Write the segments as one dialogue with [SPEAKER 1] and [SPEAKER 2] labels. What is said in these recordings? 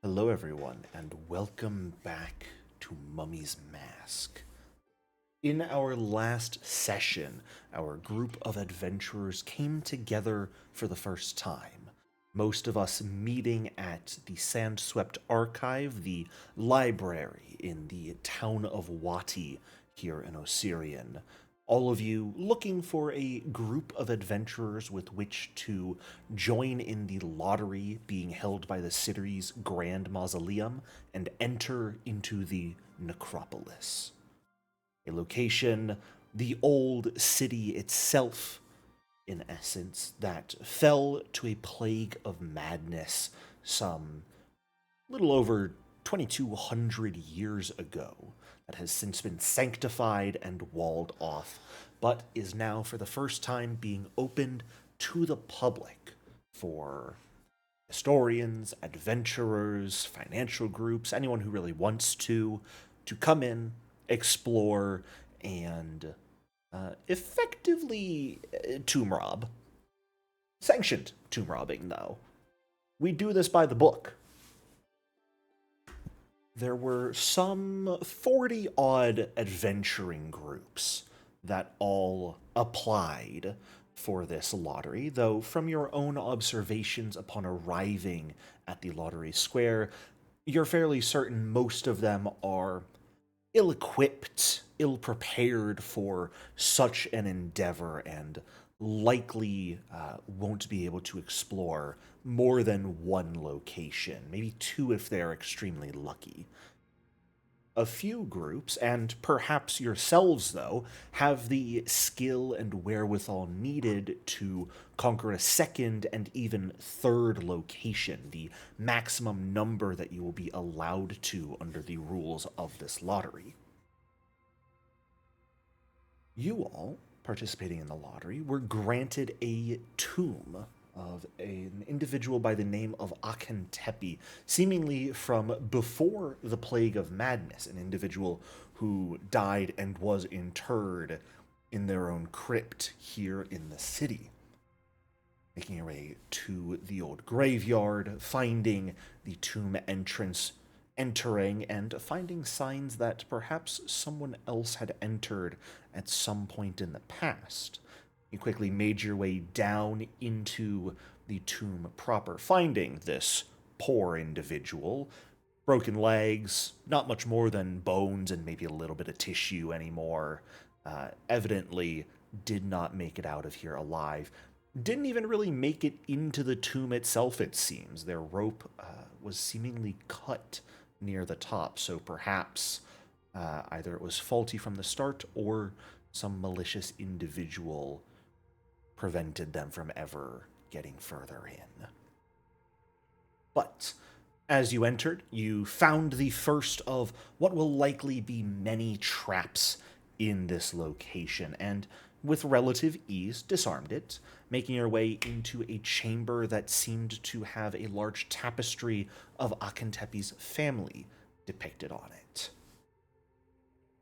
[SPEAKER 1] Hello, everyone, and welcome back to Mummy's Mask. In our last session, our group of adventurers came together for the first time. Most of us meeting at the Sandswept Archive, the library in the town of Wati here in Osirion. All of you looking for a group of adventurers with which to join in the lottery being held by the city's Grand Mausoleum and enter into the necropolis. A location, the old city itself, in essence, that fell to a plague of madness some little over 2,200 years ago, that has since been sanctified and walled off, but is now for the first time being opened to the public for historians, adventurers, financial groups, anyone who really wants to come in, explore, and effectively tomb rob. Sanctioned tomb robbing, though. We do this by the book. There were some 40 odd adventuring groups that all applied for this lottery, though from your own observations upon arriving at the lottery square, you're fairly certain most of them are ill equipped, ill prepared for such an endeavor, and likely won't be able to explore more than one location, maybe two if they're extremely lucky. A few groups, and perhaps yourselves, though, have the skill and wherewithal needed to conquer a second and even third location, the maximum number that you will be allowed to under the rules of this lottery. You all, participating in the lottery, were granted a tomb of an individual by the name of Akhentepi, seemingly from before the Plague of Madness, an individual who died and was interred in their own crypt here in the city. Making your way to the old graveyard, finding the tomb entrance, entering, and finding signs that perhaps someone else had entered at some point in the past. You quickly made your way down into the tomb proper, finding this poor individual. Broken legs, not much more than bones and maybe a little bit of tissue anymore. Evidently did not make it out of here alive. Didn't even really make it into the tomb itself, it seems. Their rope was seemingly cut near the top, so perhaps either it was faulty from the start or some malicious individual prevented them from ever getting further in. But as you entered, you found the first of what will likely be many traps in this location, and with relative ease disarmed it, making your way into a chamber that seemed to have a large tapestry of Akhentepi's family depicted on it.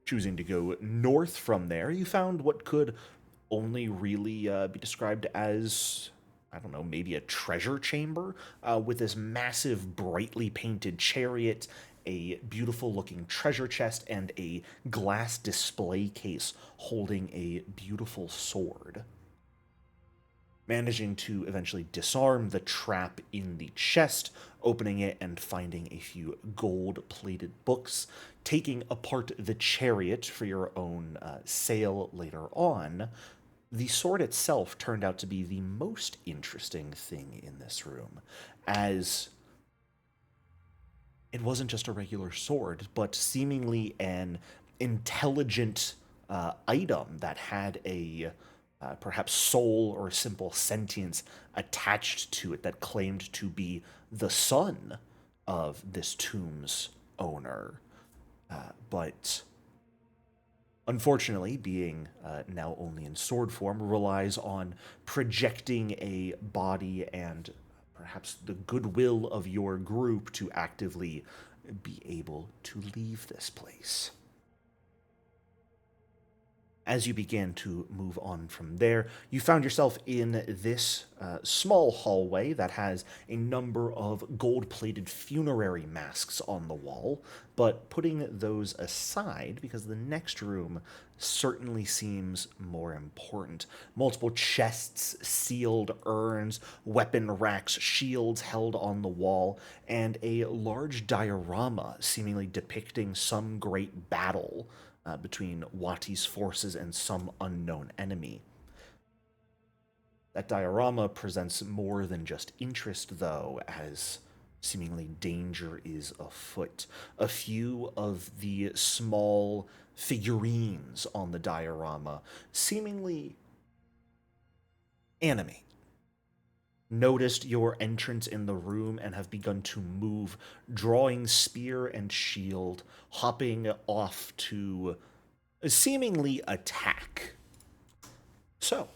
[SPEAKER 1] Choosing to go north from there, you found what could only really be described as, I don't know, maybe a treasure chamber with this massive, brightly painted chariot, a beautiful looking treasure chest, and a glass display case holding a beautiful sword. Managing to eventually disarm the trap in the chest, opening it and finding a few gold-plated books, taking apart the chariot for your own sale later on, the sword itself turned out to be the most interesting thing in this room, as it wasn't just a regular sword, but seemingly an intelligent item that had a perhaps soul or simple sentience attached to it that claimed to be the son of this tomb's owner. But unfortunately, being now only in sword form, relies on projecting a body and perhaps the goodwill of your group to actively be able to leave this place. As you began to move on from there, you found yourself in this small hallway that has a number of gold plated funerary masks on the wall. But putting those aside, because the next room certainly seems more important. Multiple chests, sealed urns, weapon racks, shields held on the wall, and a large diorama seemingly depicting some great battle between Wati's forces and some unknown enemy. That diorama presents more than just interest, though, as seemingly danger is afoot. A few of the small figurines on the diorama seemingly animate. Noticed your entrance in the room and have begun to move, drawing spear and shield, hopping off to seemingly attack. So,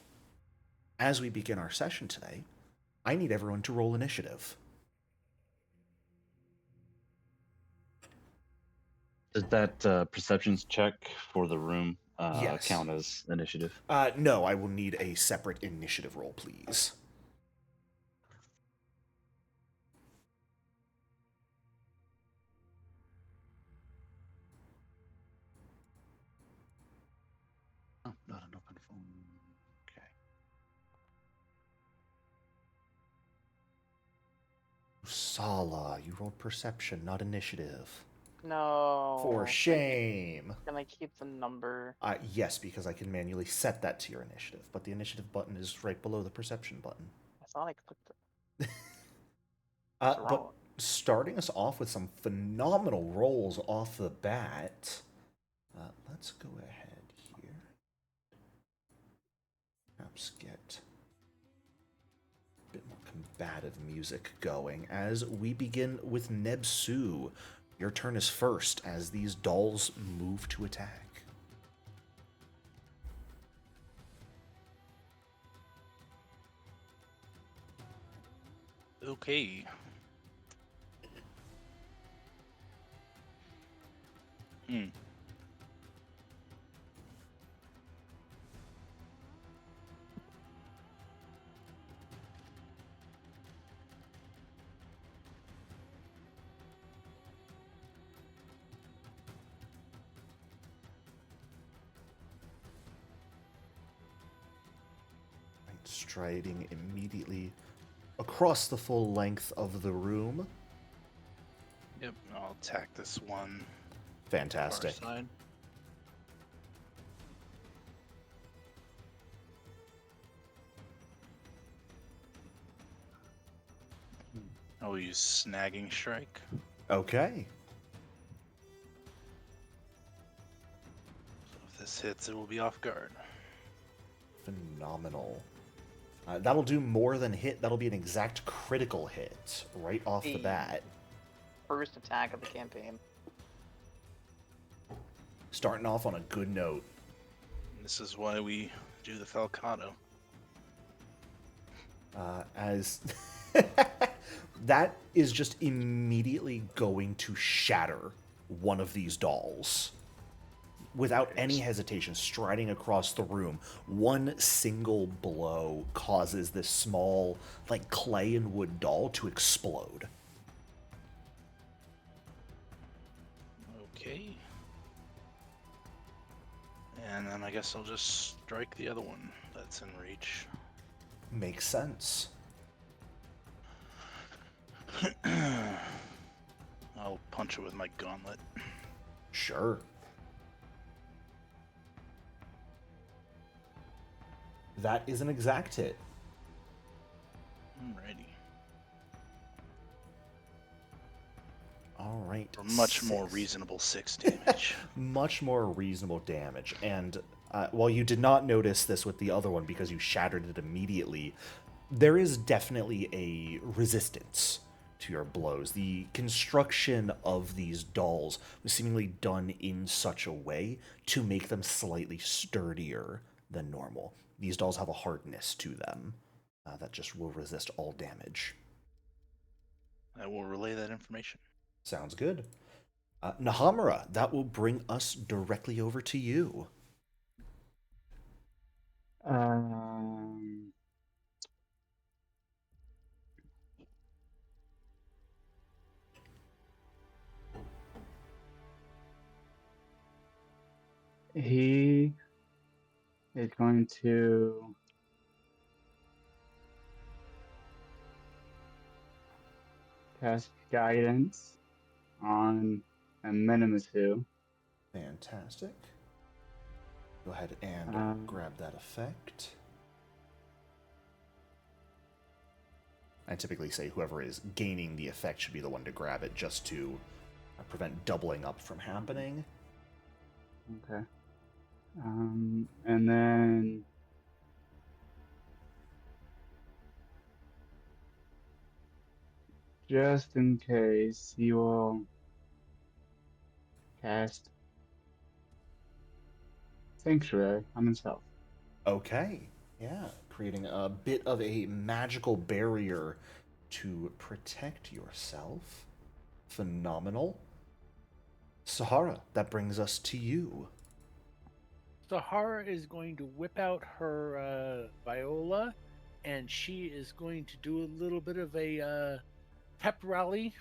[SPEAKER 1] as we begin our session today, I need everyone to roll initiative.
[SPEAKER 2] Does that perceptions check for the room
[SPEAKER 1] Yes.
[SPEAKER 2] count as initiative?
[SPEAKER 1] No, I will need a separate initiative roll, please.
[SPEAKER 2] Oh, not an open phone. Okay.
[SPEAKER 1] Sala, you rolled perception, not initiative. For
[SPEAKER 3] No.
[SPEAKER 1] shame.
[SPEAKER 3] Can I keep the number?
[SPEAKER 1] Yes, because I can manually set that to your initiative, but the initiative button is right below the perception button.
[SPEAKER 3] I thought I clicked it.
[SPEAKER 1] But starting us off with some phenomenal rolls off the bat, let's go ahead here. Perhaps get a bit more combative music going as we begin with Nebsu. Your turn is first as these dolls move to attack.
[SPEAKER 4] Okay. Hmm.
[SPEAKER 1] Striding immediately across the full length of the room.
[SPEAKER 4] Yep. I'll attack this one.
[SPEAKER 1] Fantastic.
[SPEAKER 4] Far side. I will use snagging strike.
[SPEAKER 1] Okay.
[SPEAKER 4] So if this hits, it will be off guard.
[SPEAKER 1] Phenomenal. That'll do more than hit. That'll be an exact critical hit right off the bat.
[SPEAKER 3] First attack of the campaign.
[SPEAKER 1] Starting off on a good note.
[SPEAKER 4] This is why we do the falcatto.
[SPEAKER 1] As that is just immediately going to shatter one of these dolls. Without any hesitation, striding across the room, one single blow causes this small, like clay and wood doll to explode.
[SPEAKER 4] Okay. And then I guess I'll just strike the other one that's in reach.
[SPEAKER 1] Makes sense.
[SPEAKER 4] I'll punch it with my gauntlet.
[SPEAKER 1] Sure. That is an exact hit.
[SPEAKER 4] Alrighty.
[SPEAKER 1] All right.
[SPEAKER 4] For much more reasonable 6 damage.
[SPEAKER 1] Much more reasonable damage. And while you did not notice this with the other one because you shattered it immediately, there is definitely a resistance to your blows. The construction of these dolls was seemingly done in such a way to make them slightly sturdier than normal. These dolls have a hardness to them that just will resist all damage.
[SPEAKER 4] I will relay that information.
[SPEAKER 1] Sounds good. Nahamura, that will bring us directly over to you.
[SPEAKER 5] Um, he is going to cast guidance on a Minimasu.
[SPEAKER 1] Fantastic. Go ahead and grab that effect. I typically say whoever is gaining the effect should be the one to grab it, just to prevent doubling up from happening.
[SPEAKER 5] Okay. And then just in case, he will cast Sanctuary on himself.
[SPEAKER 1] Okay. Yeah, creating a bit of a magical barrier to protect yourself. Phenomenal. Sahara, that brings us to you.
[SPEAKER 6] Sahara is going to whip out her viola, and she is going to do a little bit of a pep rally.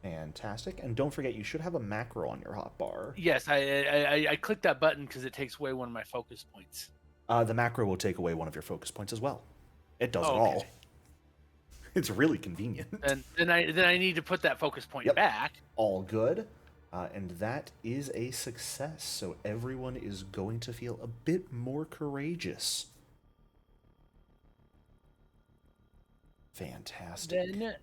[SPEAKER 1] Fantastic. And don't forget, you should have a macro on your hotbar.
[SPEAKER 6] Yes, I clicked that button because it takes away one of my focus points.
[SPEAKER 1] The macro will take away one of your focus points as well. It does it
[SPEAKER 6] Okay.
[SPEAKER 1] all. It's really convenient.
[SPEAKER 6] And then I need to put that focus point
[SPEAKER 1] Yep.
[SPEAKER 6] back.
[SPEAKER 1] All good. And that is a success. So everyone is going to feel a bit more courageous. Fantastic.
[SPEAKER 6] Then,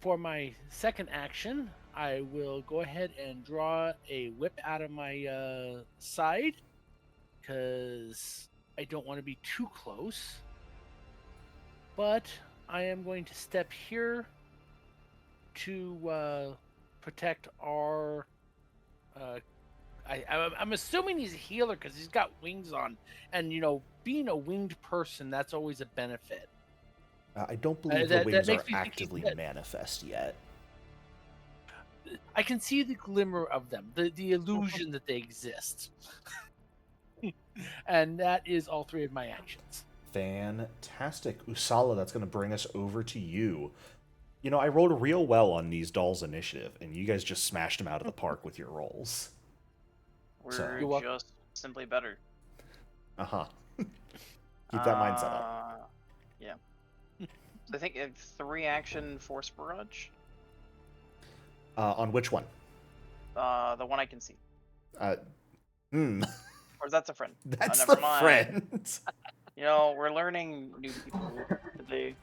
[SPEAKER 6] for my second action, I will go ahead and draw a whip out of my side, because I don't want to be too close. But I am going to step here to protect our... I'm assuming he's a healer because he's got wings on. And, being a winged person, that's always a benefit.
[SPEAKER 1] I don't believe
[SPEAKER 6] that
[SPEAKER 1] the wings
[SPEAKER 6] makes
[SPEAKER 1] are
[SPEAKER 6] me think
[SPEAKER 1] actively
[SPEAKER 6] that-
[SPEAKER 1] manifest yet.
[SPEAKER 6] I can see the glimmer of them, the illusion that they exist. And that is all three of my actions.
[SPEAKER 1] Fantastic. Usala, that's going to bring us over to you. I rolled real well on these dolls initiative, and you guys just smashed them out of the park with your rolls.
[SPEAKER 3] We're
[SPEAKER 6] You're welcome.
[SPEAKER 3] just simply better.
[SPEAKER 1] Uh-huh. Keep that mindset up.
[SPEAKER 3] Yeah. So I think it's 3 action Force Barrage.
[SPEAKER 1] On which one?
[SPEAKER 3] The one I can see. Or that's a friend.
[SPEAKER 1] That's
[SPEAKER 3] never
[SPEAKER 1] the
[SPEAKER 3] mind.
[SPEAKER 1] friend.
[SPEAKER 3] We're learning new people today.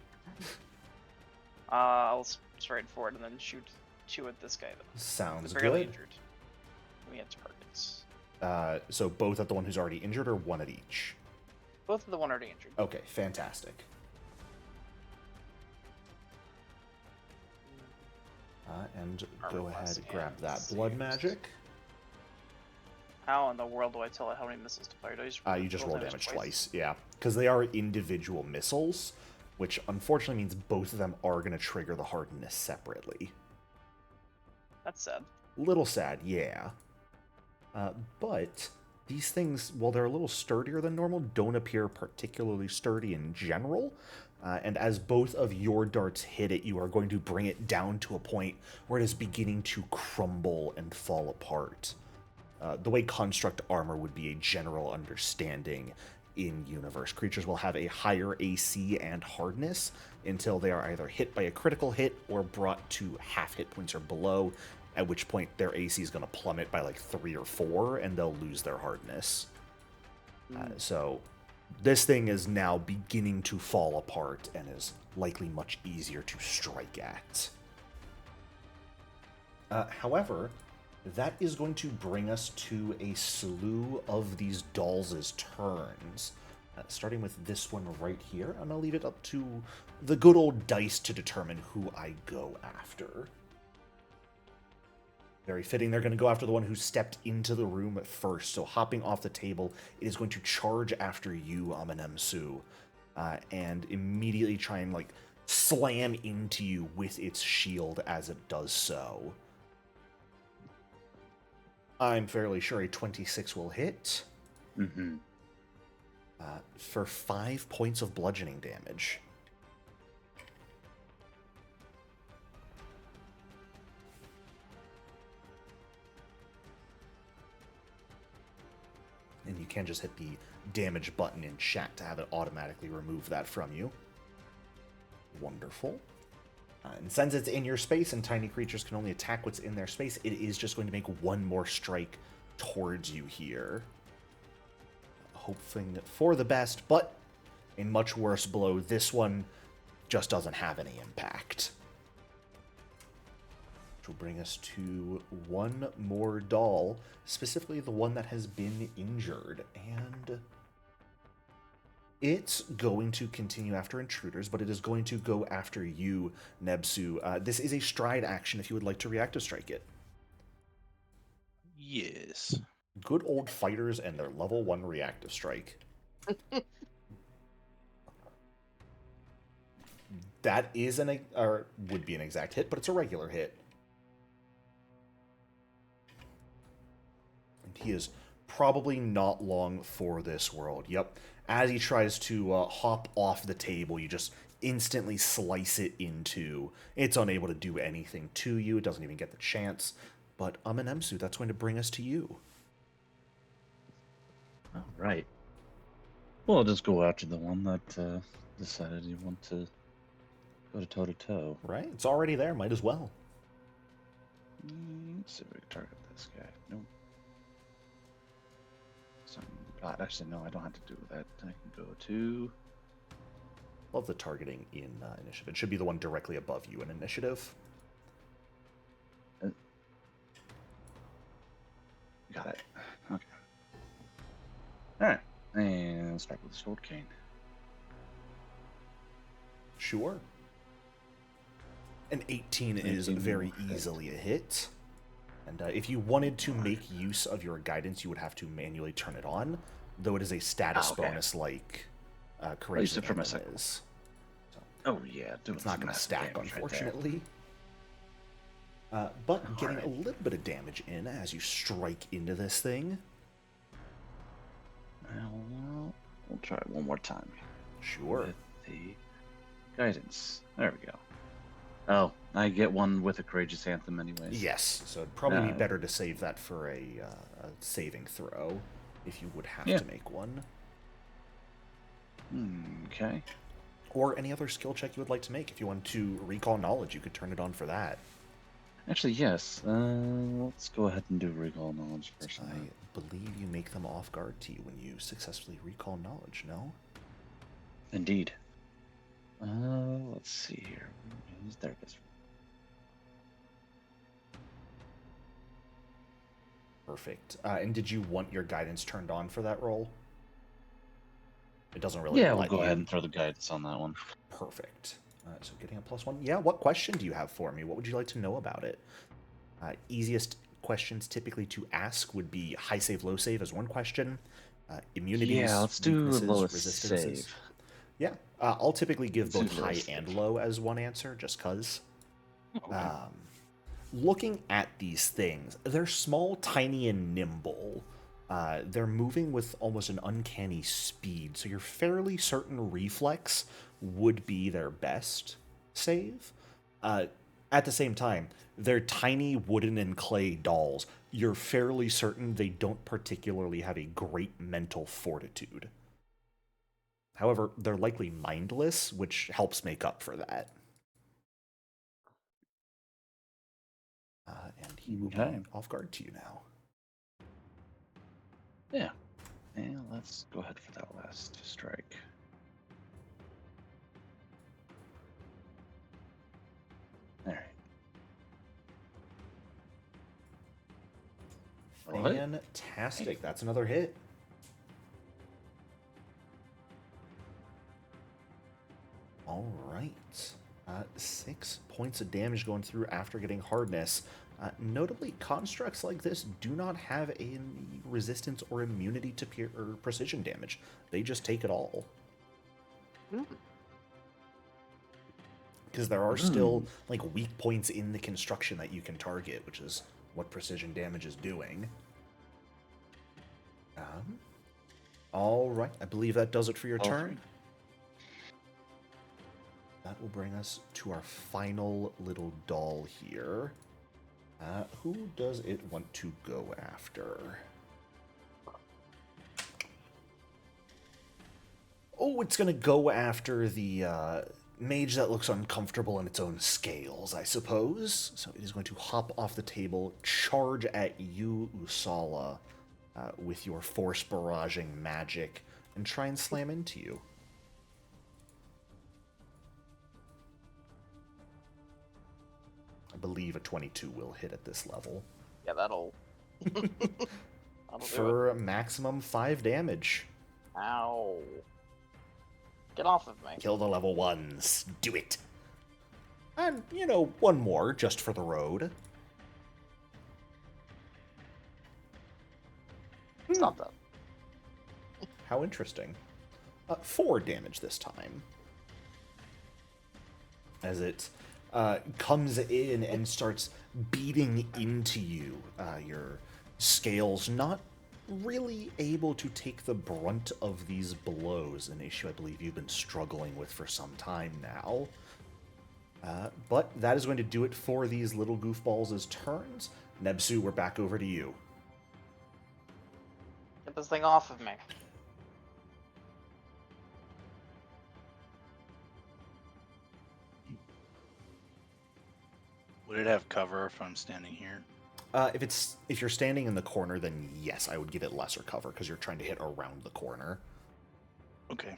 [SPEAKER 3] I'll straight forward and then shoot at this guy though.
[SPEAKER 1] Sounds
[SPEAKER 3] Barely
[SPEAKER 1] good.
[SPEAKER 3] injured. We have targets.
[SPEAKER 1] So both at the one who's already injured, or one at each?
[SPEAKER 3] Both of the one already injured.
[SPEAKER 1] Okay, fantastic. And go
[SPEAKER 3] Armor
[SPEAKER 1] ahead,
[SPEAKER 3] class
[SPEAKER 1] grab
[SPEAKER 3] and
[SPEAKER 1] that blood
[SPEAKER 3] saves.
[SPEAKER 1] magic.
[SPEAKER 3] How in the world do I tell it how many missiles to fire? Do I
[SPEAKER 1] You just roll damage twice, yeah. Because they are individual missiles, which unfortunately means both of them are going to trigger the hardness separately.
[SPEAKER 3] That's sad.
[SPEAKER 1] Little sad, yeah. But these things, while they're a little sturdier than normal, don't appear particularly sturdy in general. And as both of your darts hit it, you are going to bring it down to a point where it is beginning to crumble and fall apart. The way construct armor would be a general understanding in universe. Creatures will have a higher AC and hardness until they are either hit by a critical hit or brought to half hit points or below, at which point their AC is going to plummet by like 3 or 4 and they'll lose their hardness. So this thing is now beginning to fall apart and is likely much easier to strike at. However, that is going to bring us to a slew of these dolls' turns. Starting with this one right here, I'm going to leave it up to the good old dice to determine who I go after. Very fitting, they're going to go after the one who stepped into the room at first. So hopping off the table, it is going to charge after you, Amenemsu, and immediately try and slam into you with its shield as it does so. I'm fairly sure a 26 will hit.
[SPEAKER 2] Mm-hmm.
[SPEAKER 1] For 5 points of bludgeoning damage. And you can just hit the damage button in chat to have it automatically remove that from you. Wonderful. And since it's in your space and tiny creatures can only attack what's in their space, it is just going to make one more strike towards you here. Hoping for the best, but a much worse blow. This one just doesn't have any impact. Which will bring us to one more doll, specifically the one that has been injured. And it's going to continue after intruders, but it is going to go after you, Nebsu. This is a stride action if you would like to reactive strike it.
[SPEAKER 4] Yes.
[SPEAKER 1] Good old fighters and their level 1 reactive strike. That is or would be an exact hit, but it's a regular hit. And he is probably not long for this world. Yep. As he tries to hop off the table, you just instantly slice it in two. It's unable to do anything to you. It doesn't even get the chance. But Amenemsu, that's going to bring us to you.
[SPEAKER 2] All right. Well, I'll just go after the one that decided he wanted to go to toe-to-toe.
[SPEAKER 1] Right? It's already there. Might as well.
[SPEAKER 2] Let's see if we can target this guy. Nope. Actually, no, I don't have to do that. I can go to...
[SPEAKER 1] Love the targeting in initiative. It should be the one directly above you in initiative.
[SPEAKER 2] Got it. Okay. Alright. And start with the sword cane.
[SPEAKER 1] Sure. An 18 is
[SPEAKER 2] 18
[SPEAKER 1] very
[SPEAKER 2] will hit.
[SPEAKER 1] easily a hit. And if you wanted to make use of your guidance, you would have to manually turn it on, though it is a status
[SPEAKER 2] okay.
[SPEAKER 1] bonus like
[SPEAKER 2] use
[SPEAKER 1] Courageous
[SPEAKER 2] it for my
[SPEAKER 1] Abandon
[SPEAKER 2] second.
[SPEAKER 1] is.
[SPEAKER 2] Oh, yeah.
[SPEAKER 1] It's not going to stack, unfortunately. But getting a little bit of damage in as you strike into this thing.
[SPEAKER 2] Well, we'll try it one more time.
[SPEAKER 1] Sure.
[SPEAKER 2] With the guidance. There we go. Oh, I get one with a Courageous Anthem anyways.
[SPEAKER 1] Yes, so it'd probably be better to save that for a saving throw, if you would have to make one.
[SPEAKER 2] Okay.
[SPEAKER 1] Or any other skill check you would like to make. If you want to recall knowledge, you could turn it on for that.
[SPEAKER 2] Actually, yes. Let's go ahead and do recall knowledge first.
[SPEAKER 1] I believe you make them off guard to you when you successfully recall knowledge, no?
[SPEAKER 2] Indeed. Let's see here. There it is.
[SPEAKER 1] Perfect. And did you want your guidance turned on for that roll? It doesn't really.
[SPEAKER 2] Yeah, we'll go ahead and throw the guidance on that one.
[SPEAKER 1] Perfect. So getting a +1. Yeah, what question do you have for me? What would you like to know about it? Easiest questions typically to ask would be high save, low save as one question. Immunities.
[SPEAKER 2] Yeah, let's do
[SPEAKER 1] weaknesses,
[SPEAKER 2] lowest
[SPEAKER 1] resistances.
[SPEAKER 2] save.
[SPEAKER 1] Yeah, I'll typically give
[SPEAKER 2] Let's
[SPEAKER 1] both
[SPEAKER 2] do
[SPEAKER 1] high
[SPEAKER 2] lowest
[SPEAKER 1] and
[SPEAKER 2] save.
[SPEAKER 1] low as one answer, just because.
[SPEAKER 2] Okay.
[SPEAKER 1] Looking at these things, they're small, tiny, and nimble. They're moving with almost an uncanny speed, so you're fairly certain reflex would be their best save. At the same time, they're tiny wooden and clay dolls. You're fairly certain they don't particularly have a great mental fortitude. However, they're likely mindless, which helps make up for that. And he will be off guard to you now.
[SPEAKER 2] Yeah. And let's go ahead for that last strike. All right.
[SPEAKER 1] Fantastic. That's another hit. All right. 6 points of damage going through after getting hardness. Notably, constructs like this do not have any resistance or immunity to precision damage. They just take it all. Because there are still like weak points in the construction that you can target, which is what precision damage is doing. All right, I believe that does it for your
[SPEAKER 2] All
[SPEAKER 1] turn.
[SPEAKER 2] three.
[SPEAKER 1] That will bring us to our final little doll here. Who does it want to go after? Oh, it's going to go after the mage that looks uncomfortable in its own scales, I suppose. So it is going to hop off the table, charge at you, Usala, with your force barraging magic, and try and slam into you. I believe a 22 will hit at this level.
[SPEAKER 3] Yeah, that'll. That'll do
[SPEAKER 1] For a maximum 5 damage.
[SPEAKER 3] it. Ow. Get off of me.
[SPEAKER 1] Kill the level 1s. Do it. And, you know, one more just for the road.
[SPEAKER 3] Stop that.
[SPEAKER 1] How interesting. 4 damage this time. As it comes in and starts beating into you. Your scales not really able to take the brunt of these blows, an issue I believe you've been struggling with for some time now. But that is going to do it for these little goofballs' turns. Nebsu, we're back over to you.
[SPEAKER 3] Get this thing off of me.
[SPEAKER 4] Would it have cover if I'm standing here?
[SPEAKER 1] If you're standing in the corner, then yes, I would give it lesser cover because you're trying to hit around the corner.
[SPEAKER 4] Okay.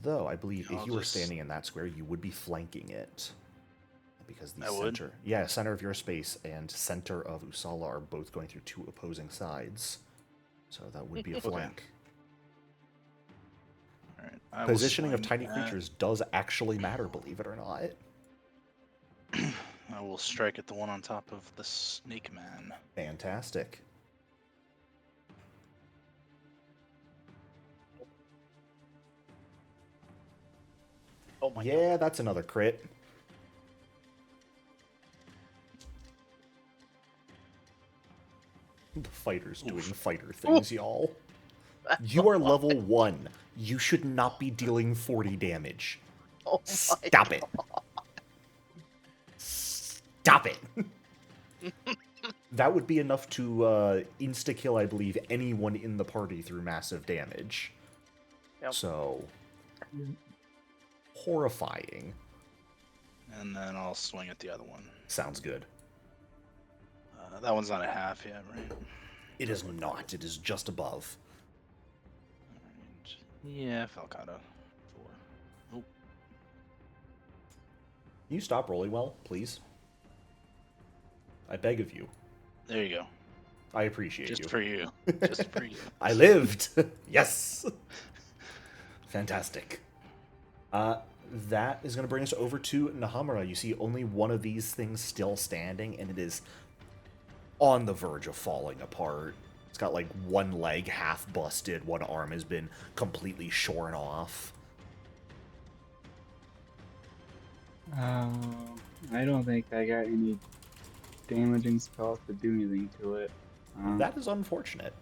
[SPEAKER 1] Though I believe if
[SPEAKER 4] I'll
[SPEAKER 1] you were
[SPEAKER 4] just-
[SPEAKER 1] standing in that square, you would be flanking it. Because the
[SPEAKER 4] I would?
[SPEAKER 1] center of your space and center of Usala are both going through 2 opposing sides. So that would be a
[SPEAKER 4] Okay.
[SPEAKER 1] flank.
[SPEAKER 4] All right. I will
[SPEAKER 1] Positioning of
[SPEAKER 4] swing
[SPEAKER 1] tiny
[SPEAKER 4] at-
[SPEAKER 1] creatures does actually matter, believe it or not.
[SPEAKER 4] I will strike at the one on top of the snake man.
[SPEAKER 1] Fantastic.
[SPEAKER 3] Oh my god.
[SPEAKER 1] Yeah, that's another crit. The fighter's doing fighter things, y'all. You are level 1. You should not be dealing 40 damage.
[SPEAKER 3] Oh my
[SPEAKER 1] Stop it. Stop it. That would be enough to insta-kill, I believe, anyone in the party through massive damage.
[SPEAKER 3] Yep.
[SPEAKER 1] So, horrifying.
[SPEAKER 4] And then I'll swing at the other one.
[SPEAKER 1] Sounds good.
[SPEAKER 4] That one's not a half yet, right?
[SPEAKER 1] It is not. It is just above.
[SPEAKER 4] Alright. Yeah, Falcata. 4. Nope.
[SPEAKER 1] Can you stop rolling well, please? I beg of you.
[SPEAKER 4] There you go.
[SPEAKER 1] I appreciate
[SPEAKER 4] Just
[SPEAKER 1] you.
[SPEAKER 4] for you. Just for you.
[SPEAKER 1] I lived! Yes! Fantastic. That is going to bring us over to Nahamura. You see only one of these things still standing, and it is on the verge of falling apart. It's got like one leg half busted, one arm has been completely shorn off.
[SPEAKER 5] I don't think I got any damaging spells to do anything to it.
[SPEAKER 1] That is unfortunate.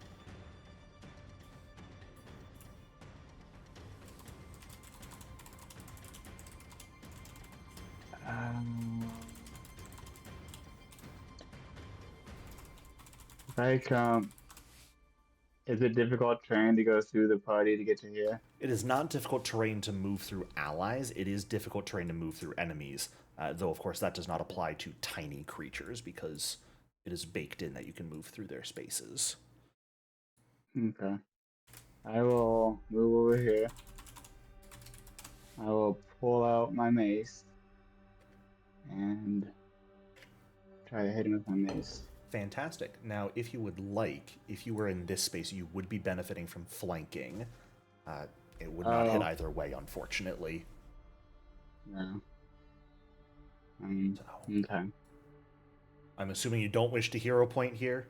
[SPEAKER 5] Like, is it difficult trying to go through the party to get to here?
[SPEAKER 1] It is not difficult terrain to move through allies. It is difficult terrain to move through enemies. Though, of course, that does not apply to tiny creatures because it is baked in that you can move through their spaces.
[SPEAKER 5] Okay. I will move over here. I will pull out my mace and try to hit him with my mace.
[SPEAKER 1] Fantastic. Now, if you would like, if you were in this space, you would be benefiting from flanking. It would not hit either way, unfortunately.
[SPEAKER 5] No.
[SPEAKER 1] So,
[SPEAKER 5] Okay.
[SPEAKER 1] I'm assuming you don't wish to hero point here?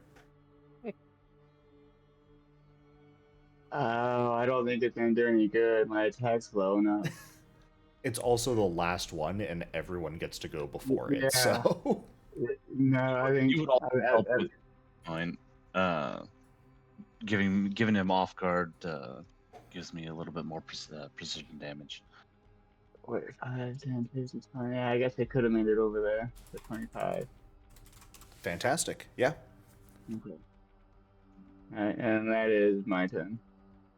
[SPEAKER 5] Oh, I don't think it's gonna do any good. My attack's low enough.
[SPEAKER 1] It's also the last one, and everyone gets to go before it,
[SPEAKER 5] Yeah.
[SPEAKER 1] so...
[SPEAKER 5] No, I think
[SPEAKER 2] You would also help
[SPEAKER 5] I-
[SPEAKER 2] with point. Giving him off guard gives me a little bit more precision damage.
[SPEAKER 5] wait, 5, 10, 15, 20. Yeah, I guess I could have made it over there for 25.
[SPEAKER 1] Fantastic. Yeah.
[SPEAKER 5] Okay. Alright, and that is my turn.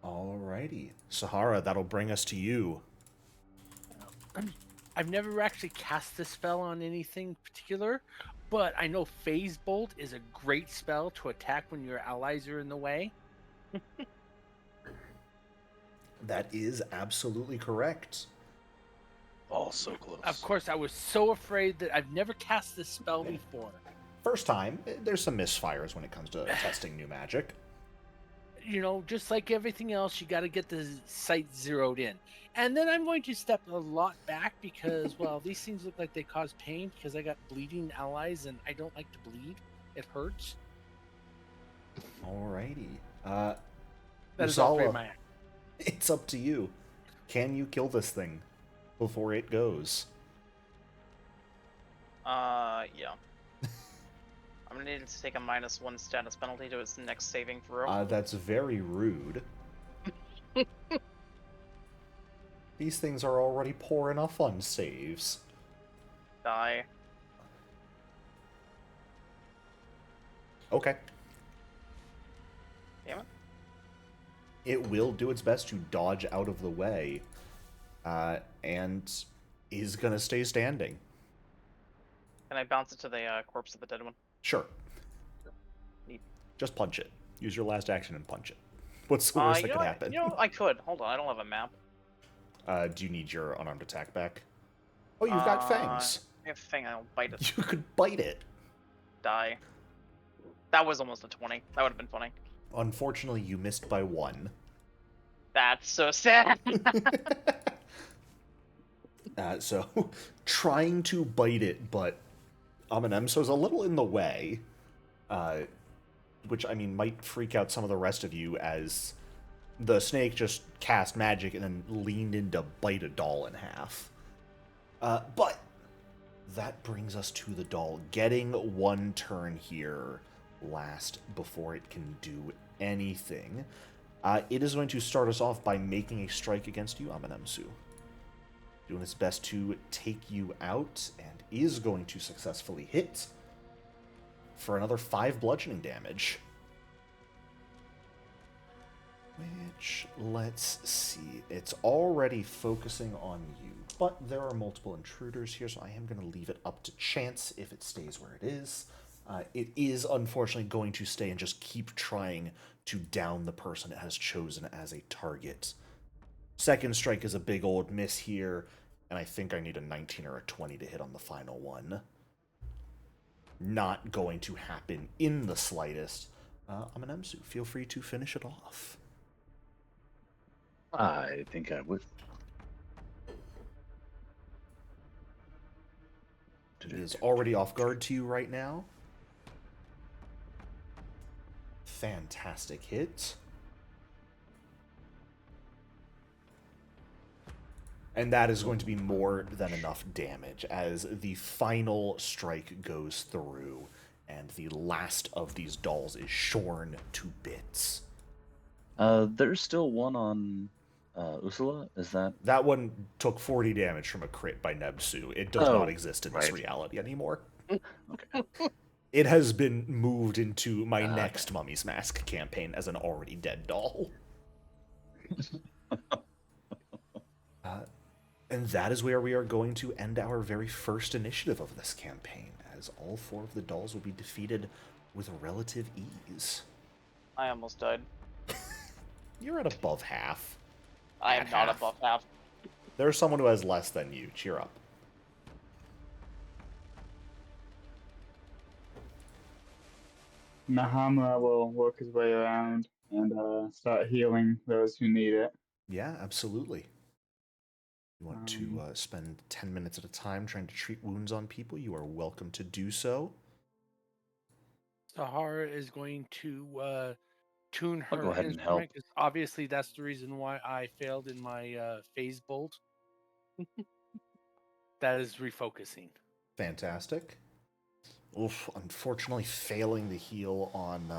[SPEAKER 1] Alrighty. Sahara, that'll bring us to you.
[SPEAKER 6] I've never actually cast this spell on anything particular, but I know Phase Bolt is a great spell to attack when your allies are in the way.
[SPEAKER 1] That is absolutely correct.
[SPEAKER 4] Oh, so close.
[SPEAKER 6] Of course, I was so afraid that I've never cast this spell before.
[SPEAKER 1] First time, there's some misfires when it comes to testing new magic.
[SPEAKER 6] You know, just like everything else, you got to get the sight zeroed in. And then I'm going to step a lot back because, well, these things look like they cause pain because I got bleeding allies and I don't like to bleed. It hurts.
[SPEAKER 1] Alrighty.
[SPEAKER 6] That is all for
[SPEAKER 1] Uzala,
[SPEAKER 6] my act.
[SPEAKER 1] it's up to you. Can you kill this thing before it goes?
[SPEAKER 3] Yeah. I'm gonna need to take a -1 status penalty to its next saving throw.
[SPEAKER 1] That's very rude. These things are already poor enough on saves.
[SPEAKER 3] Die.
[SPEAKER 1] Okay.
[SPEAKER 3] Damn it.
[SPEAKER 1] It will do its best to dodge out of the way, and is gonna stay standing.
[SPEAKER 3] Can I bounce it to the corpse of the dead one?
[SPEAKER 1] Sure.
[SPEAKER 3] Neat.
[SPEAKER 1] Just punch it. Use your last action and punch it. What's the worst that could happen?
[SPEAKER 3] You know, I could. Hold on, I don't have a map.
[SPEAKER 1] Do you need your unarmed attack back? Oh, you've got fangs.
[SPEAKER 3] I have a thing, I'll bite it.
[SPEAKER 1] You could bite it.
[SPEAKER 3] Die. That was almost a 20. That would have been funny.
[SPEAKER 1] Unfortunately, you missed by 1.
[SPEAKER 3] That's so sad.
[SPEAKER 1] So, trying to bite it, but Amenemso's a little in the way, which, I mean, might freak out some of the rest of you as the snake just cast magic and then leaned in to bite a doll in half. But that brings us to the doll getting 1 turn here last before it can do anything. It is going to start us off by making a strike against you, Amenemsu. Doing its best to take you out, and is going to successfully hit for another 5 bludgeoning damage. Which, let's see, it's already focusing on you, but there are multiple intruders here, so I am going to leave it up to chance if it stays where it is. It is unfortunately going to stay and just keep trying to down the person it has chosen as a target. Second strike is a big old miss here, and I think I need a 19 or a 20 to hit on the final one. Not going to happen in the slightest. Amenemsu, feel free to finish it off.
[SPEAKER 2] I think I would.
[SPEAKER 1] It is already off guard to you right now. Fantastic hit. And that is going to be more than enough damage as the final strike goes through and the last of these dolls is shorn to bits.
[SPEAKER 2] There's still one on Usula. Is that?
[SPEAKER 1] That one took 40 damage from a crit by Nebsu. It does not exist in this
[SPEAKER 2] right.
[SPEAKER 1] reality anymore.
[SPEAKER 2] Okay.
[SPEAKER 1] It has been moved into my next Mummy's Mask campaign as an already dead doll. And that is where we are going to end our very first initiative of this campaign, as all 4 of the dolls will be defeated with relative ease.
[SPEAKER 3] I almost died.
[SPEAKER 1] You're at above half.
[SPEAKER 3] I am
[SPEAKER 1] At
[SPEAKER 3] not
[SPEAKER 1] half.
[SPEAKER 3] above half.
[SPEAKER 1] There's someone who has less than you. Cheer up.
[SPEAKER 5] Nahama will work his way around and start healing those who need it.
[SPEAKER 1] Yeah, absolutely. You want to spend 10 minutes at a time trying to treat wounds on people, you are welcome to do so.
[SPEAKER 6] Sahara is going to tune
[SPEAKER 2] I'll
[SPEAKER 6] her
[SPEAKER 2] go ahead and help.
[SPEAKER 6] instrument, 'cause obviously that's the reason why I failed in my phase bolt. That is refocusing.
[SPEAKER 1] Fantastic. Oof, unfortunately failing the heal on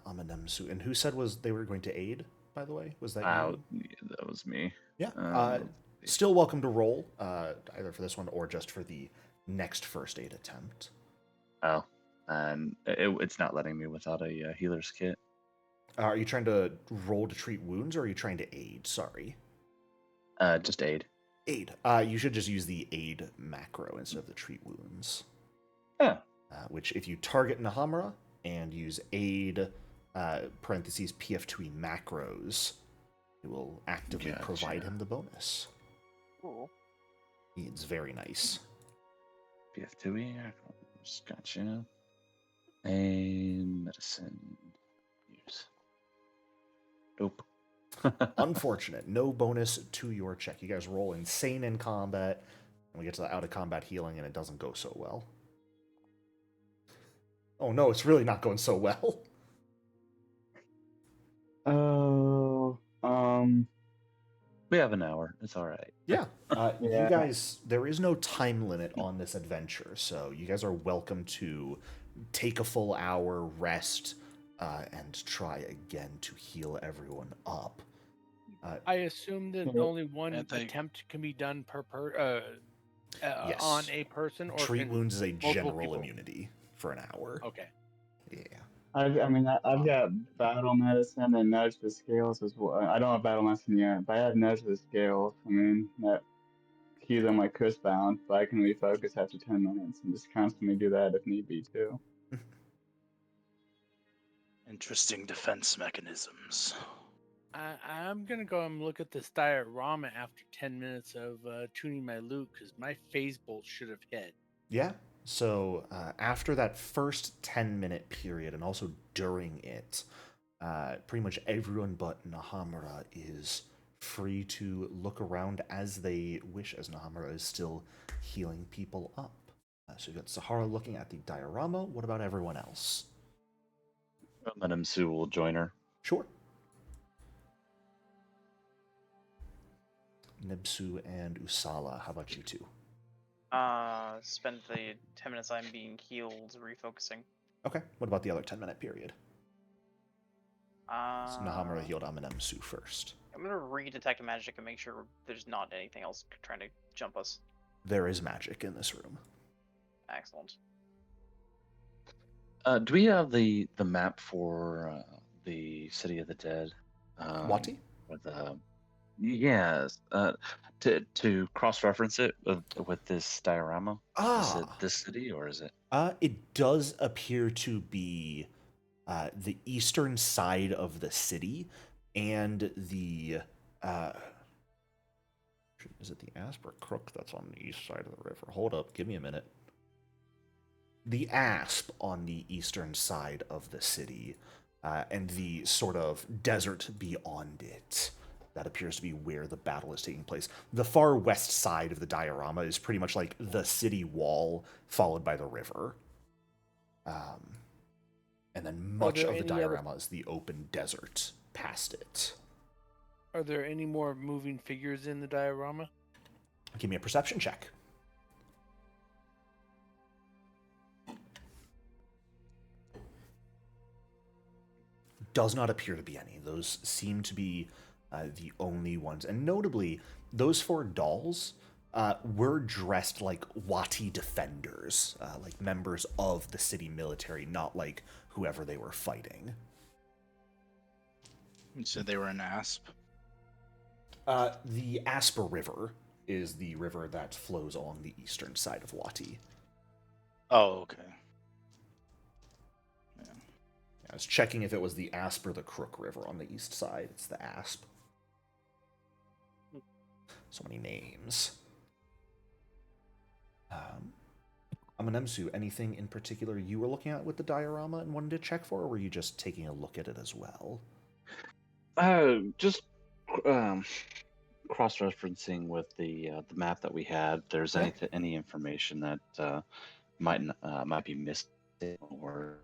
[SPEAKER 1] Amenemsu. And who said was they were going to aid, by the way? Was that you?
[SPEAKER 2] Yeah, that was me.
[SPEAKER 1] Yeah.
[SPEAKER 2] Let's see.
[SPEAKER 1] Still welcome to roll, either for this one or just for the next first aid attempt.
[SPEAKER 2] Oh, and it's not letting me without a healer's kit.
[SPEAKER 1] Are you trying to roll to treat wounds, or are you trying to aid? Sorry.
[SPEAKER 2] Just aid.
[SPEAKER 1] Aid. You should just use the aid macro instead of the treat wounds.
[SPEAKER 2] Yeah.
[SPEAKER 1] Which, if you target Nahamura and use aid, parentheses, PF2E macros, it will actively provide him the bonus.
[SPEAKER 3] Cool.
[SPEAKER 1] It's very nice.
[SPEAKER 2] PF2E. Gotcha. And medicine use. Nope.
[SPEAKER 1] Unfortunate. No bonus to your check. You guys roll insane in combat, and we get to the out of combat healing, and it doesn't go so well. Oh no, it's really not going so well.
[SPEAKER 5] Oh,
[SPEAKER 2] We have an hour. It's all right.
[SPEAKER 1] Yeah.
[SPEAKER 5] Yeah.
[SPEAKER 1] You guys, there is no time limit on this adventure, so you guys are welcome to take a full hour, rest, and try again to heal everyone up.
[SPEAKER 6] I assume that
[SPEAKER 5] Yeah.
[SPEAKER 6] only one
[SPEAKER 4] And they-
[SPEAKER 6] attempt can be done
[SPEAKER 1] Yes.
[SPEAKER 6] on a person, or
[SPEAKER 1] Treat
[SPEAKER 6] can
[SPEAKER 1] wounds is a
[SPEAKER 6] multiple
[SPEAKER 1] general
[SPEAKER 6] people-
[SPEAKER 1] immunity for an hour.
[SPEAKER 6] Okay.
[SPEAKER 1] Yeah.
[SPEAKER 5] I've got battle medicine and nudge the scales as well. I don't have battle medicine yet, but I have nudge the scales. I mean, that keys on my cush bound, but I can refocus after 10 minutes and just constantly do that if need be too.
[SPEAKER 4] Interesting defense mechanisms.
[SPEAKER 6] I'm gonna go and look at this diorama after 10 minutes of tuning my loot, because my phase bolt should have hit.
[SPEAKER 1] Yeah. So after that first 10-minute period, and also during it, pretty much everyone but Nahamura is free to look around as they wish, as Nahamura is still healing people up. So you've got Sahara looking at the diorama. What about everyone else?
[SPEAKER 2] Madame Sue will join her.
[SPEAKER 1] Sure. Nibsu and Usala, how about you two?
[SPEAKER 3] Spend the 10 minutes I'm being healed refocusing.
[SPEAKER 1] Okay. What about the other 10-minute period? So Nahamura
[SPEAKER 3] Uh,
[SPEAKER 1] healed Amenemsu first.
[SPEAKER 3] I'm gonna redetect magic and make sure there's not anything else trying to jump us.
[SPEAKER 1] There is magic in this room.
[SPEAKER 3] Excellent.
[SPEAKER 2] Do we have the map for the City of the Dead?
[SPEAKER 1] Wati?
[SPEAKER 2] With yes. To cross-reference it with this diorama. Is it this city or is it?
[SPEAKER 1] It does appear to be the eastern side of the city, and the is it the Asp or Crook that's on the east side of the river? Hold up, give me a minute. The Asp on the eastern side of the city, and the sort of desert beyond it. That appears to be where the battle is taking place. The far west side of the diorama is pretty much like the city wall, followed by the river. And then much of the diorama is the open desert past it.
[SPEAKER 6] Are there any more moving figures in the diorama?
[SPEAKER 1] Give me a perception check. Does not appear to be any. Those seem to be the only ones. And notably, those four dolls were dressed like Wati defenders, like members of the city military, not like whoever they were fighting.
[SPEAKER 4] You said they were an asp.
[SPEAKER 1] The Asper River is the river that flows along the eastern side of Wati.
[SPEAKER 4] Oh, okay. Yeah.
[SPEAKER 1] I was checking if it was the Asp or the Crook River on the east side. It's the Asp. So many names. Amenemsu, anything in particular you were looking at with the diorama and wanted to check for, or were you just taking a look at it as well?
[SPEAKER 2] Just cross-referencing with the map that we had. If there's any information that might be missing or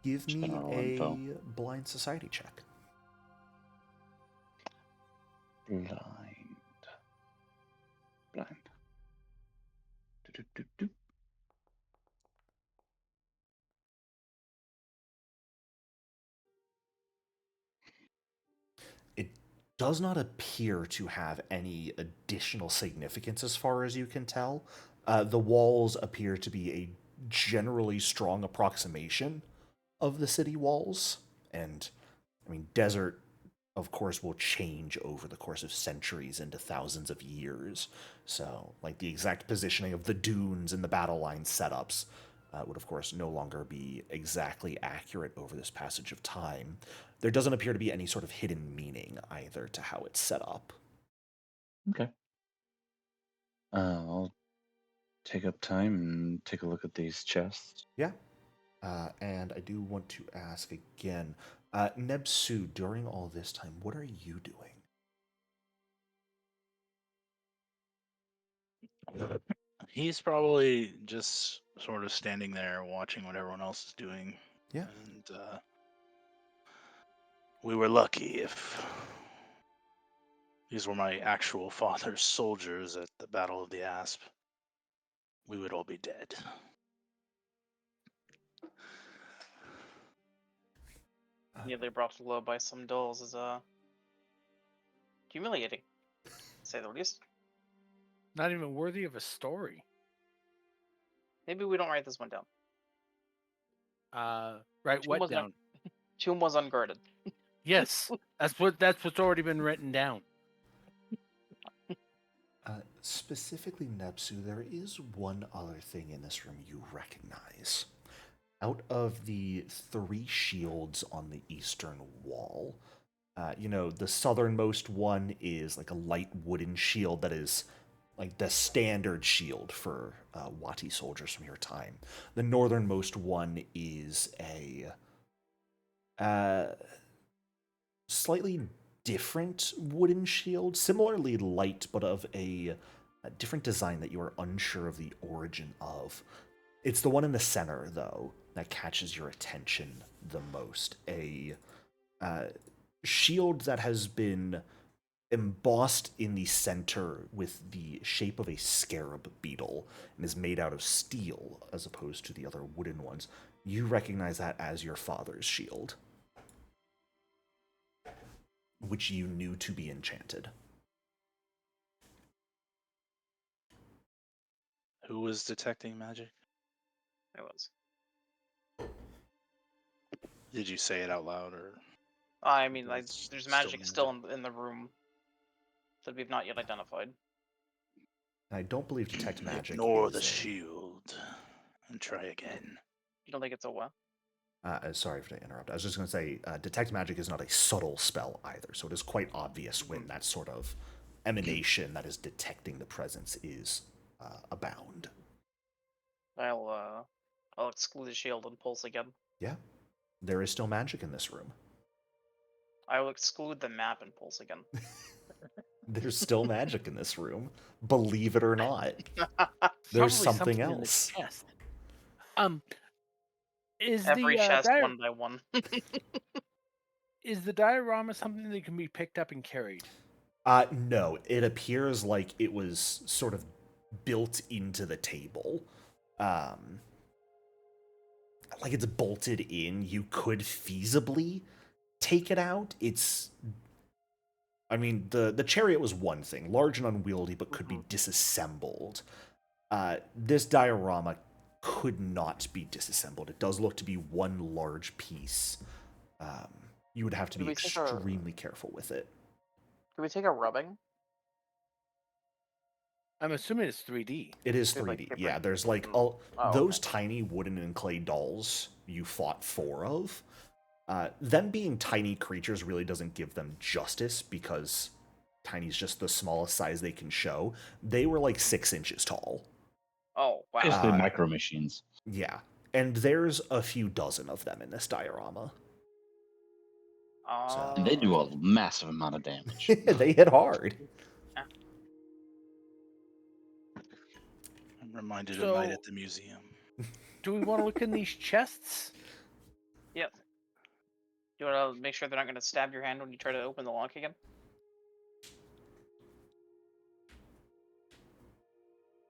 [SPEAKER 1] give me a
[SPEAKER 2] info.
[SPEAKER 1] blind society check.
[SPEAKER 2] Blind. Do-do-do-do.
[SPEAKER 1] does not appear to have any additional significance as far as you can tell. The walls appear to be a generally strong approximation of the city walls. And, I mean, desert, of course, will change over the course of centuries into thousands of years. So, like, the exact positioning of the dunes and the battle line setups would, of course, no longer be exactly accurate over this passage of time. There doesn't appear to be any sort of hidden meaning either to how it's set up.
[SPEAKER 2] Okay. I'll take up time and take a look at these chests.
[SPEAKER 1] Yeah. And I do want to ask again, Nebsu, during all this time, what are you doing?
[SPEAKER 4] He's probably just sort of standing there watching what everyone else is doing.
[SPEAKER 1] Yeah.
[SPEAKER 4] And we were lucky if these were my actual father's soldiers at the Battle of the Asp. We would all be dead.
[SPEAKER 3] Nearly brought low by some dolls is humiliating, to say the least.
[SPEAKER 6] Not even worthy of a story.
[SPEAKER 3] Maybe we don't write this one down.
[SPEAKER 6] Write
[SPEAKER 3] Tomb
[SPEAKER 6] what
[SPEAKER 3] was
[SPEAKER 6] down?
[SPEAKER 3] Tomb was unguarded.
[SPEAKER 6] Yes, that's what's already been written down.
[SPEAKER 1] Specifically, Nebsu, there is one other thing in this room you recognize. Out of the 3 shields on the eastern wall, the southernmost one is like a light wooden shield that is like the standard shield for Wati soldiers from your time. The northernmost one is a slightly different wooden shield, similarly light, but of a different design that you are unsure of the origin of. It's the one in the center, though, that catches your attention the most. A shield that has been embossed in the center with the shape of a scarab beetle and is made out of steel as opposed to the other wooden ones. You recognize that as your father's shield, which you knew to be enchanted.
[SPEAKER 4] Who was detecting magic?
[SPEAKER 3] It was.
[SPEAKER 4] Did you say it out loud, or?
[SPEAKER 3] I mean, like,
[SPEAKER 4] It's
[SPEAKER 3] there's
[SPEAKER 4] still
[SPEAKER 3] magic
[SPEAKER 4] magic.
[SPEAKER 3] still in the room that we've not yet identified.
[SPEAKER 1] I don't believe detect magic
[SPEAKER 4] Ignore
[SPEAKER 1] is
[SPEAKER 4] the
[SPEAKER 1] a...
[SPEAKER 4] shield and try again.
[SPEAKER 3] You don't think it's a what?
[SPEAKER 1] Sorry for the interrupt. I was just going to say, detect magic is not a subtle spell either, so it is quite obvious when that sort of emanation that is detecting the presence is abound.
[SPEAKER 3] I'll exclude the shield and pulse again.
[SPEAKER 1] Yeah, there is still magic in this room.
[SPEAKER 3] I will exclude the map and pulse again.
[SPEAKER 1] There's still magic in this room, believe it or not. There's
[SPEAKER 6] Probably
[SPEAKER 1] something
[SPEAKER 6] in the
[SPEAKER 1] else.
[SPEAKER 6] chest. Is
[SPEAKER 3] Every
[SPEAKER 6] the
[SPEAKER 3] chest one by one.
[SPEAKER 6] is the diorama something that can be picked up and carried?
[SPEAKER 1] No, it appears like it was sort of built into the table. Like it's bolted in. You could feasibly take it out. I mean, the chariot was one thing, large and unwieldy, but could be disassembled. This diorama could not be disassembled. It does look to be one large piece. You would have to be extremely careful with it.
[SPEAKER 3] Can we take a rubbing?
[SPEAKER 6] I'm assuming it's 3D.
[SPEAKER 1] It is
[SPEAKER 3] They're, like,
[SPEAKER 1] 3D.
[SPEAKER 3] different.
[SPEAKER 1] Yeah, there's like
[SPEAKER 3] Oh,
[SPEAKER 1] those
[SPEAKER 3] okay.
[SPEAKER 1] tiny wooden and clay dolls you fought 4 of. Them being tiny creatures really doesn't give them justice because tiny's just the smallest size they can show. They were like 6 inches tall.
[SPEAKER 3] Oh, wow.
[SPEAKER 2] Basically micro machines.
[SPEAKER 1] Yeah, and there's a few dozen of them in this diorama.
[SPEAKER 2] And they do a massive amount of damage.
[SPEAKER 1] They hit hard.
[SPEAKER 4] I'm reminded of night at the museum.
[SPEAKER 6] Do we want to look in these chests?
[SPEAKER 3] Yep. Do you want to make sure they're not going to stab your hand when you try to open the lock again?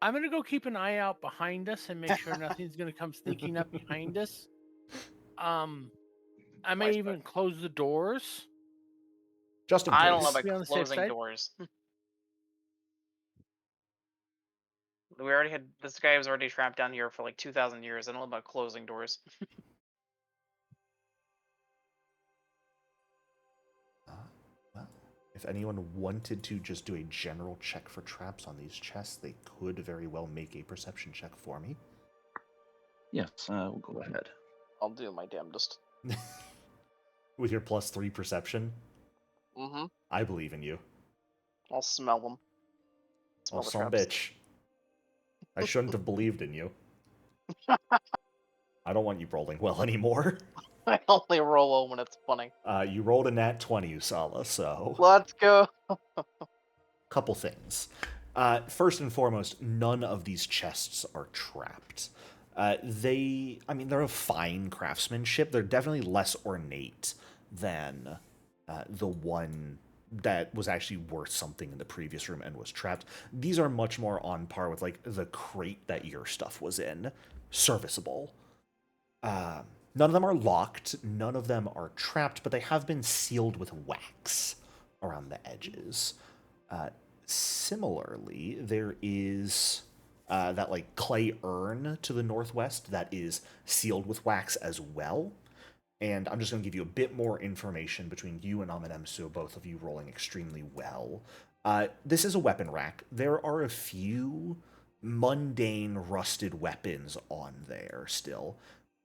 [SPEAKER 6] I'm going to go keep an eye out behind us and make sure nothing's going to come sneaking up behind us. I may even close the doors.
[SPEAKER 1] Just in
[SPEAKER 3] I don't
[SPEAKER 1] case.
[SPEAKER 3] know about
[SPEAKER 6] Be on the safe
[SPEAKER 3] closing
[SPEAKER 6] side.
[SPEAKER 3] doors. We already had this guy was already trapped down here for like 2,000 years. I don't know about closing doors.
[SPEAKER 1] Well, if anyone wanted to just do a general check for traps on these chests, they could very well make a perception check for me.
[SPEAKER 2] Yes, we'll go ahead.
[SPEAKER 3] I'll do my damnedest.
[SPEAKER 1] With your +3 perception,
[SPEAKER 3] Mm-hmm.
[SPEAKER 1] I believe in you.
[SPEAKER 3] I'll smell them.
[SPEAKER 1] Oh,
[SPEAKER 3] Smell the
[SPEAKER 1] son
[SPEAKER 3] traps.
[SPEAKER 1] bitch. I shouldn't have believed in you. I don't want you rolling well anymore.
[SPEAKER 3] I only roll low when it's funny.
[SPEAKER 1] You rolled a nat 20, Usala, so...
[SPEAKER 3] Let's go.
[SPEAKER 1] Couple things. First and foremost, none of these chests are trapped. They're of fine craftsmanship. They're definitely less ornate than the one that was actually worth something in the previous room and was trapped. These are much more on par with, like, the crate that your stuff was in. Serviceable. None of them are locked, none of them are trapped, but they have been sealed with wax around the edges. Similarly, there is that like clay urn to the northwest that is sealed with wax as well. And I'm just going to give you a bit more information between you and Amenemsu, both of you rolling extremely well. This is a weapon rack. There are a few mundane rusted weapons on there still.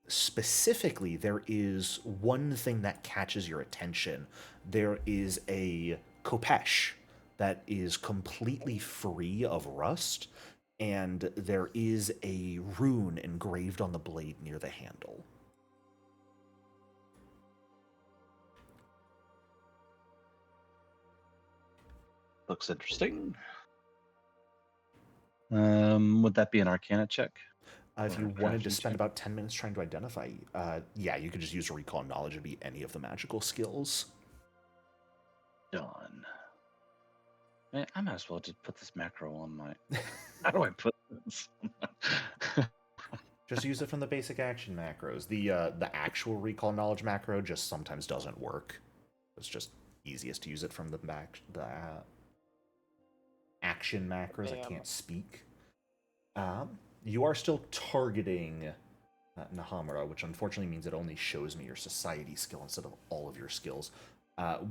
[SPEAKER 1] Specifically, there is one thing that catches your attention. There is a khopesh that is completely free of rust, and there is a rune engraved on the blade near the handle.
[SPEAKER 2] Looks interesting. Would that be an Arcana check?
[SPEAKER 1] If
[SPEAKER 2] Or
[SPEAKER 1] you
[SPEAKER 2] a
[SPEAKER 1] wanted to
[SPEAKER 2] crafting
[SPEAKER 1] spend
[SPEAKER 2] check?
[SPEAKER 1] about 10 minutes trying to identify, yeah, you could just use a recall knowledge. It'd be any of the magical skills.
[SPEAKER 2] Done. Man, I might as well just put this macro on my. How do I put this?
[SPEAKER 1] Just use it from the basic action macros. The actual recall knowledge macro just sometimes doesn't work. It's just easiest to use it from the action macros. I can't speak. You are still targeting Nahamura, which unfortunately means it only shows me your society skill instead of all of your skills.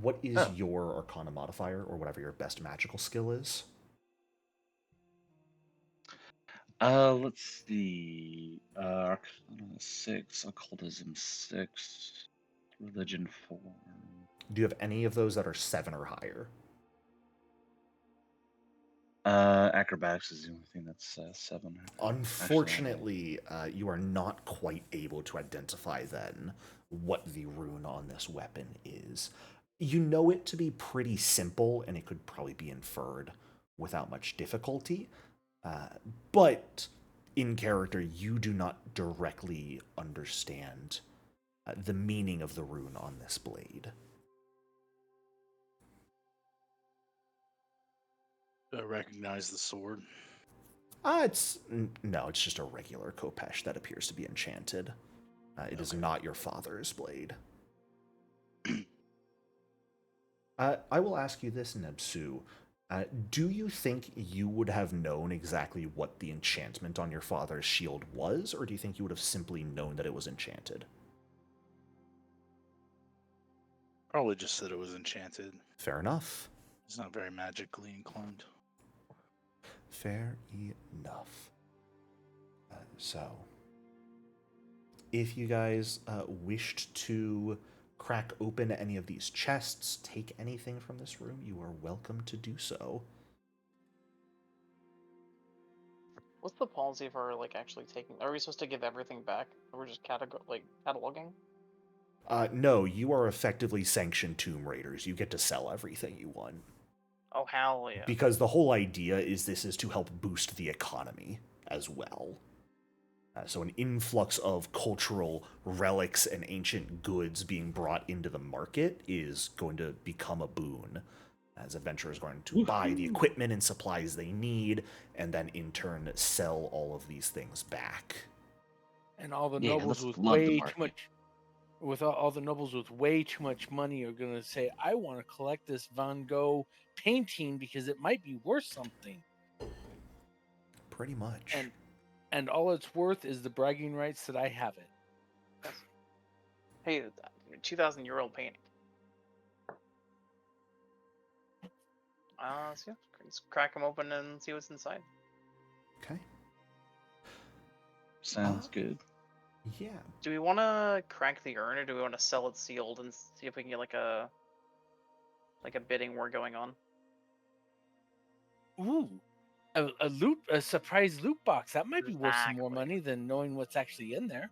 [SPEAKER 1] What is your Arcana modifier, or whatever your best magical skill is?
[SPEAKER 2] Let's see. Arcana 6, Occultism 6, Religion 4.
[SPEAKER 1] Do you have any of those that are 7 or higher?
[SPEAKER 2] Acrobatics is the only thing that's 7.
[SPEAKER 1] Unfortunately, you are not quite able to identify then what the rune on this weapon is. You know it to be pretty simple, and it could probably be inferred without much difficulty. But in character, you do not directly understand the meaning of the rune on this blade.
[SPEAKER 4] Do I recognize the sword?
[SPEAKER 1] It's just a regular khopesh that appears to be enchanted. It is not your father's blade. I will ask you this, Nebsu. Do you think you would have known exactly what the enchantment on your father's shield was, or do you think you would have simply known that it was enchanted?
[SPEAKER 4] Probably just said it was enchanted.
[SPEAKER 1] Fair enough.
[SPEAKER 4] It's not very magically inclined.
[SPEAKER 1] Fair enough. So, if you guys wished to crack open any of these chests, take anything from this room, you are welcome to do so.
[SPEAKER 3] What's the policy for like actually taking? Are we supposed to give everything back? Or we're just cataloging?
[SPEAKER 1] No, you are effectively sanctioned Tomb Raiders. You get to sell everything you want.
[SPEAKER 3] Oh hell yeah!
[SPEAKER 1] Because the whole idea is this is to help boost the economy as well. So an influx of cultural relics and ancient goods being brought into the market is going to become a boon, as adventurers are going to buy the equipment and supplies they need, and then in turn sell all of these things back.
[SPEAKER 6] And all the
[SPEAKER 2] Yeah,
[SPEAKER 6] nobles
[SPEAKER 2] let's
[SPEAKER 6] with
[SPEAKER 2] love the
[SPEAKER 6] way too
[SPEAKER 2] market.
[SPEAKER 6] much. with all the nobles with way too much money are going to say, I want to collect this Van Gogh painting because it might be worth something.
[SPEAKER 1] Pretty much.
[SPEAKER 6] And all it's worth is the bragging rights that I have it.
[SPEAKER 3] Hey, 2,000-year-old painting. So yeah, let's crack them open and see what's inside.
[SPEAKER 1] Okay.
[SPEAKER 2] Sounds good.
[SPEAKER 1] Yeah.
[SPEAKER 3] Do we want to crack the urn, or do we want to sell it sealed and see if we can get like a bidding war going on?
[SPEAKER 6] Ooh, a surprise loot box. That might be worth some more
[SPEAKER 3] Exactly.
[SPEAKER 6] money than knowing what's actually in there.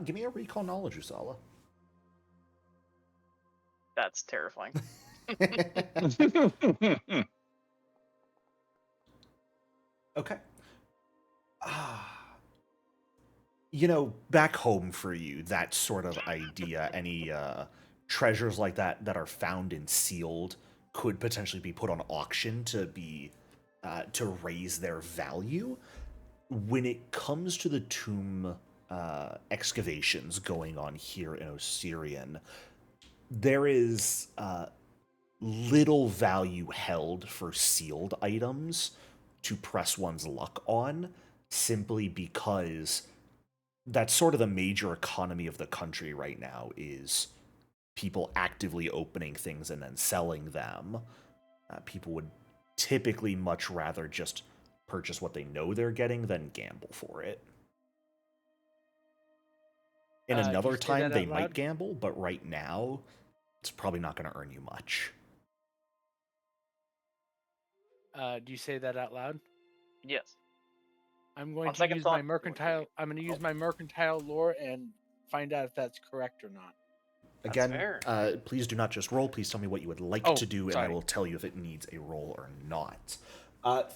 [SPEAKER 1] Give me a recall knowledge, Usala.
[SPEAKER 3] That's terrifying.
[SPEAKER 1] Okay. You know, back home for you, that sort of idea, any treasures like that that are found and sealed could potentially be put on auction to raise their value. When it comes to the tomb excavations going on here in Osirion, there is little value held for sealed items to press one's luck on, simply because that's sort of the major economy of the country right now, is people actively opening things and then selling them. People would typically much rather just purchase what they know they're getting than gamble for it. In another time, they might gamble, but right now, it's probably not going to earn you much.
[SPEAKER 6] Do you say that out loud?
[SPEAKER 3] Yes.
[SPEAKER 6] I'm going to use my mercantile. I'm going to use my mercantile lore and find out if that's correct or not.
[SPEAKER 1] Again, please do not just roll. Please tell me what you would like to do, and I will tell you if it needs a roll or not.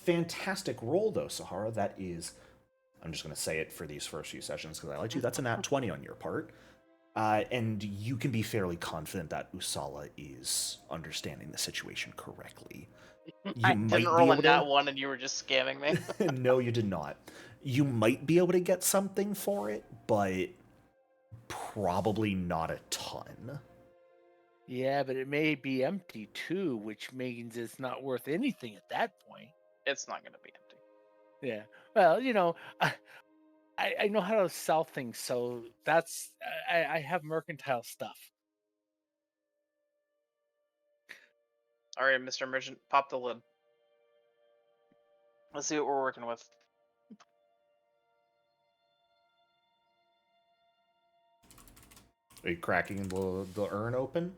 [SPEAKER 1] Fantastic roll, though, Sahara. That is, I'm just going to say it for these first few sessions because I like to. That's a nat 20 on your part. And you can be fairly confident that Usala is understanding the situation correctly.
[SPEAKER 3] I didn't roll a nat 1 and you were just scamming me.
[SPEAKER 1] No, you did not. You might be able to get something for it, but probably not a ton.
[SPEAKER 6] Yeah, but it may be empty too, which means it's not worth anything at that point.
[SPEAKER 3] It's not going to be empty.
[SPEAKER 6] Yeah. Well, you know, I know how to sell things, so that's I have mercantile stuff.
[SPEAKER 3] All right, Mr. Merchant, pop the lid. Let's see what we're working with.
[SPEAKER 1] Are you cracking the urn open?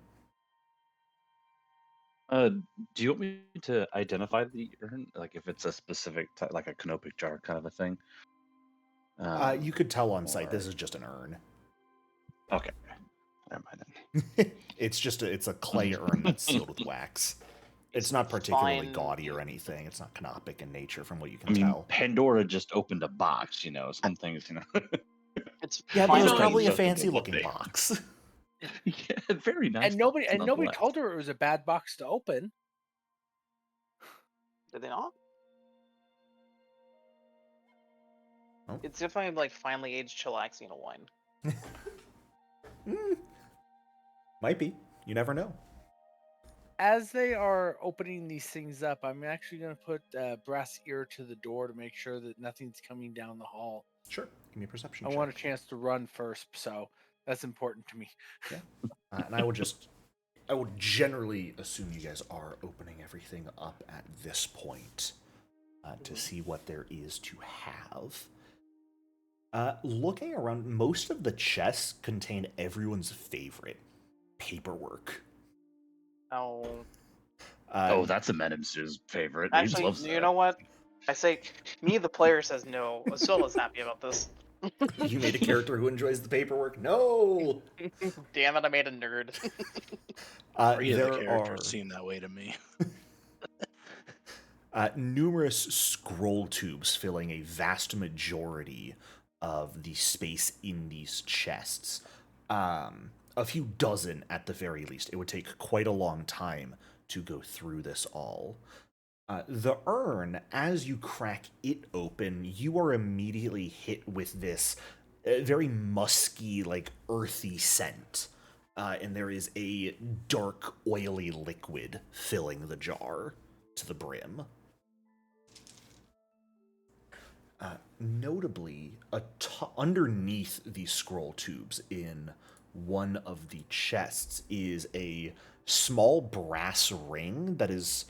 [SPEAKER 2] Do you want me to identify the urn? Like if it's a specific type, like a canopic jar kind of a thing?
[SPEAKER 1] You could tell on site. This is just an urn.
[SPEAKER 2] Okay. Never mind
[SPEAKER 1] then. It's a clay urn that's sealed with wax. It's not particularly gaudy or anything. It's not canopic in nature, from what you can tell.
[SPEAKER 2] Pandora just opened a box, you know. Some things, you know.
[SPEAKER 1] Yeah, but it was probably a fancy-looking box.
[SPEAKER 2] Yeah, very nice.
[SPEAKER 6] And nobody told her it was a bad box to open.
[SPEAKER 3] Did they not?
[SPEAKER 1] Oh.
[SPEAKER 3] It's definitely like finely aged chillaxing wine.
[SPEAKER 1] Might be. You never know.
[SPEAKER 6] As they are opening these things up, I'm actually going to put brass ear to the door to make sure that nothing's coming down the hall.
[SPEAKER 1] Sure. Give me a perception
[SPEAKER 6] check.
[SPEAKER 1] I
[SPEAKER 6] want a chance to run first, so that's important to me.
[SPEAKER 1] Yeah. And I would generally assume you guys are opening everything up at this point to see what there is to have. Looking around, most of the chests contain everyone's favorite paperwork.
[SPEAKER 3] Oh.
[SPEAKER 2] That's a Menemsu's favorite.
[SPEAKER 3] Actually, you know what? I say, me, the player, says no. Osula's happy about this.
[SPEAKER 1] You made a character who enjoys the paperwork? No!
[SPEAKER 3] Damn it, I made a nerd.
[SPEAKER 4] Three of the characters seem that way to me.
[SPEAKER 1] Numerous scroll tubes filling a vast majority of the space in these chests. A few dozen at the very least. It would take quite a long time to go through this all. The urn, as you crack it open, you are immediately hit with this a very musky, like earthy scent. And there is a dark, oily liquid filling the jar to the brim. Notably, underneath the scroll tubes in one of the chests is a small brass ring that is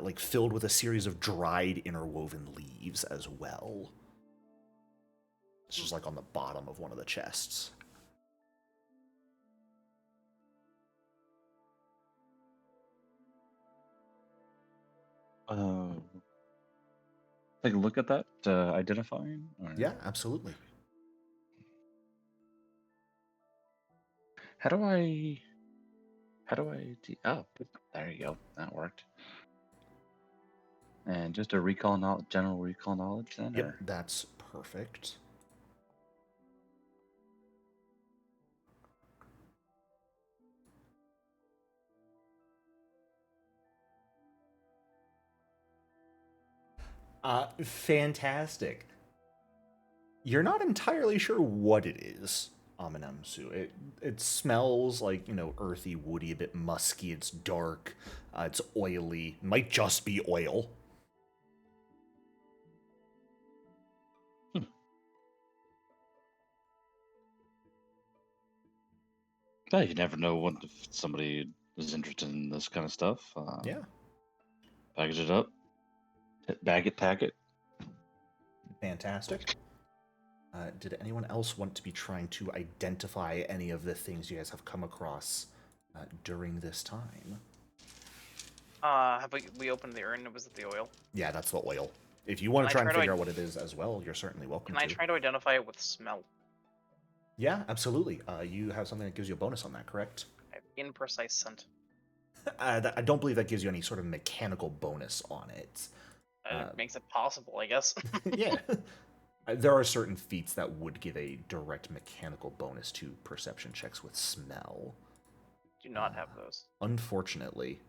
[SPEAKER 1] like filled with a series of dried interwoven leaves as well. It's just like on the bottom of one of the chests.
[SPEAKER 2] Take a look at that, identifying? Or...
[SPEAKER 1] Yeah, absolutely.
[SPEAKER 2] How do I... Oh, there you go. That worked. And just a general recall knowledge then?
[SPEAKER 1] Yep,
[SPEAKER 2] or...
[SPEAKER 1] that's perfect. Fantastic. You're not entirely sure what it is, Amenemsu. It smells like, earthy, woody, a bit musky. It's dark. It's oily. Might just be oil.
[SPEAKER 2] Yeah, you never know if somebody is interested in this kind of stuff.
[SPEAKER 1] Yeah.
[SPEAKER 2] Package it up. Bag it, pack it.
[SPEAKER 1] Fantastic. Did anyone else want to be trying to identify any of the things you guys have come across during this time?
[SPEAKER 3] Have we opened the urn? Was it the oil?
[SPEAKER 1] Yeah, that's the oil. If you want to try and figure out what it is as well, you're certainly welcome to.
[SPEAKER 3] Can I try to identify it with smell?
[SPEAKER 1] Yeah, absolutely. You have something that gives you a bonus on that, correct?
[SPEAKER 3] I have imprecise scent.
[SPEAKER 1] I don't believe that gives you any sort of mechanical bonus on it.
[SPEAKER 3] It makes it possible, I guess.
[SPEAKER 1] Yeah. There are certain feats that would give a direct mechanical bonus to perception checks with smell.
[SPEAKER 3] Do not have those.
[SPEAKER 1] Unfortunately.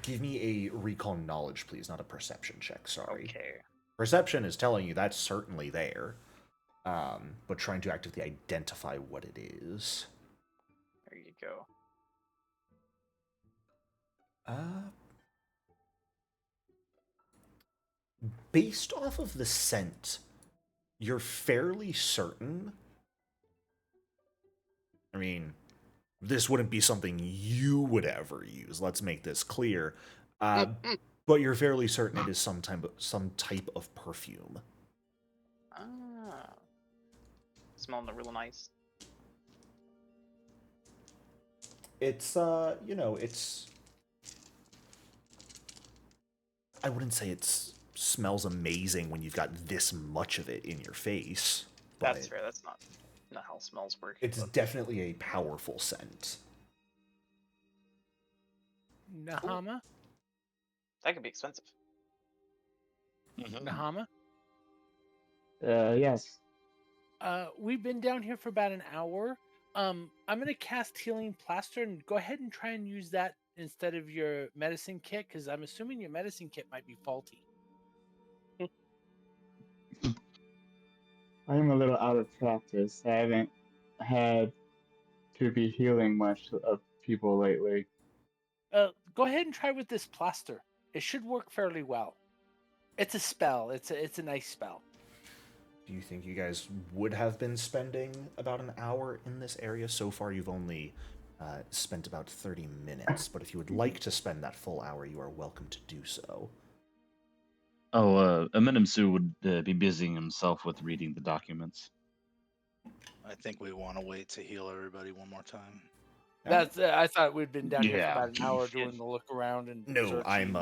[SPEAKER 1] Give me a recall knowledge, please, not a perception check, sorry.
[SPEAKER 3] Okay.
[SPEAKER 1] Perception is telling you that's certainly there, but trying to actively identify what it is.
[SPEAKER 3] There you go.
[SPEAKER 1] Based off of the scent, you're fairly certain. I mean, this wouldn't be something you would ever use. Let's make this clear. But you're fairly certain it is some type of perfume.
[SPEAKER 3] Ah. Smelling real nice.
[SPEAKER 1] It's it's. I wouldn't say it smells amazing when you've got this much of it in your face. But
[SPEAKER 3] That's fair. That's not how smells work.
[SPEAKER 1] It's definitely a powerful scent.
[SPEAKER 6] Nahama?
[SPEAKER 3] That could be expensive.
[SPEAKER 6] Nahama?
[SPEAKER 5] Yes.
[SPEAKER 6] We've been down here for about an hour. I'm gonna cast Healing Plaster and go ahead and try and use that instead of your medicine kit, because I'm assuming your medicine kit might be faulty.
[SPEAKER 5] I'm a little out of practice. I haven't had to be healing much of people lately.
[SPEAKER 6] Go ahead and try with this plaster. It should work fairly well. It's a spell. It's a nice spell.
[SPEAKER 1] Do you think you guys would have been spending about an hour in this area? So far, you've only spent about 30 minutes, but if you would like to spend that full hour, you are welcome to do so.
[SPEAKER 2] Oh, Amenemsu would be busying himself with reading the documents.
[SPEAKER 4] I think we want to wait to heal everybody one more time.
[SPEAKER 6] That's. I thought we'd been down here
[SPEAKER 2] Yeah.
[SPEAKER 6] for about an hour doing the look around and.
[SPEAKER 1] No,
[SPEAKER 6] searching.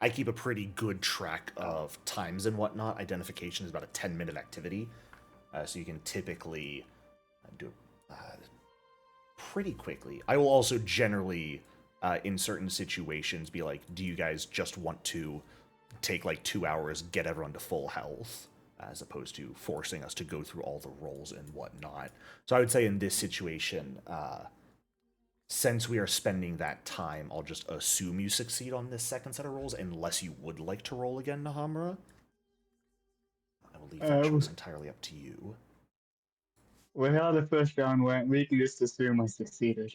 [SPEAKER 1] I keep a pretty good track of times and whatnot. Identification is about a 10-minute activity, so you can typically do it pretty quickly. I will also generally, in certain situations, be like, do you guys just want to take like 2 hours, get everyone to full health, as opposed to forcing us to go through all the rolls and whatnot. So I would say in this situation, since we are spending that time, I'll just assume you succeed on this second set of rolls, unless you would like to roll again, Nahamura. leave that choice entirely up to you.
[SPEAKER 5] Well, how the first round went, we can just assume I succeeded.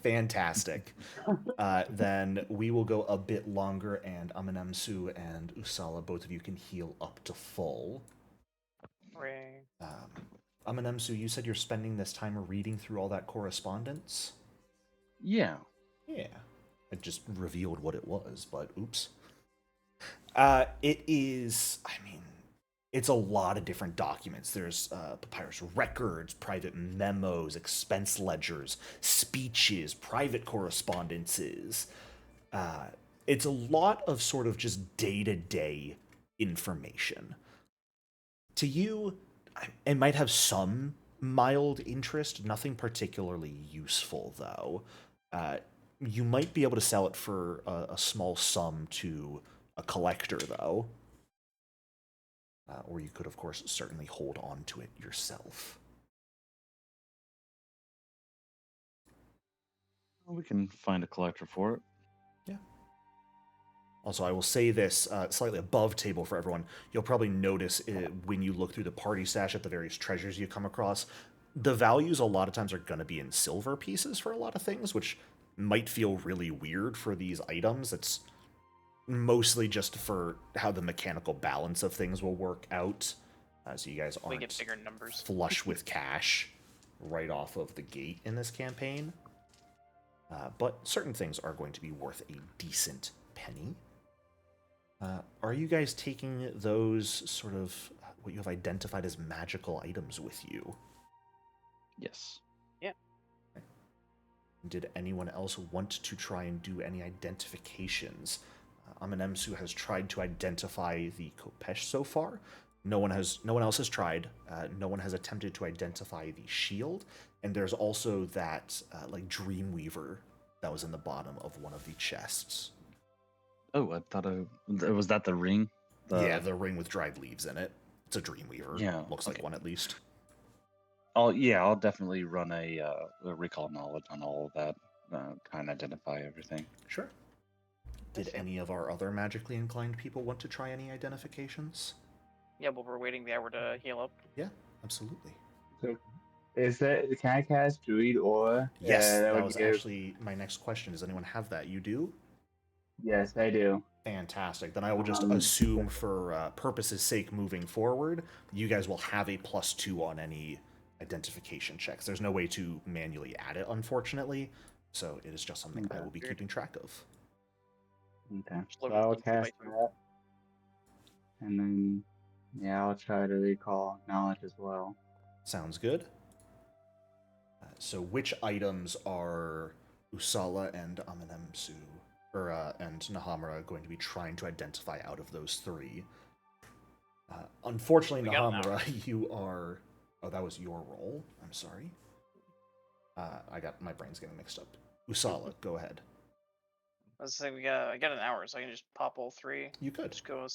[SPEAKER 1] Fantastic. Then we will go a bit longer, and Amanemsu and Usala, both of you can heal up to full.
[SPEAKER 3] Hooray.
[SPEAKER 1] Amanemsu, you said you're spending this time reading through all that correspondence?
[SPEAKER 2] Yeah.
[SPEAKER 1] Yeah. I just revealed what it was, but oops. It is, I mean, it's a lot of different documents. There's papyrus records, private memos, expense ledgers, speeches, private correspondences. It's a lot of sort of just day-to-day information. To you, it might have some mild interest, nothing particularly useful, though. You might be able to sell it for a small sum to a collector, though. Or you could, of course, certainly hold on to it yourself.
[SPEAKER 2] Well, we can find a collector for it.
[SPEAKER 1] Yeah. Also, I will say this slightly above table for everyone. You'll probably notice when you look through the party stash at the various treasures you come across, the values a lot of times are going to be in silver pieces for a lot of things, which might feel really weird for these items. It's mostly just for how the mechanical balance of things will work out, so you guys
[SPEAKER 3] We
[SPEAKER 1] aren't
[SPEAKER 3] get bigger numbers.
[SPEAKER 1] flush with cash right off of the gate in this campaign. But certain things are going to be worth a decent penny. Are you guys taking those sort of what you have identified as magical items with you?
[SPEAKER 2] Yes.
[SPEAKER 1] Did anyone else want to try and do any identifications? Amanemsu has tried to identify the Khopesh so far. No one else has tried. No one has attempted to identify the shield. And there's also that like Dreamweaver that was in the bottom of one of the chests.
[SPEAKER 2] Oh, I thought was that the ring?
[SPEAKER 1] Yeah, the ring with dried leaves in it. It's a Dreamweaver.
[SPEAKER 2] Yeah,
[SPEAKER 1] Looks like one at least.
[SPEAKER 2] I'll definitely run a recall knowledge on all of that. Kind of identify everything.
[SPEAKER 1] Sure. Did any of our other magically inclined people want to try any identifications?
[SPEAKER 3] Yeah, but we're waiting the hour to heal up.
[SPEAKER 1] Yeah, absolutely.
[SPEAKER 5] So, can I cast Druid Aura?
[SPEAKER 1] Yes, that
[SPEAKER 5] would
[SPEAKER 1] was
[SPEAKER 5] give-
[SPEAKER 1] actually my next question. Does anyone have that? You do?
[SPEAKER 5] Yes, I do.
[SPEAKER 1] Fantastic. Then I will just assume for purposes' sake moving forward, you guys will have a +2 on any identification checks. There's no way to manually add it, unfortunately, so it is just something I will be keeping track of.
[SPEAKER 5] Okay. So I'll cast that. And then, yeah, I'll try to recall knowledge as well.
[SPEAKER 1] Sounds good. So which items are Usala and Amanemsu, and Nahamura going to be trying to identify out of those three? Unfortunately, Nahamura, you are... Oh, that was your roll. I'm sorry. My brain's getting mixed up. Usala, go ahead.
[SPEAKER 3] I was saying I got an hour, so I can just pop all three.
[SPEAKER 1] You could.
[SPEAKER 3] Just go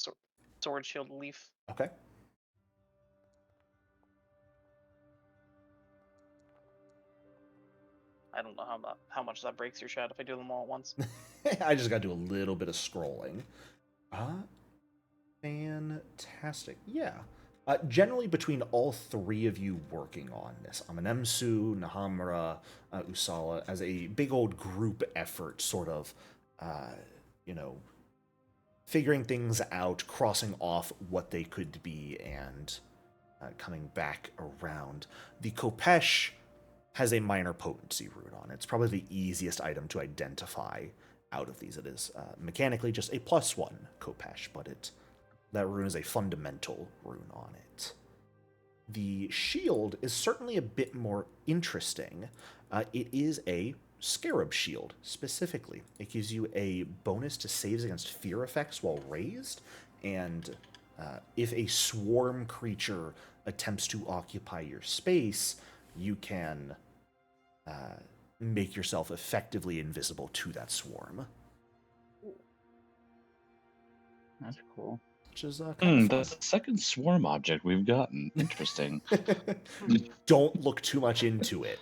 [SPEAKER 3] sword, shield, leaf.
[SPEAKER 1] Okay.
[SPEAKER 3] I don't know how much that breaks your chat if I do them all at once.
[SPEAKER 1] I just got to do a little bit of scrolling. Fantastic. Yeah. Generally, between all three of you working on this, Amanemsu, Nahamura, Usala, as a big old group effort, sort of, figuring things out, crossing off what they could be, and coming back around. The Khopesh has a minor potency rune on it. It's probably the easiest item to identify out of these. It is mechanically just a +1 Khopesh, but that rune is a fundamental rune on it. The shield is certainly a bit more interesting. It is a scarab shield, specifically. It gives you a bonus to saves against fear effects while raised, and if a swarm creature attempts to occupy your space, you can make yourself effectively invisible to that swarm.
[SPEAKER 5] That's cool.
[SPEAKER 1] Which is kind of
[SPEAKER 2] That's the second swarm object we've gotten. Interesting.
[SPEAKER 1] Don't look too much into it.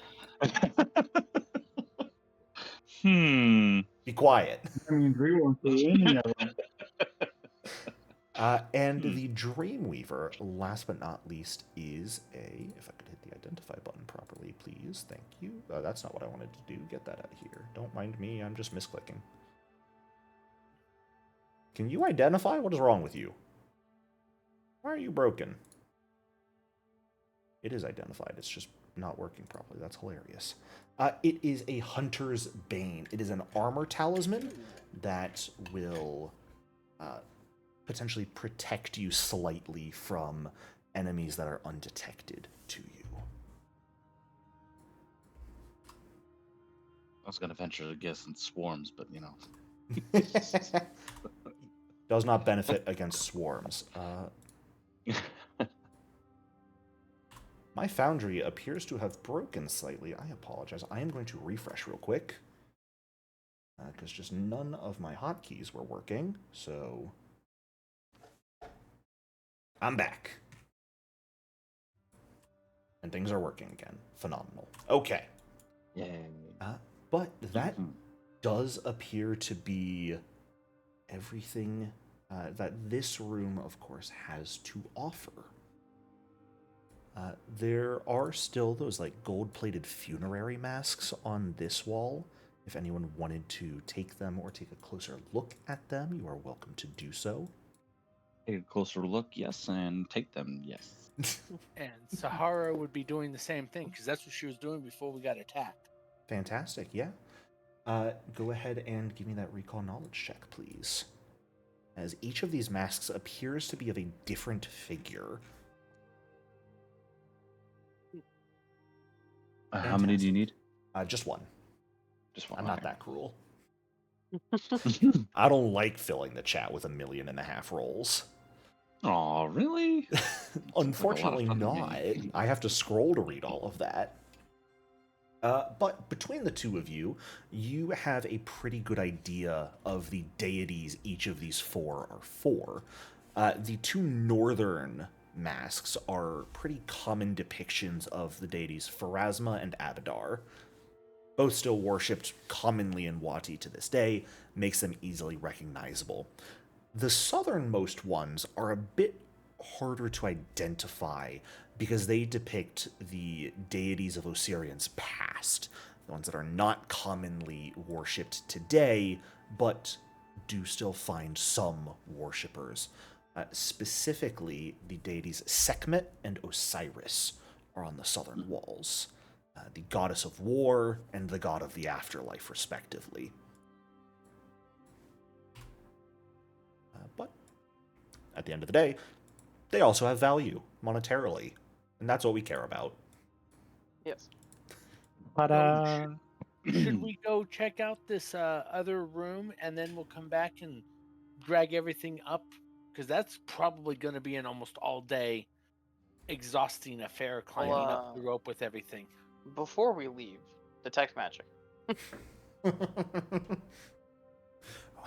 [SPEAKER 1] Be quiet.
[SPEAKER 5] I mean, we won't see any of them.
[SPEAKER 1] And the Dreamweaver, last but not least, is a... If I could hit the identify button properly, please. Thank you. That's not what I wanted to do. Get that out of here. Don't mind me. I'm just misclicking. Can you identify? What is wrong with you? Why are you broken? It is identified. It's just not working properly. That's hilarious. It is a Hunter's Bane. It is an armor talisman that will potentially protect you slightly from enemies that are undetected to you.
[SPEAKER 2] I was going to venture to guess in swarms, but you know.
[SPEAKER 1] Does not benefit against swarms. My foundry appears to have broken slightly. I apologize. I am going to refresh real quick. Because just none of my hotkeys were working. So I'm back. And things are working again. Phenomenal. Okay.
[SPEAKER 2] Yay.
[SPEAKER 1] But that does appear to be everything that this room, of course, has to offer. There are still those like gold-plated funerary masks on this wall. If anyone wanted to take them or take a closer look at them, you are welcome to do so.
[SPEAKER 2] Take a closer look, yes, and take them, yes.
[SPEAKER 6] And Sahara would be doing the same thing, because that's what she was doing before we got attacked.
[SPEAKER 1] Fantastic, yeah. Go ahead and give me that recall knowledge check, please. As each of these masks appears to be of a different figure.
[SPEAKER 2] How many do you need?
[SPEAKER 1] Just one.
[SPEAKER 2] Just one.
[SPEAKER 1] I'm not that cruel. I don't like filling the chat with 1.5 million rolls.
[SPEAKER 2] Oh, really?
[SPEAKER 1] Unfortunately not. I have to scroll to read all of that. But between the two of you, you have a pretty good idea of the deities each of these four are for. The two northern masks are pretty common depictions of the deities Pharasma and Abadar. Both still worshipped commonly in Wati to this day, makes them easily recognizable. The southernmost ones are a bit harder to identify because they depict the deities of Osirion's past, the ones that are not commonly worshipped today, but do still find some worshippers. Specifically, the deities Sekhmet and Osiris are on the southern walls. The goddess of war and the god of the afterlife, respectively. But at the end of the day, they also have value monetarily, and that's what we care about.
[SPEAKER 3] Yes.
[SPEAKER 5] Ta-da!
[SPEAKER 6] Should we go check out this other room, and then we'll come back and drag everything up? Because that's probably going to be an almost all-day exhausting affair climbing up the rope with everything.
[SPEAKER 3] Before we leave, detect magic.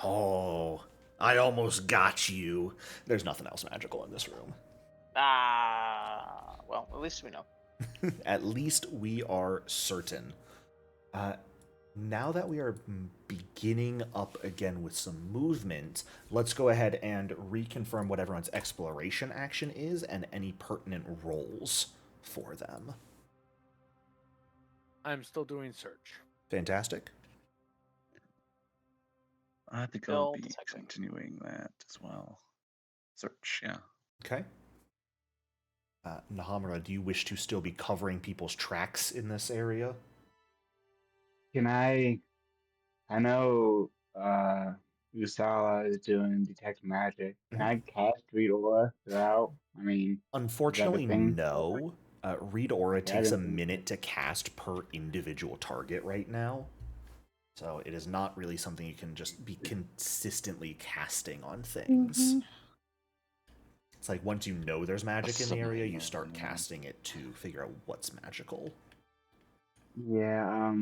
[SPEAKER 1] Oh, I almost got you. There's nothing else magical in this room.
[SPEAKER 3] Well, at least we know.
[SPEAKER 1] At least we are certain. Now that we are beginning up again with some movement, let's go ahead and reconfirm what everyone's exploration action is and any pertinent rolls for them.
[SPEAKER 6] I'm still doing search.
[SPEAKER 1] Fantastic.
[SPEAKER 2] I think
[SPEAKER 3] Still
[SPEAKER 2] I'll be
[SPEAKER 3] detecting.
[SPEAKER 2] continuing that as well. Search, yeah.
[SPEAKER 1] Okay. Nahamura, do you wish to still be covering people's tracks in this area?
[SPEAKER 5] Can I know Usala is doing detect magic. Can I cast read aura without? I mean,
[SPEAKER 1] Unfortunately,
[SPEAKER 5] is that a thing?
[SPEAKER 1] no. Read Aura
[SPEAKER 5] Yeah, I
[SPEAKER 1] takes a
[SPEAKER 5] didn't think so.
[SPEAKER 1] minute to cast per individual target right now. So it is not really something you can just be consistently casting on things. It's like once you know there's magic in the area, you start casting it to figure out what's magical.
[SPEAKER 5] Yeah,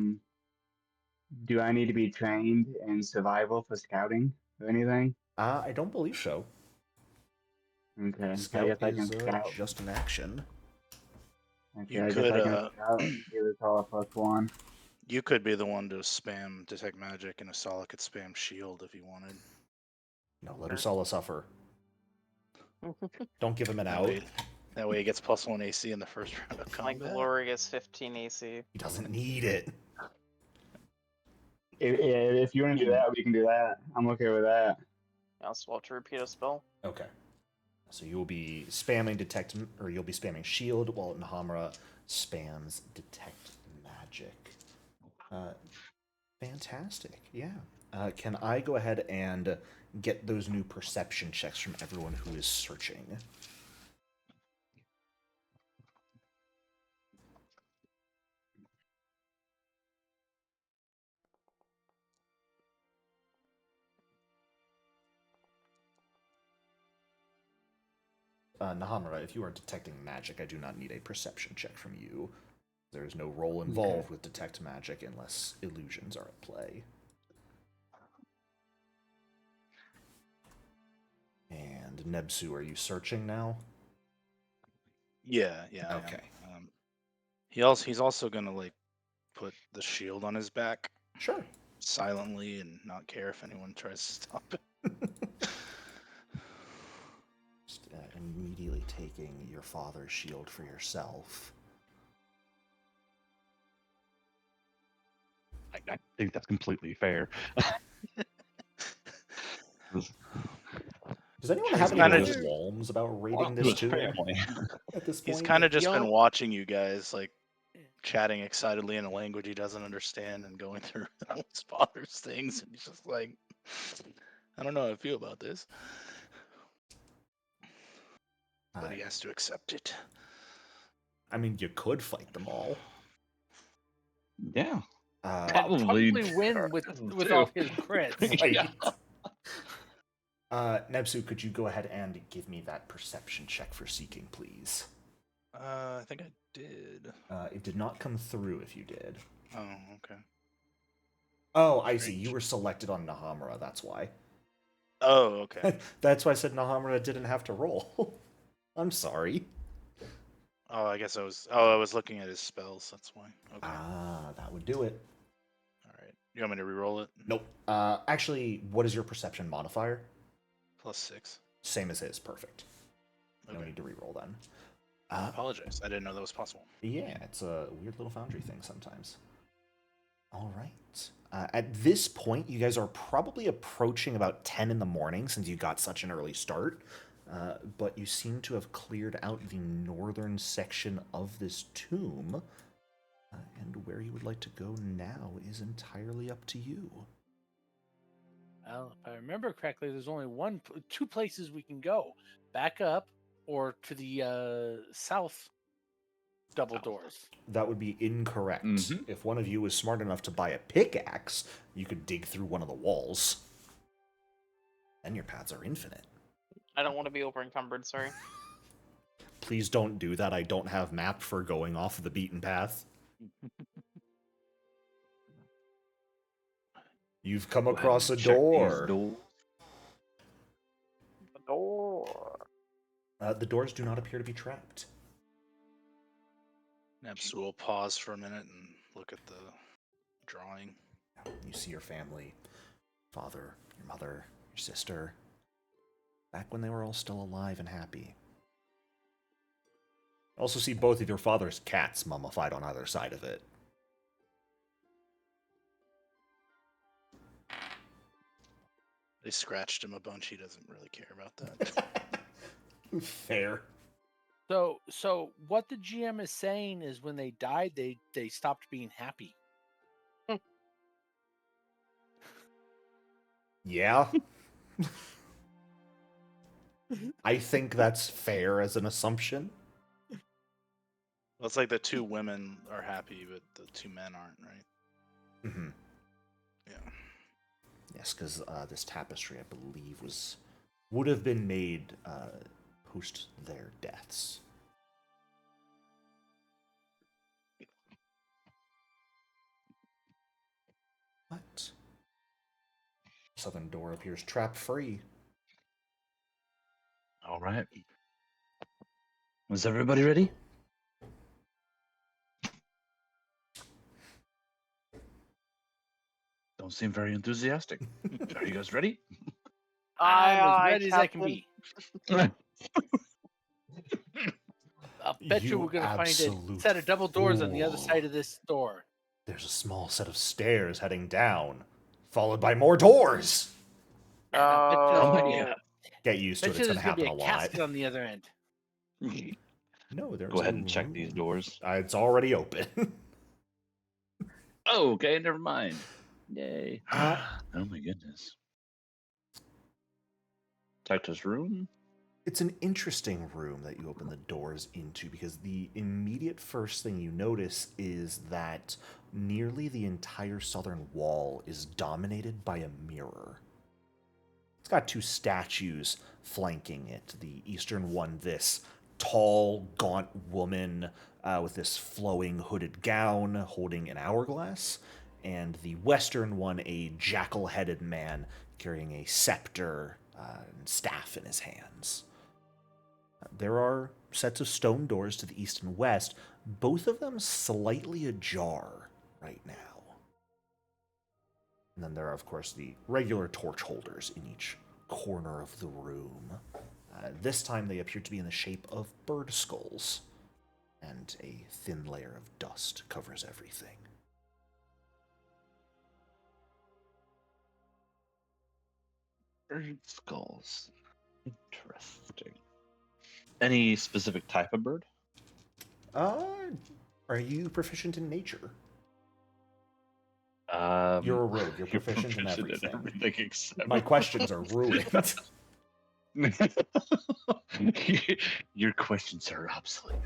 [SPEAKER 5] do I need to be trained in survival for scouting or anything?
[SPEAKER 1] I don't believe so.
[SPEAKER 5] Okay, I
[SPEAKER 1] Scout
[SPEAKER 5] guess I
[SPEAKER 1] is
[SPEAKER 5] can scout.
[SPEAKER 1] just an action.
[SPEAKER 5] Okay,
[SPEAKER 4] You
[SPEAKER 5] I guess
[SPEAKER 4] could,
[SPEAKER 5] I can scout and give it all a +1.
[SPEAKER 4] You could be the one to spam detect magic, and Asala could spam shield if you wanted.
[SPEAKER 1] No, let Usala suffer. Don't give him an
[SPEAKER 4] That
[SPEAKER 1] out.
[SPEAKER 4] way, that way he gets +1 AC in the first round of
[SPEAKER 3] My
[SPEAKER 4] combat.
[SPEAKER 3] glorious 15 AC.
[SPEAKER 1] He doesn't need it.
[SPEAKER 5] If you want to do that, we can do that. I'm okay with that.
[SPEAKER 3] I also have to repeat a spell.
[SPEAKER 1] Okay. So you'll be spamming detect, or you'll be spamming shield while Nahamura spams detect magic. Fantastic. Yeah. Can I go ahead and get those new perception checks from everyone who is searching? Nahamura, if you are detecting magic, I do not need a perception check from you. There is no role involved with detect magic unless illusions are at play. And Nebsu, are you searching now?
[SPEAKER 4] Yeah. I am.
[SPEAKER 1] Okay.
[SPEAKER 4] He's also gonna like put the shield on his back
[SPEAKER 1] Sure.
[SPEAKER 4] silently and not care if anyone tries to stop it.
[SPEAKER 1] Just, immediately taking your father's shield for yourself.
[SPEAKER 2] I think that's completely fair.
[SPEAKER 1] Does anyone
[SPEAKER 4] He's
[SPEAKER 1] have any
[SPEAKER 4] kinda
[SPEAKER 6] just-
[SPEAKER 1] qualms about raiding
[SPEAKER 2] To
[SPEAKER 1] this
[SPEAKER 2] his
[SPEAKER 1] tomb
[SPEAKER 2] family.
[SPEAKER 1] at this
[SPEAKER 4] He's
[SPEAKER 1] point?
[SPEAKER 4] kind of just been
[SPEAKER 6] Y'all-
[SPEAKER 4] watching you guys like chatting excitedly in a language he doesn't understand and going through his father's things, and he's just like, I don't know how I feel about this, but he has to accept it.
[SPEAKER 1] I mean, you could fight them all.
[SPEAKER 2] Yeah.
[SPEAKER 6] Probably
[SPEAKER 2] Probably
[SPEAKER 6] win with
[SPEAKER 2] too.
[SPEAKER 6] all his crits.
[SPEAKER 1] Right. Nebsu, could you go ahead and give me that perception check for seeking, please?
[SPEAKER 4] I think I did.
[SPEAKER 1] It did not come through if you did.
[SPEAKER 4] Oh, okay.
[SPEAKER 1] Oh, I see.
[SPEAKER 4] Strange.
[SPEAKER 1] You were selected on Nahamura, that's why.
[SPEAKER 4] Oh, okay.
[SPEAKER 1] That's why I said Nahamura didn't have to roll. I'm sorry.
[SPEAKER 4] Oh, I guess I was looking at his spells. That's why. Okay.
[SPEAKER 1] Ah, that would do it.
[SPEAKER 4] All right. You want me to re-roll it?
[SPEAKER 1] Nope. Actually, what is your perception modifier?
[SPEAKER 4] +6.
[SPEAKER 1] Same as his. Perfect. No
[SPEAKER 4] Okay.
[SPEAKER 1] need to re-roll then.
[SPEAKER 4] I apologize. I didn't know that was possible.
[SPEAKER 1] Yeah, it's a weird little foundry thing sometimes. All right. At this point, you guys are probably approaching about 10 in the morning since you got such an early start. But you seem to have cleared out the northern section of this tomb. And where you would like to go now is entirely up to you.
[SPEAKER 6] Well, if I remember correctly, there's only two places we can go: back up or to the south double doors.
[SPEAKER 1] That would be incorrect.
[SPEAKER 2] Mhm.
[SPEAKER 1] If one of you was smart enough to buy a pickaxe, you could dig through one of the walls. Then your paths are infinite.
[SPEAKER 3] I don't want to be over encumbered, sorry.
[SPEAKER 1] Please don't do that. I don't have map for going off the beaten path. You've come
[SPEAKER 2] Go ahead
[SPEAKER 1] across a
[SPEAKER 2] and check these
[SPEAKER 1] door.
[SPEAKER 2] doors.
[SPEAKER 3] The door.
[SPEAKER 1] The doors do not appear to be trapped.
[SPEAKER 4] Nebsu will pause for a minute and look at the drawing.
[SPEAKER 1] You see your family, father, your mother, your sister, back when they were all still alive and happy. Also see both of your father's cats mummified on either side of it.
[SPEAKER 4] They scratched him a bunch. He doesn't really care about that.
[SPEAKER 1] Fair.
[SPEAKER 6] So what the GM is saying is when they died, they stopped being happy.
[SPEAKER 1] Yeah. I think that's fair as an assumption.
[SPEAKER 4] Well, it's like the two women are happy, but the two men aren't, right?
[SPEAKER 1] Mm-hmm.
[SPEAKER 4] Yeah.
[SPEAKER 1] Yes, because this tapestry, I believe, would have been made post their deaths. What? Southern door appears trap-free.
[SPEAKER 2] All right. Is everybody ready? Don't seem very enthusiastic. Are you guys ready?
[SPEAKER 6] I'm as
[SPEAKER 3] Aye,
[SPEAKER 6] ready as I can
[SPEAKER 3] Captain.
[SPEAKER 6] be. I'll bet you we're gonna find a
[SPEAKER 1] absolute
[SPEAKER 6] set of double doors on the other
[SPEAKER 1] fool.
[SPEAKER 6] side of this door.
[SPEAKER 1] There's a small set of stairs heading down, followed by more doors.
[SPEAKER 6] And I bet you
[SPEAKER 2] Oh my
[SPEAKER 3] Oh,
[SPEAKER 2] god.
[SPEAKER 1] Get used to
[SPEAKER 6] Bet
[SPEAKER 1] it.
[SPEAKER 6] you
[SPEAKER 1] It's going
[SPEAKER 6] there's
[SPEAKER 1] to
[SPEAKER 6] gonna be
[SPEAKER 1] happen
[SPEAKER 6] a
[SPEAKER 1] a lot.
[SPEAKER 6] casket on the other end.
[SPEAKER 1] No, there's
[SPEAKER 2] Go ahead
[SPEAKER 1] a
[SPEAKER 2] and check these
[SPEAKER 1] room.
[SPEAKER 2] doors.
[SPEAKER 1] It's already open.
[SPEAKER 2] Oh, okay, never mind. Yay.
[SPEAKER 1] Uh,
[SPEAKER 2] Oh my goodness. Tactus room?
[SPEAKER 1] It's an interesting room that you open the doors into because the immediate first thing you notice is that nearly the entire southern wall is dominated by a mirror. It's got two statues flanking it. The eastern one, this tall, gaunt woman with this flowing hooded gown holding an hourglass, and the western one, a jackal-headed man carrying a scepter and staff in his hands. There are sets of stone doors to the east and west, both of them slightly ajar right now. And then there are, of course, the regular torch holders in each corner of the room. This time they appear to be in the shape of bird skulls, and a thin layer of dust covers everything.
[SPEAKER 2] Bird skulls. Interesting. Any specific type of bird?
[SPEAKER 1] Are you proficient in nature?
[SPEAKER 2] Um,
[SPEAKER 1] You're a rogue. You're proficient in everything.
[SPEAKER 2] everything except
[SPEAKER 1] My questions are ruined.
[SPEAKER 2] Your questions are obsolete.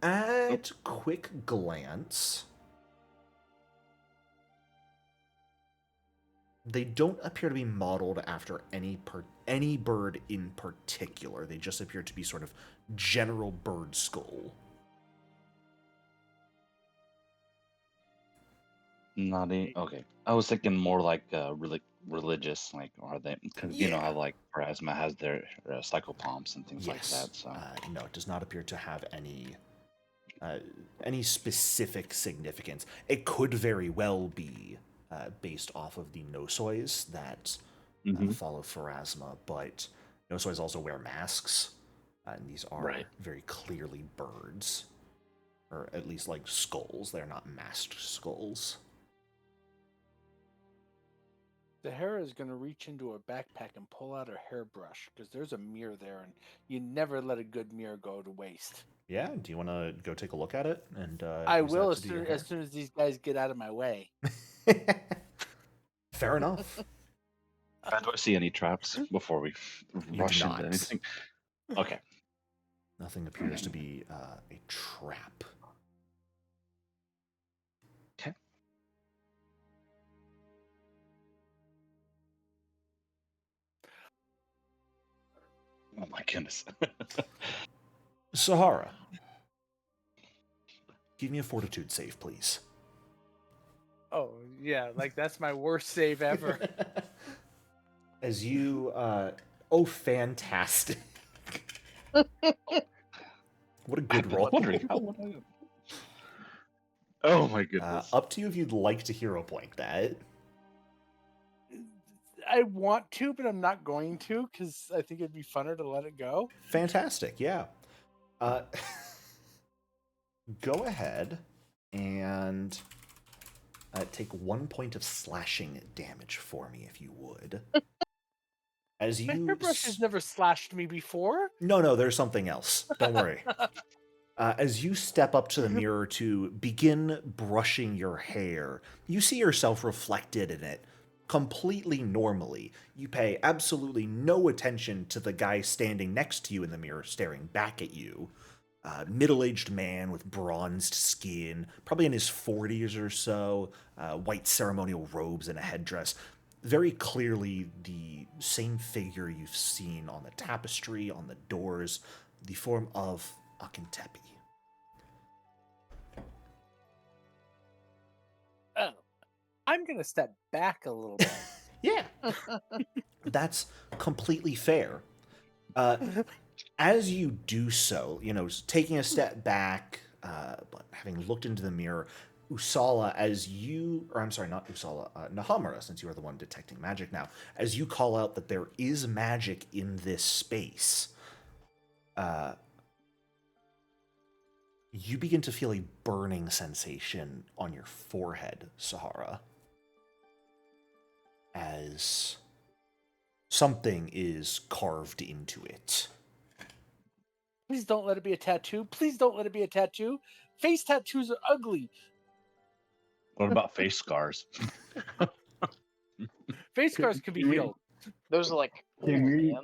[SPEAKER 1] At quick glance, they don't appear to be modeled after any bird in particular. They just appear to be sort of general bird skull.
[SPEAKER 2] Okay. I was thinking more like religious, like are they? Because you know
[SPEAKER 1] Yeah.
[SPEAKER 2] how like Pharasma has their psychopomps and things like
[SPEAKER 1] Yes.
[SPEAKER 2] that. So
[SPEAKER 1] No, it does not appear to have any specific significance. It could very well be based off of the Nosois that
[SPEAKER 2] Mhm.
[SPEAKER 1] follow Pharasma, but Nosois also wear masks, and these are
[SPEAKER 2] Right.
[SPEAKER 1] very clearly birds, or at least like skulls. They're not masked skulls.
[SPEAKER 6] Sahara is going to reach into her backpack and pull out her hairbrush because there's a mirror there, and you never let a good mirror go to waste.
[SPEAKER 1] Yeah, do you want to go take a look at it? And
[SPEAKER 6] I
[SPEAKER 1] use that
[SPEAKER 6] will
[SPEAKER 1] to
[SPEAKER 6] as
[SPEAKER 1] do your
[SPEAKER 6] soon as these guys get out of my way.
[SPEAKER 1] hair? Fair enough.
[SPEAKER 2] do I see any traps before we
[SPEAKER 1] do
[SPEAKER 2] rush
[SPEAKER 1] not.
[SPEAKER 2] into anything? Okay.
[SPEAKER 1] Nothing appears to be a trap.
[SPEAKER 2] Okay. Oh my goodness.
[SPEAKER 1] Sahara, give me a fortitude save, please.
[SPEAKER 6] Oh, yeah, like that's my worst save ever.
[SPEAKER 1] As you, fantastic. What a good roll.
[SPEAKER 2] Wondering how would I... Oh my goodness.
[SPEAKER 1] Up to you if you'd like to hero point that.
[SPEAKER 6] I want to, but I'm not going to because I think it'd be funner to let it go.
[SPEAKER 1] Fantastic, yeah. Go ahead and take 1 point of slashing damage for me, if you would. As
[SPEAKER 6] My
[SPEAKER 1] you
[SPEAKER 6] hairbrush has never slashed me before.
[SPEAKER 1] No, there's something else. Don't worry. As you step up to the mirror to begin brushing your hair, you see yourself reflected in it completely normally. You pay absolutely no attention to the guy standing next to you in the mirror staring back at you. Middle-aged man with bronzed skin, probably in his 40s or so, white ceremonial robes and a headdress. Very clearly the same figure you've seen on the tapestry, on the doors, the form of Akhentepi.
[SPEAKER 6] Oh, I'm going to step back a little bit.
[SPEAKER 1] Yeah, that's completely fair. As you do so, taking a step back, but having looked into the mirror, Usala, as you, or I'm sorry, not Usala, Nahamura, since you are the one detecting magic now, as you call out that there is magic in this space, you begin to feel a burning sensation on your forehead, Sahara, as something is carved into it.
[SPEAKER 6] Please don't let it be a tattoo. Please don't let it be a tattoo. Face tattoos are ugly.
[SPEAKER 2] What about face scars?
[SPEAKER 6] Face scars can be healed.
[SPEAKER 3] Those are like, ooh,
[SPEAKER 5] Can we-
[SPEAKER 3] man.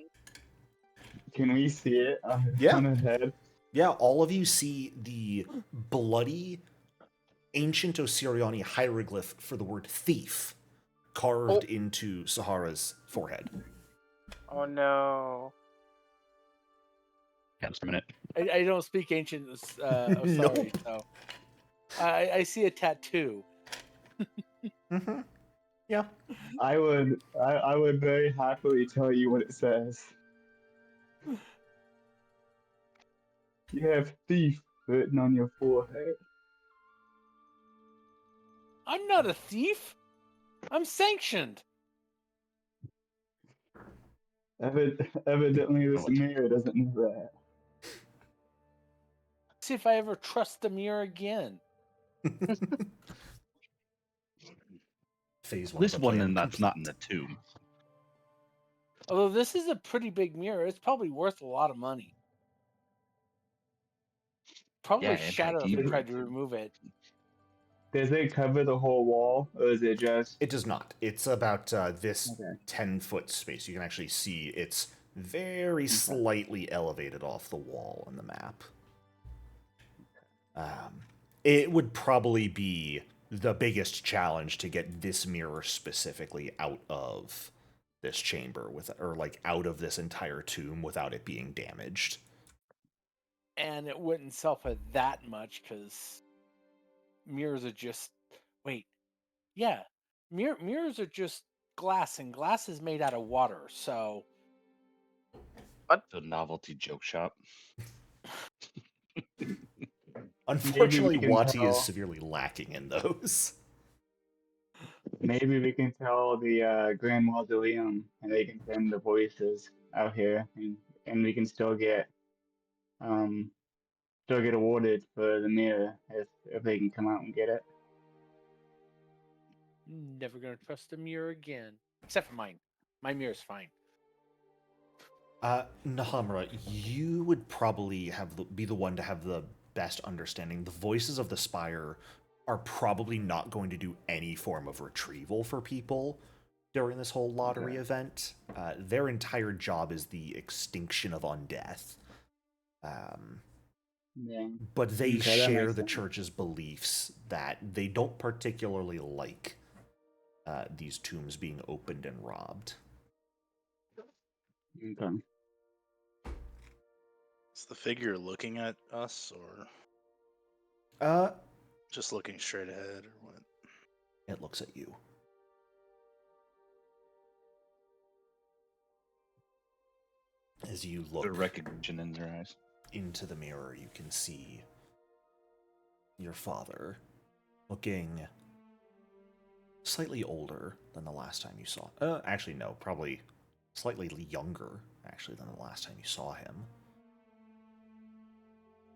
[SPEAKER 5] Can we see it
[SPEAKER 1] Yeah.
[SPEAKER 5] on the head?
[SPEAKER 1] Yeah, all of you see the bloody ancient Osiriani hieroglyph for the word thief carved into Sahara's forehead.
[SPEAKER 3] Oh no.
[SPEAKER 2] Yeah, just a minute.
[SPEAKER 6] I don't speak ancient Osari, so I see a tattoo.
[SPEAKER 1] Mm-hmm. Yeah.
[SPEAKER 5] I would very happily tell you what it says. You have thief written on your forehead.
[SPEAKER 6] I'm not a thief. I'm sanctioned.
[SPEAKER 5] Evidently, this mirror doesn't know that.
[SPEAKER 6] See if I ever trust the mirror again.
[SPEAKER 1] Phase one.
[SPEAKER 2] This
[SPEAKER 1] of the
[SPEAKER 2] one,
[SPEAKER 1] plan
[SPEAKER 2] and that's
[SPEAKER 1] complete.
[SPEAKER 2] not in the tomb.
[SPEAKER 6] Although this is a pretty big mirror, it's probably worth a lot of money. Probably
[SPEAKER 2] Yeah,
[SPEAKER 6] shatter if we
[SPEAKER 2] anti-demon.
[SPEAKER 6] tried to remove it.
[SPEAKER 5] Does it cover the whole wall, or is it just?
[SPEAKER 1] It does not. It's about this
[SPEAKER 5] Okay.
[SPEAKER 1] 10-foot space. You can actually see it's very slightly elevated off the wall on the map. It would probably be the biggest challenge to get this mirror specifically out of this chamber, or like out of this entire tomb without it being damaged.
[SPEAKER 6] And it wouldn't sell for that much because mirrors are just mirrors are just glass, and glass is made out of water, so
[SPEAKER 2] The novelty joke shop.
[SPEAKER 1] Unfortunately,
[SPEAKER 5] can
[SPEAKER 1] Wati
[SPEAKER 5] tell.
[SPEAKER 1] is severely lacking in those.
[SPEAKER 5] Maybe we can tell the Grand Mausoleum, and they can send the voices out here, and we can still get awarded for the mirror if they can come out and get it.
[SPEAKER 6] never gonna trust a mirror again. Except for mine. My mirror's fine.
[SPEAKER 1] Nahamura, you would probably be the one to have the best understanding. The voices of the spire are probably not going to do any form of retrieval for people during this whole lottery event. Their entire job is the extinction of undeath.
[SPEAKER 5] Yeah.
[SPEAKER 1] But they
[SPEAKER 5] Okay, that
[SPEAKER 1] share
[SPEAKER 5] makes
[SPEAKER 1] the
[SPEAKER 5] sense.
[SPEAKER 1] church's beliefs that they don't particularly like these tombs being opened and robbed.
[SPEAKER 5] Okay.
[SPEAKER 4] Is the figure looking at us or just looking straight ahead or what?
[SPEAKER 1] It looks at you. As you look
[SPEAKER 2] The recognition in their eyes.
[SPEAKER 1] into the mirror, you can see your father looking slightly older than the last time you saw. Actually, no, probably slightly younger, actually, than the last time you saw him.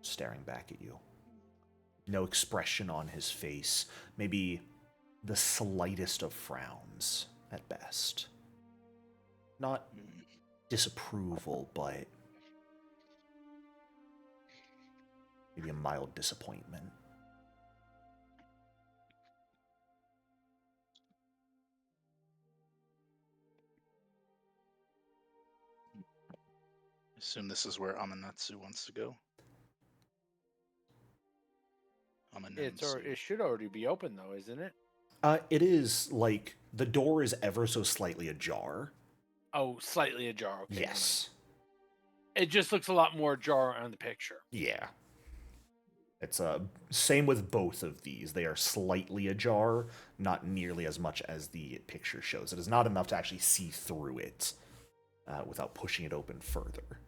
[SPEAKER 1] Staring back at you. No expression on his face. Maybe the slightest of frowns at best. Not disapproval, but maybe a mild disappointment.
[SPEAKER 4] I assume this is where Amanatsu wants to go.
[SPEAKER 6] It should already be open though, isn't it?
[SPEAKER 1] It is, like, the door is ever so slightly ajar.
[SPEAKER 6] Oh, slightly ajar. Okay,
[SPEAKER 1] Yes.
[SPEAKER 6] it just looks a lot more ajar on the picture.
[SPEAKER 1] Yeah. It's same with both of these. They are slightly ajar, not nearly as much as the picture shows. It is not enough to actually see through it without pushing it open further.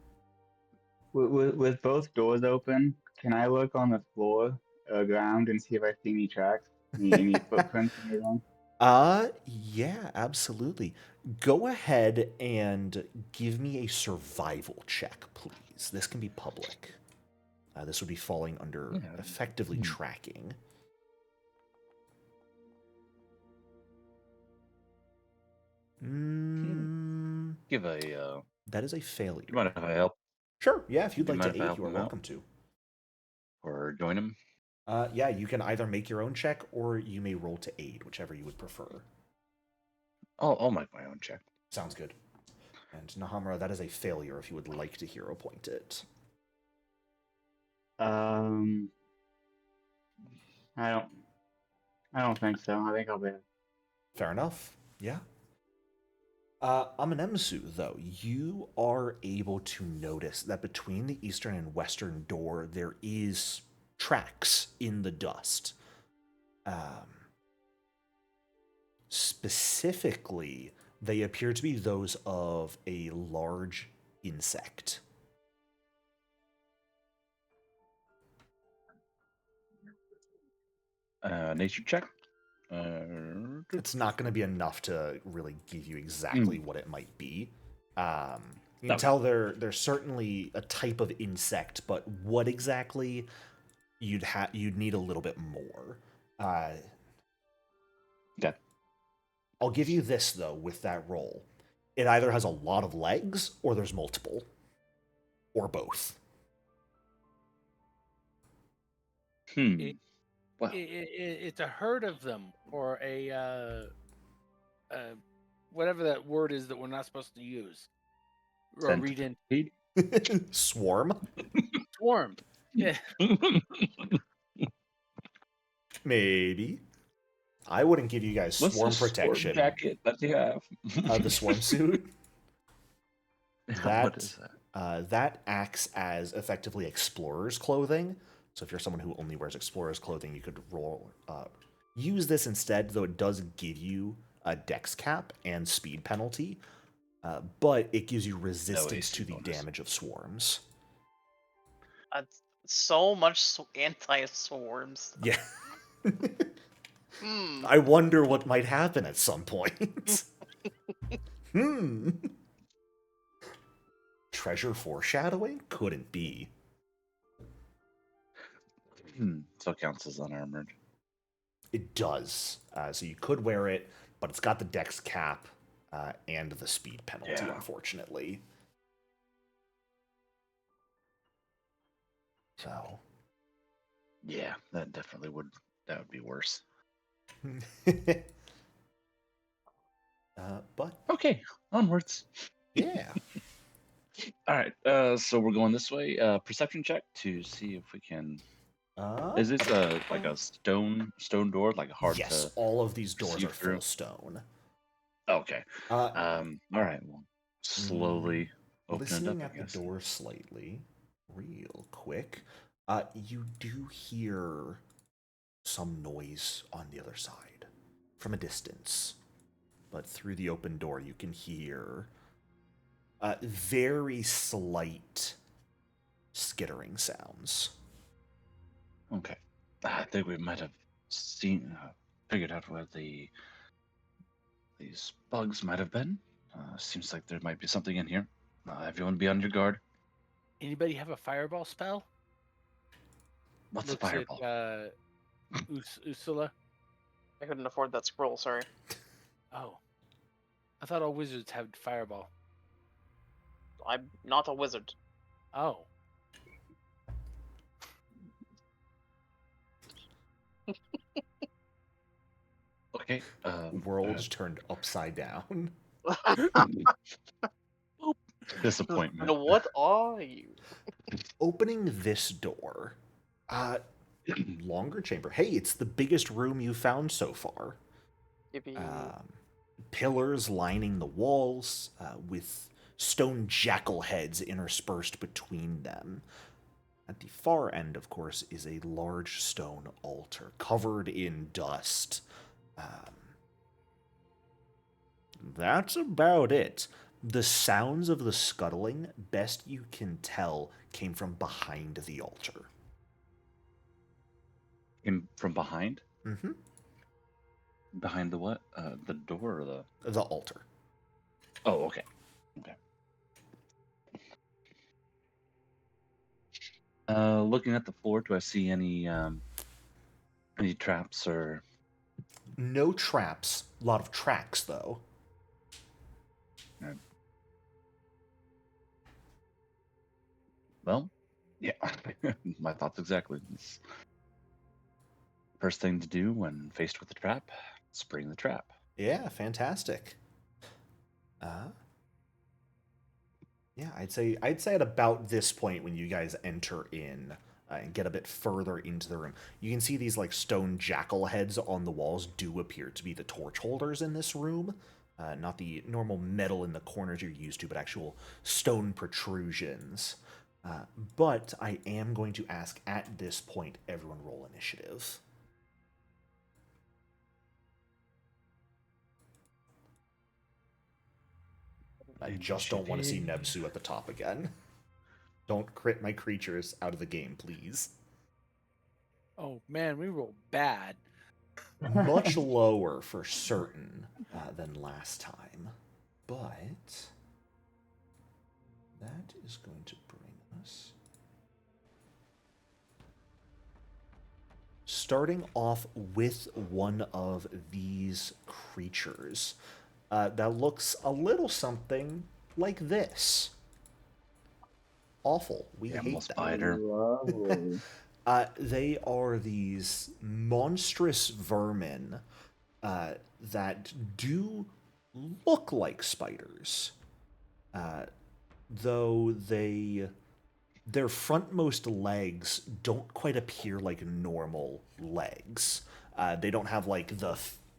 [SPEAKER 5] With both doors open, can I look on the floor, ground, and see if I see any tracks? Any footprints or anything?
[SPEAKER 1] Yeah, absolutely. Go ahead and give me a survival check, please. This can be public. This would be falling under
[SPEAKER 2] Yeah.
[SPEAKER 1] effectively tracking.
[SPEAKER 2] Give a.
[SPEAKER 1] That is a failure.
[SPEAKER 2] Do you mind if I help?
[SPEAKER 1] Sure, yeah, if you'd
[SPEAKER 2] Do you
[SPEAKER 1] like to
[SPEAKER 2] mind if I
[SPEAKER 1] aid,
[SPEAKER 2] help
[SPEAKER 1] you are
[SPEAKER 2] him out?
[SPEAKER 1] welcome to.
[SPEAKER 2] Or join him?
[SPEAKER 1] Yeah, you can either make your own check or you may roll to aid, whichever you would prefer.
[SPEAKER 2] I'll make my own check.
[SPEAKER 1] Sounds good. And Nahamura, that is a failure if you would like to hero point it.
[SPEAKER 5] I don't think so. I think I'll be.
[SPEAKER 1] Fair enough. Yeah. Amenemsu, though, you are able to notice that between the eastern and western door, there is tracks in the dust. Specifically, they appear to be those of a large insect.
[SPEAKER 2] Nature check.
[SPEAKER 1] It's not going to be enough to really give you exactly what it might be. You can tell there's certainly a type of insect, but what exactly you'd need a little bit more.
[SPEAKER 2] Okay.
[SPEAKER 1] I'll give you this though with that roll. It either has a lot of legs or there's multiple, or both.
[SPEAKER 2] Well,
[SPEAKER 6] It's a herd of them, or a whatever that word is that we're not supposed to use or read in.
[SPEAKER 1] Swarm?
[SPEAKER 6] Swarm. Yeah.
[SPEAKER 1] Maybe. I wouldn't give you guys swarm protection.
[SPEAKER 2] Swarm jacket that you have?
[SPEAKER 1] The swarm suit?
[SPEAKER 2] What is that?
[SPEAKER 1] That acts as effectively explorer's clothing. So if you're someone who only wears explorer's clothing, you could use this instead, though it does give you a dex cap and speed penalty, but it gives you resistance to the damage of swarms.
[SPEAKER 3] So much anti-swarms.
[SPEAKER 1] Yeah. I wonder what might happen at some point. Treasure foreshadowing? Couldn't be.
[SPEAKER 2] So it counts as unarmored.
[SPEAKER 1] It does. So you could wear it, but it's got the dex cap and the speed penalty, unfortunately. So.
[SPEAKER 2] Yeah, that definitely would. That would be worse.
[SPEAKER 1] But
[SPEAKER 2] okay, onwards.
[SPEAKER 1] Yeah.
[SPEAKER 2] All right. So we're going this way. Perception check to see if we can. Is this like a stone door, like hard
[SPEAKER 1] yes,
[SPEAKER 2] to?
[SPEAKER 1] All of these doors
[SPEAKER 2] see
[SPEAKER 1] are
[SPEAKER 2] through?
[SPEAKER 1] full stone.
[SPEAKER 2] Okay. All right. Well, slowly open it up.
[SPEAKER 1] Listening at the door slightly, real quick. You do hear some noise on the other side from a distance, but through the open door you can hear very slight skittering sounds.
[SPEAKER 2] Okay. I think we might have figured out where these bugs might have been. Seems like there might be something in here. Everyone be on your guard.
[SPEAKER 6] Anybody have a fireball spell?
[SPEAKER 2] What's a fireball?
[SPEAKER 6] Ursula?
[SPEAKER 3] I couldn't afford that scroll, sorry.
[SPEAKER 6] Oh. I thought all wizards had fireball.
[SPEAKER 3] I'm not a wizard.
[SPEAKER 6] Oh.
[SPEAKER 2] Okay.
[SPEAKER 1] World turned upside down.
[SPEAKER 2] Disappointment.
[SPEAKER 3] What are you?
[SPEAKER 1] Opening this door. Longer chamber. Hey, it's the biggest room you've found so far. Pillars lining the walls, with stone jackal heads interspersed between them. At the far end, of course, is a large stone altar covered in dust. That's about it. The sounds of the scuttling, best you can tell, came from behind the altar.
[SPEAKER 2] Came from behind?
[SPEAKER 1] Mm-hmm.
[SPEAKER 2] Behind the what? The door or
[SPEAKER 1] The altar.
[SPEAKER 2] Oh, okay. Okay. Looking at the floor, do I see any traps or?
[SPEAKER 1] No traps. A lot of tracks, though.
[SPEAKER 2] Right. Well, yeah. My thoughts exactly. It's first thing to do when faced with a trap, spring the trap.
[SPEAKER 1] Yeah, fantastic. Yeah, I'd say at about this point when you guys enter in and get a bit further into the room, you can see these like stone jackal heads on the walls do appear to be the torch holders in this room. Not the normal metal in the corners you're used to, but actual stone protrusions. But I am going to ask at this point, everyone roll initiative. I just don't want to see Nebsu at the top again. Don't crit my creatures out of the game, please.
[SPEAKER 6] Oh man, we rolled bad.
[SPEAKER 1] Much lower for certain than last time. But that is going to bring us... Starting off with one of these creatures that looks a little something like this. Awful. We hate that.
[SPEAKER 2] Spider.
[SPEAKER 5] Lovely.
[SPEAKER 1] They are these monstrous vermin that do look like spiders, though their frontmost legs don't quite appear like normal legs. They don't have like the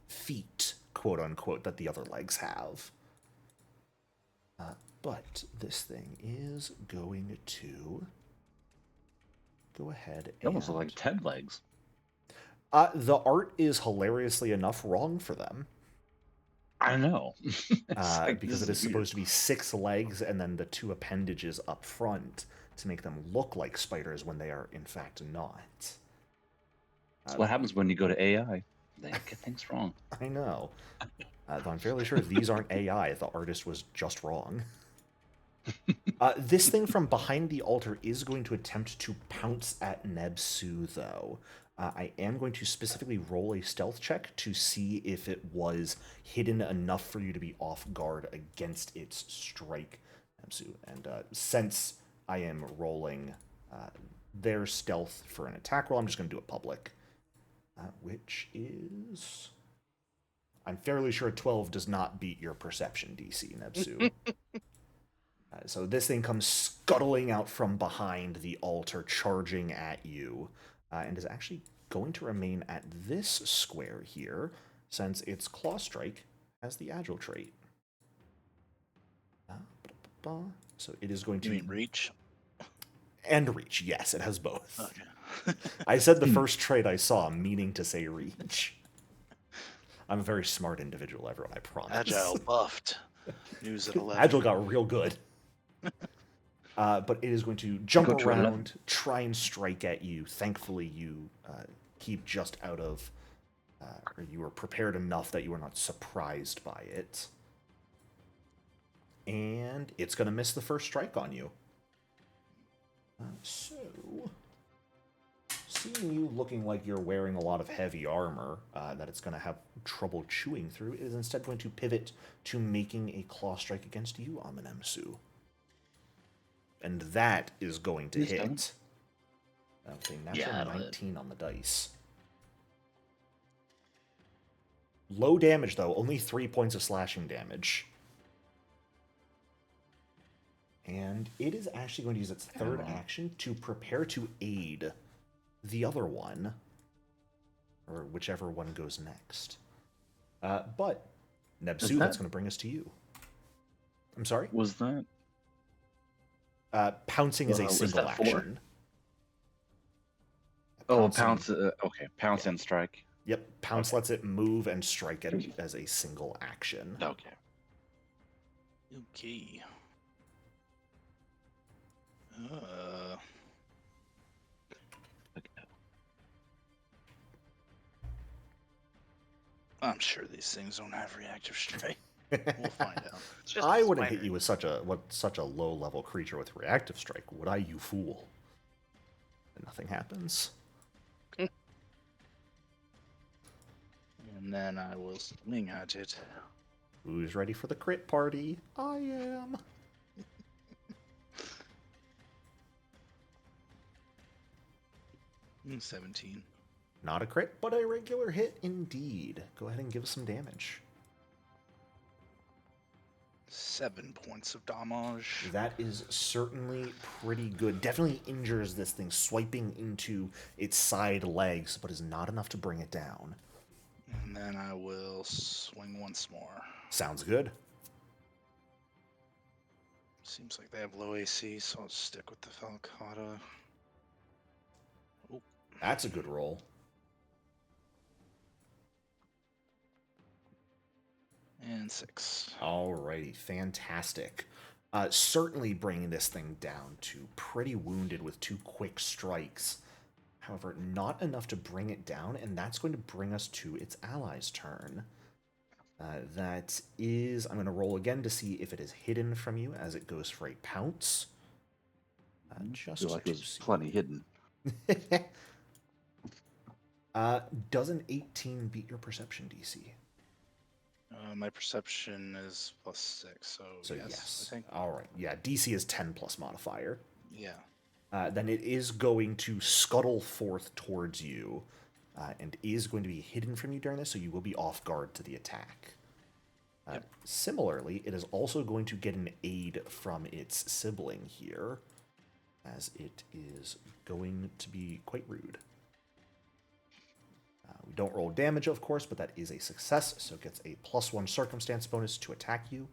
[SPEAKER 1] feet, quote unquote, that the other legs have. But this thing is going to go ahead
[SPEAKER 2] They almost look like 10 legs.
[SPEAKER 1] The art is hilariously enough wrong for them.
[SPEAKER 2] I know.
[SPEAKER 1] Because it is supposed to be 6 legs and then the 2 appendages up front to make them look like spiders when they are in fact not.
[SPEAKER 2] That's what happens when you go to AI. They get things wrong.
[SPEAKER 1] I know. Though I'm fairly sure these aren't AI. The artist was just wrong. This thing from behind the altar is going to attempt to pounce at Nebsu, though. I am going to specifically roll a stealth check to see if it was hidden enough for you to be off guard against its strike, Nebsu. And since I am rolling their stealth for an attack roll, I'm just going to do it public, which is... I'm fairly sure 12 does not beat your perception DC, Nebsu. So this thing comes scuttling out from behind the altar, charging at you, and is actually going to remain at this square here, since its Claw Strike has the Agile trait. So it is going to...
[SPEAKER 4] You mean reach?
[SPEAKER 1] And reach, yes, it has both.
[SPEAKER 4] Okay.
[SPEAKER 1] I said the first trait I saw, meaning to say reach. I'm a very smart individual, everyone, I promise.
[SPEAKER 4] Agile buffed. News at 11.
[SPEAKER 1] Agile got real good. But it is going to jump around, try and strike at you. Thankfully, you keep just out of... or you are prepared enough that you are not surprised by it. And it's going to miss the first strike on you. So... Seeing you looking like you're wearing a lot of heavy armor that it's going to have trouble chewing through, it is instead going to pivot to making a claw strike against you, Amenemsu. And that is going to hit. Okay, natural 19 on the dice. Low damage, though. Only 3 points of slashing damage. And it is actually going to use its third action to prepare to aid the other one, or whichever one goes next. But, Nebsu, that's going to bring us to you. I'm sorry?
[SPEAKER 2] Was that?
[SPEAKER 1] Pouncing is a single action.
[SPEAKER 2] Oh, pounce. Okay, pounce and strike.
[SPEAKER 1] Yep, pounce lets it move and strike it as a single action.
[SPEAKER 2] Okay.
[SPEAKER 4] Okay. I'm sure these things don't have reactive strike. We'll find out.
[SPEAKER 3] It's just
[SPEAKER 1] I
[SPEAKER 3] a
[SPEAKER 1] wouldn't
[SPEAKER 3] spider.
[SPEAKER 1] hit you with such a low level creature with reactive strike, would I, you fool? And nothing happens.
[SPEAKER 4] And then I will swing at it.
[SPEAKER 1] Who's ready for the crit party? I am.
[SPEAKER 4] 17.
[SPEAKER 1] Not a crit, but a regular hit indeed. Go ahead and give us some damage.
[SPEAKER 4] 7 points of damage.
[SPEAKER 1] That is certainly pretty good. Definitely injures this thing, swiping into its side legs, but is not enough to bring it down.
[SPEAKER 4] And then I will swing once more.
[SPEAKER 1] Sounds good.
[SPEAKER 4] Seems like they have low AC, so I'll stick with the Falcata. Oh.
[SPEAKER 1] That's a good roll.
[SPEAKER 4] And 6.
[SPEAKER 1] Alrighty, fantastic. Certainly bringing this thing down to pretty wounded with 2 quick strikes. However, not enough to bring it down, and that's going to bring us to its ally's turn. That is, I'm going to roll again to see if it is hidden from you as it goes for a pounce. Just
[SPEAKER 2] feel like
[SPEAKER 1] to
[SPEAKER 2] there's
[SPEAKER 1] see.
[SPEAKER 2] plenty hidden.
[SPEAKER 1] Does an 18 beat your perception DC?
[SPEAKER 4] My perception is +6, so yes. I think.
[SPEAKER 1] All right. Yeah, DC is 10 plus modifier.
[SPEAKER 4] Yeah.
[SPEAKER 1] Then it is going to scuttle forth towards you and is going to be hidden from you during this, so you will be off guard to the attack.
[SPEAKER 4] Yep.
[SPEAKER 1] Similarly, it is also going to get an aid from its sibling here, as it is going to be quite rude. We don't roll damage, of course, but that is a success, so it gets a +1 circumstance bonus to attack you.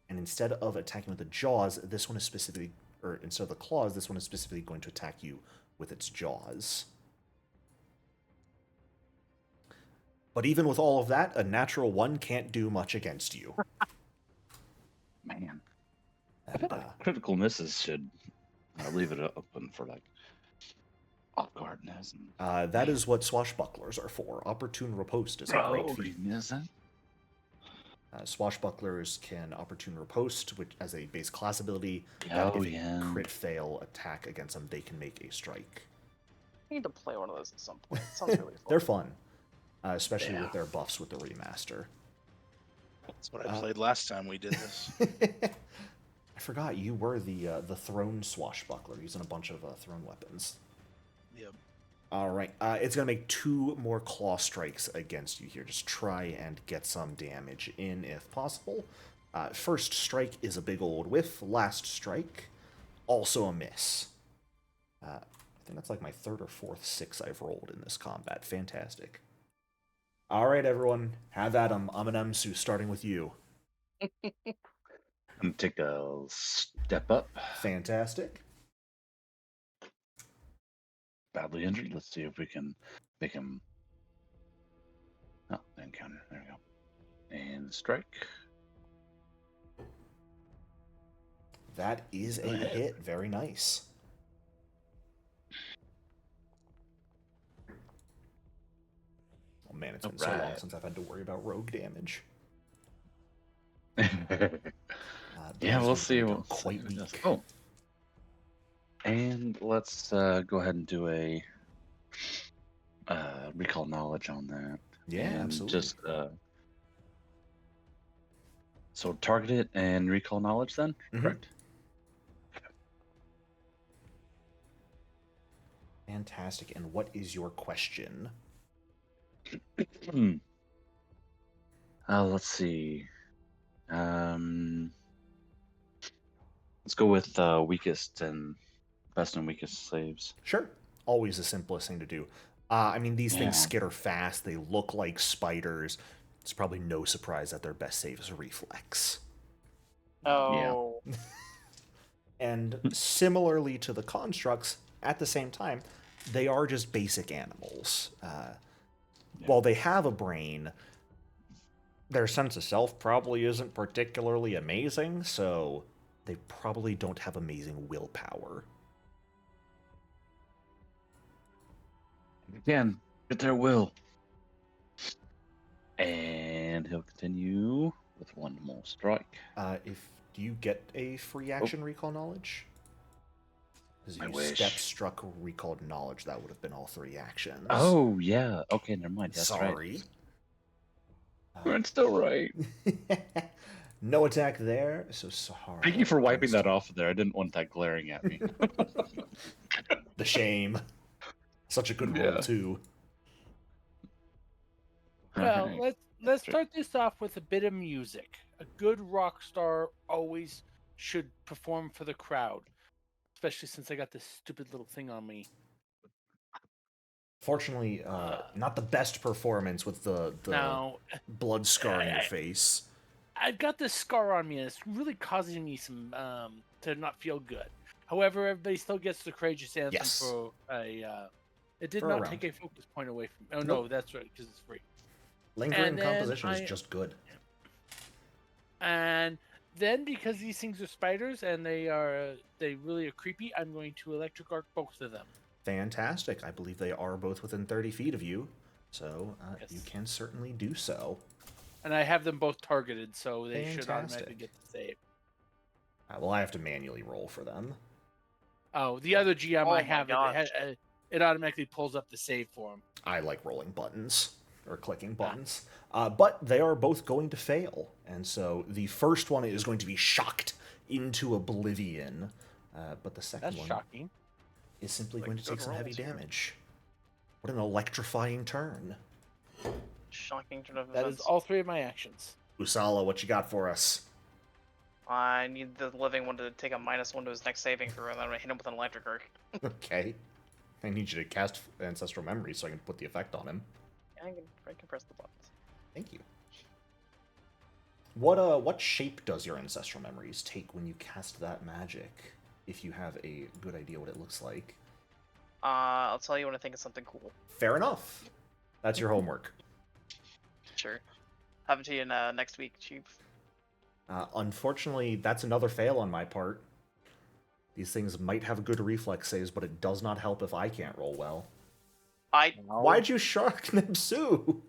[SPEAKER 1] And instead of attacking with the jaws, this one is specifically, or instead of the claws, this one is specifically going to attack you with its jaws. But even with all of that, a natural 1 can't do much against you.
[SPEAKER 2] Man. I
[SPEAKER 1] And,
[SPEAKER 2] feel like critical misses should leave it open for like off guardness.
[SPEAKER 1] that is what swashbucklers are for. Opportune riposte is a great feat. Swashbucklers can opportune riposte, which as a base class ability, that if a crit fail attack against them, they can make a strike.
[SPEAKER 3] I need to play one of those at some point. It sounds really fun.
[SPEAKER 1] They're fun, especially with their buffs with the remaster.
[SPEAKER 4] That's what I played last time we did this.
[SPEAKER 1] I forgot you were the thrown swashbuckler using a bunch of thrown weapons.
[SPEAKER 4] Yep.
[SPEAKER 1] All right, it's going to make 2 more claw strikes against you here. Just try and get some damage in if possible. First strike is a big old whiff. Last strike, also a miss. I think that's like my 3rd or 4th 6 I've rolled in this combat. Fantastic. All right, everyone, have at 'em. Amanamsu, starting with you.
[SPEAKER 2] I'm going to take a step up.
[SPEAKER 1] Fantastic.
[SPEAKER 2] Badly injured. Let's see if we can make him. Oh, encounter. There we go. And strike.
[SPEAKER 1] That is a hit. Very nice. Oh man, it's been so long since I've had to worry about rogue damage.
[SPEAKER 2] Yeah, we'll see.
[SPEAKER 1] Quite weak.
[SPEAKER 2] Oh. And let's go ahead and do a recall knowledge on that.
[SPEAKER 1] Yeah,
[SPEAKER 2] and
[SPEAKER 1] absolutely.
[SPEAKER 2] Just so target it and recall knowledge then?
[SPEAKER 1] Mhm.
[SPEAKER 2] Correct.
[SPEAKER 1] Fantastic. And what is your question?
[SPEAKER 2] Let's see. Let's go with weakest and best and weakest saves.
[SPEAKER 1] Sure. Always the simplest thing to do. I mean, these things skitter fast. They look like spiders. It's probably no surprise that their best save is a reflex.
[SPEAKER 3] Oh.
[SPEAKER 1] Yeah. And similarly to the constructs, at the same time, they are just basic animals. While they have a brain, their sense of self probably isn't particularly amazing, so they probably don't have amazing willpower.
[SPEAKER 2] Again, get their will. And he'll continue with one more strike.
[SPEAKER 1] Do you get a free action recall knowledge? Because if
[SPEAKER 2] I
[SPEAKER 1] you
[SPEAKER 2] wish.
[SPEAKER 1] step struck recalled knowledge, that would have been all 3 actions.
[SPEAKER 2] Oh, yeah. Okay, never mind. That's
[SPEAKER 1] Sorry.
[SPEAKER 2] Right. It's still right.
[SPEAKER 1] No attack there, so Sahara.
[SPEAKER 2] Thank you for wiping that off of there. I didn't want that glaring at me.
[SPEAKER 1] The shame. Such a good roll, too.
[SPEAKER 6] Well, let's start this off with a bit of music. A good rock star always should perform for the crowd, especially since I got this stupid little thing on me.
[SPEAKER 1] Fortunately, not the best performance with the blood scar on your face.
[SPEAKER 6] I've got this scar on me, and it's really causing me some to not feel good. However, everybody still gets the courageous anthem for a. It did not take a focus point away from. Oh no, that's right, because it's free.
[SPEAKER 1] Lingering composition is just good.
[SPEAKER 6] And then, because these things are spiders and they really are creepy, I'm going to electric arc both of them.
[SPEAKER 1] Fantastic. I believe they are both within 30 feet of you, so you can certainly do so.
[SPEAKER 6] And I have them both targeted, so they should automatically get the save.
[SPEAKER 1] Well, I have to manually roll for them.
[SPEAKER 6] Oh, the other GM I have, it automatically pulls up the save for them.
[SPEAKER 1] I like rolling buttons, or clicking buttons. But they are both going to fail, and so the first one is going to be shocked into oblivion, but the second one is simply going to take some heavy damage. What an electrifying turn.
[SPEAKER 3] Shocking turn of
[SPEAKER 6] events. That is all 3 of my actions.
[SPEAKER 1] Usala, what you got for us?
[SPEAKER 3] I need the living one to take a -1 to his next saving throw, and then I'm going to hit him with an electric arc.
[SPEAKER 1] Okay. I need you to cast Ancestral Memory so I can put the effect on him.
[SPEAKER 3] I can press the buttons.
[SPEAKER 1] Thank you. What shape does your Ancestral Memories take when you cast that magic? If you have a good idea what it looks like.
[SPEAKER 3] I'll tell you when I think of something cool.
[SPEAKER 1] Fair enough. That's your homework.
[SPEAKER 3] Sure. Have it to you next week, Chief.
[SPEAKER 1] Unfortunately, that's another fail on my part. These things might have good reflex saves, but it does not help if I can't roll well. Why'd you shark Nebsu?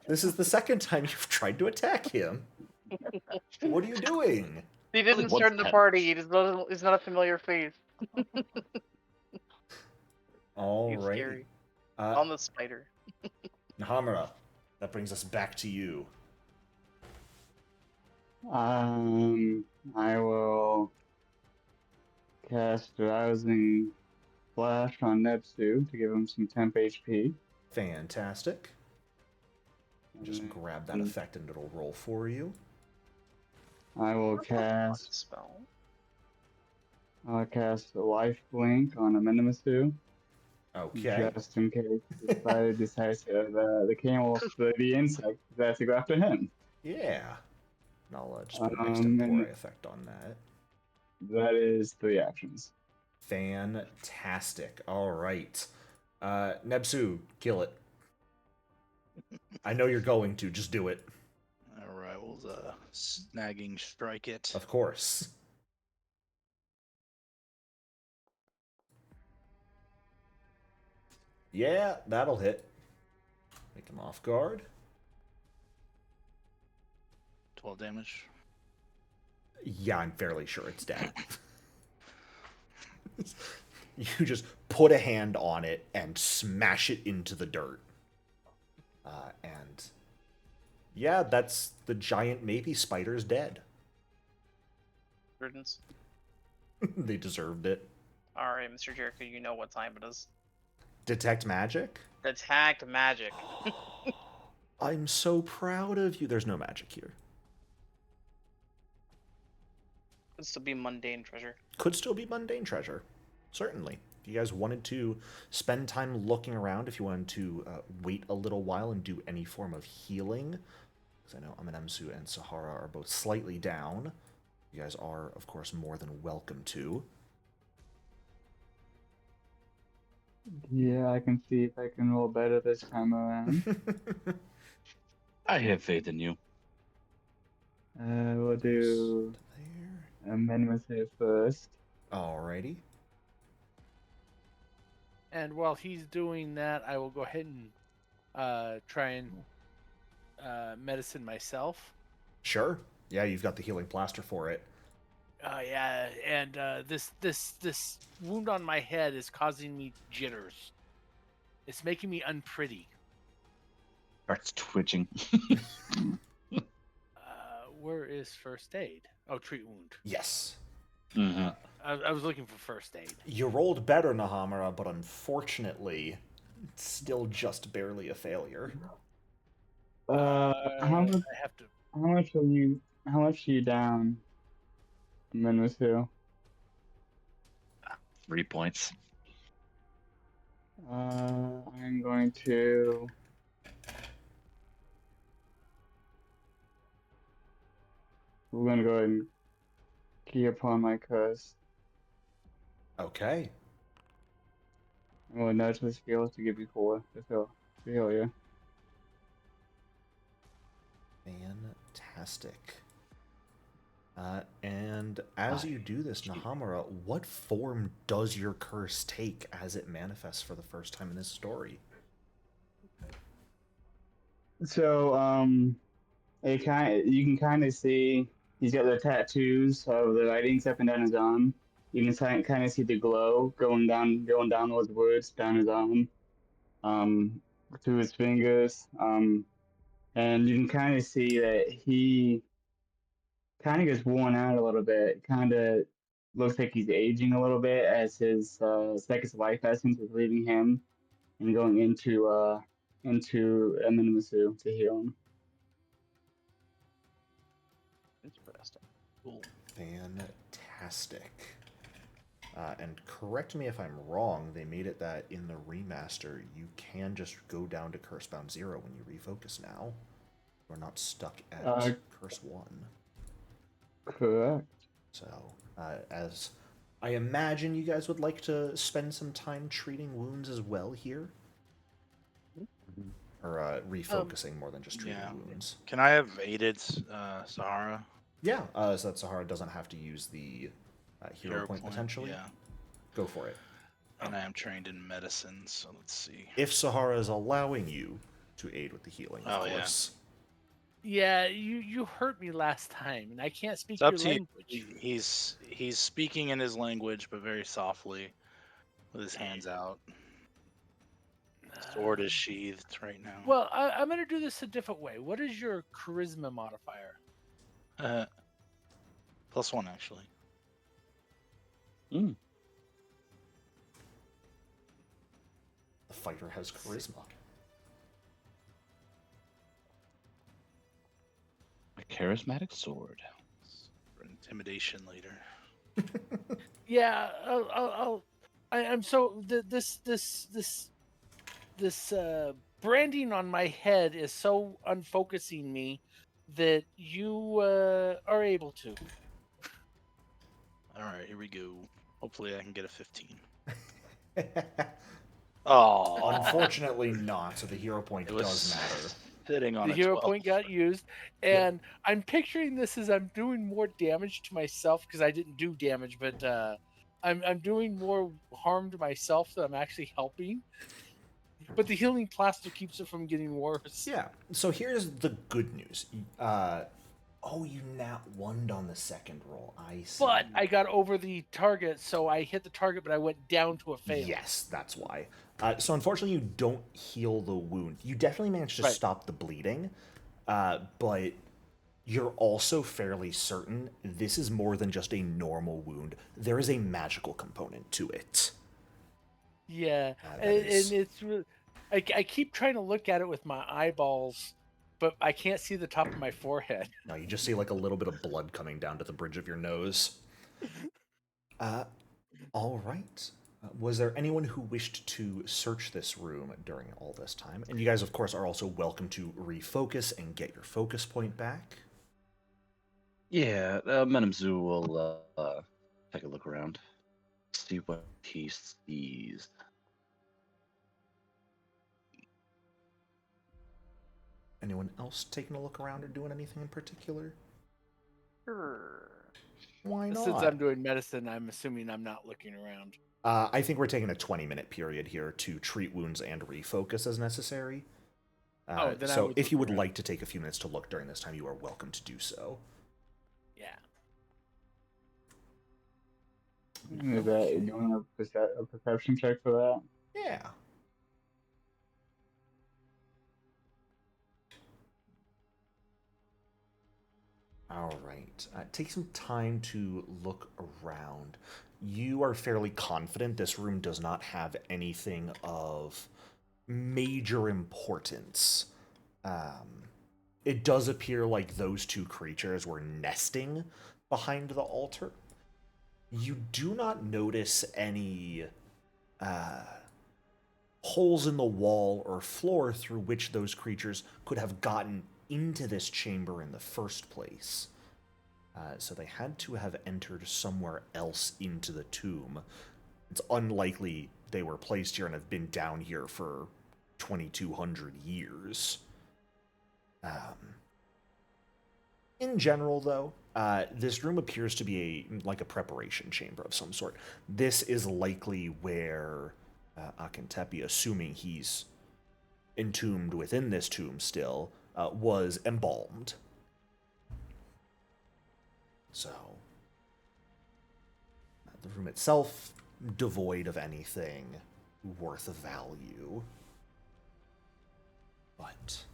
[SPEAKER 1] This is the second time you've tried to attack him. What are you doing?
[SPEAKER 3] He didn't start in the party. He's not a familiar face.
[SPEAKER 1] Alright.
[SPEAKER 3] On the spider.
[SPEAKER 1] Nahamura, that brings us back to you.
[SPEAKER 5] I will cast Rousing Flash on Nebsu to give him some temp HP.
[SPEAKER 1] Fantastic. Just grab that effect and it'll roll for you.
[SPEAKER 5] I will cast. I'll cast a Life Blink on Amenimasu.
[SPEAKER 1] Okay.
[SPEAKER 5] Just in case the spider decides the camel, the insect, decides to go after him.
[SPEAKER 1] Yeah. And I'll just put an extempore effect on that.
[SPEAKER 5] That is 3 actions.
[SPEAKER 1] Fantastic. All right. Nebsu, kill it. I know you're going to. Just do it.
[SPEAKER 4] All right. We'll snagging strike it.
[SPEAKER 1] Of course. Yeah, that'll hit. Make him off guard.
[SPEAKER 4] 12 damage.
[SPEAKER 1] Yeah, I'm fairly sure it's dead. You just put a hand on it and smash it into the dirt. And yeah, that's the giant maybe spider's dead.
[SPEAKER 3] Prudence.
[SPEAKER 1] They deserved it.
[SPEAKER 3] Alright, Mr. Jericho, you know what time it is.
[SPEAKER 1] Detect magic?
[SPEAKER 3] Detect magic.
[SPEAKER 1] I'm so proud of you. There's no magic here.
[SPEAKER 3] Could still be mundane treasure.
[SPEAKER 1] Could still be mundane treasure. Certainly. If you guys wanted to spend time looking around, if you wanted to wait a little while and do any form of healing, because I know Amenemsu and Sahara are both slightly down, you guys are, of course, more than welcome to.
[SPEAKER 5] Yeah, I can see if I can roll better this time around.
[SPEAKER 2] I have faith in you.
[SPEAKER 5] We'll do Amendment here first.
[SPEAKER 1] Alrighty.
[SPEAKER 6] And while he's doing that, I will go ahead and try and medicine myself.
[SPEAKER 1] Sure. Yeah, you've got the healing plaster for it.
[SPEAKER 6] Yeah, and this wound on my head is causing me jitters. It's making me unpretty.
[SPEAKER 2] Starts twitching.
[SPEAKER 6] Where is first aid? Oh, treat wound.
[SPEAKER 1] Yes.
[SPEAKER 2] Mm-hmm.
[SPEAKER 6] I was looking for first aid.
[SPEAKER 1] You rolled better, Nahamura, but unfortunately, it's still just barely a failure.
[SPEAKER 5] How much?
[SPEAKER 6] I have to.
[SPEAKER 5] How much are you down? Minmasu.
[SPEAKER 2] 3 points.
[SPEAKER 5] I'm going to. We're going to go ahead and key upon my curse.
[SPEAKER 1] Okay.
[SPEAKER 5] I'm going to nudge the skills to give you 4 to heal you.
[SPEAKER 1] Fantastic. And as you do this, Nahamura, what form does your curse take as it manifests for the first time in this story?
[SPEAKER 5] So, you can kind of see he's got the tattoos of the writings up and down his arm. You can kind of see the glow going down those words down his arm, through his fingers, and you can kind of see that he kind of gets worn out a little bit. Kind of looks like he's aging a little bit as his second life essence is leaving him and going into Eminemasu to heal him.
[SPEAKER 2] Interesting. Cool.
[SPEAKER 1] Fantastic. And correct me if I'm wrong, they made it that in the remaster, you can just go down to Curse Bound 0 when you refocus now. We're not stuck at Curse 1.
[SPEAKER 5] Correct.
[SPEAKER 1] So, as I imagine you guys would like to spend some time treating wounds as well here? Or refocusing more than just treating wounds.
[SPEAKER 4] Can I have aided Sahara?
[SPEAKER 1] Yeah, so that Sahara doesn't have to use the hero point potentially.
[SPEAKER 4] Yeah.
[SPEAKER 1] Go for it.
[SPEAKER 4] And I am trained in medicine, so let's see.
[SPEAKER 1] If Sahara is allowing you to aid with the healing, of course.
[SPEAKER 6] Yeah, you hurt me last time, and I can't speak
[SPEAKER 4] It's up
[SPEAKER 6] your
[SPEAKER 4] to
[SPEAKER 6] language.
[SPEAKER 4] you. He's speaking in his language, but very softly, with his hands out. Sword is sheathed right now.
[SPEAKER 6] Well, I'm going to do this a different way. What is your charisma modifier?
[SPEAKER 4] +1, actually.
[SPEAKER 1] The fighter has charisma.
[SPEAKER 2] A charismatic sword.
[SPEAKER 4] For intimidation later.
[SPEAKER 6] Yeah, I'm so this branding on my head is so unfocusing me that you are able to.
[SPEAKER 4] All right, here we go. Hopefully, I can get a 15. Oh,
[SPEAKER 1] Unfortunately not, so the hero point does matter.
[SPEAKER 4] Sitting on
[SPEAKER 6] The
[SPEAKER 4] a
[SPEAKER 6] hero
[SPEAKER 4] 12.
[SPEAKER 6] point got used, and I'm picturing this as I'm doing more damage to myself because I didn't do damage, but I'm doing more harm to myself than I'm actually helping. But the healing plaster keeps it from getting worse.
[SPEAKER 1] Yeah. So here's the good news. You nat 1'd on the second roll. I see.
[SPEAKER 6] But I got over the target, so I hit the target, but I went down to a fail.
[SPEAKER 1] Yes, that's why. So unfortunately, you don't heal the wound. You definitely managed to stop the bleeding, but you're also fairly certain this is more than just a normal wound. There is a magical component to it.
[SPEAKER 6] Yeah, and it's really, I keep trying to look at it with my eyeballs, but I can't see the top of my forehead.
[SPEAKER 1] No, you just see like a little bit of blood coming down to the bridge of your nose. All right. Was there anyone who wished to search this room during all this time? And you guys, of course, are also welcome to refocus and get your focus point back.
[SPEAKER 2] Yeah, Menamzu will take a look around, see what he sees.
[SPEAKER 1] Anyone else taking a look around or doing anything in particular?
[SPEAKER 3] Sure.
[SPEAKER 1] Why not?
[SPEAKER 6] Since I'm doing medicine, I'm assuming I'm not looking around.
[SPEAKER 1] I think we're taking a 20-minute period here to treat wounds and refocus as necessary. So if you would like to take a few minutes to look during this time, you are welcome to do so.
[SPEAKER 6] Yeah.
[SPEAKER 5] Is that, you want a perception check for that?
[SPEAKER 1] Yeah. All right. Take some time to look around. You are fairly confident this room does not have anything of major importance. It does appear like those two creatures were nesting behind the altar. You do not notice any holes in the wall or floor through which those creatures could have gotten into this chamber in the first place. So they had to have entered somewhere else into the tomb. It's unlikely they were placed here and have been down here for 2,200 years. In general, though, this room appears to be like a preparation chamber of some sort. This is likely where Akhentepi, assuming he's entombed within this tomb still, was embalmed. So, the room itself, devoid of anything worth of value. But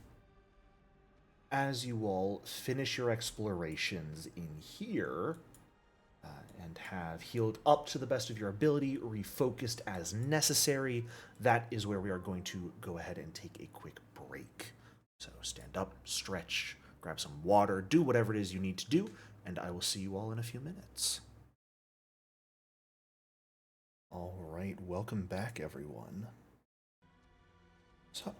[SPEAKER 1] as you all finish your explorations in here, and have healed up to the best of your ability, refocused as necessary, that is where we are going to go ahead and take a quick break. So stand up, stretch, grab some water, do whatever it is you need to do, and I will see you all in a few minutes. All right, welcome back, everyone. So,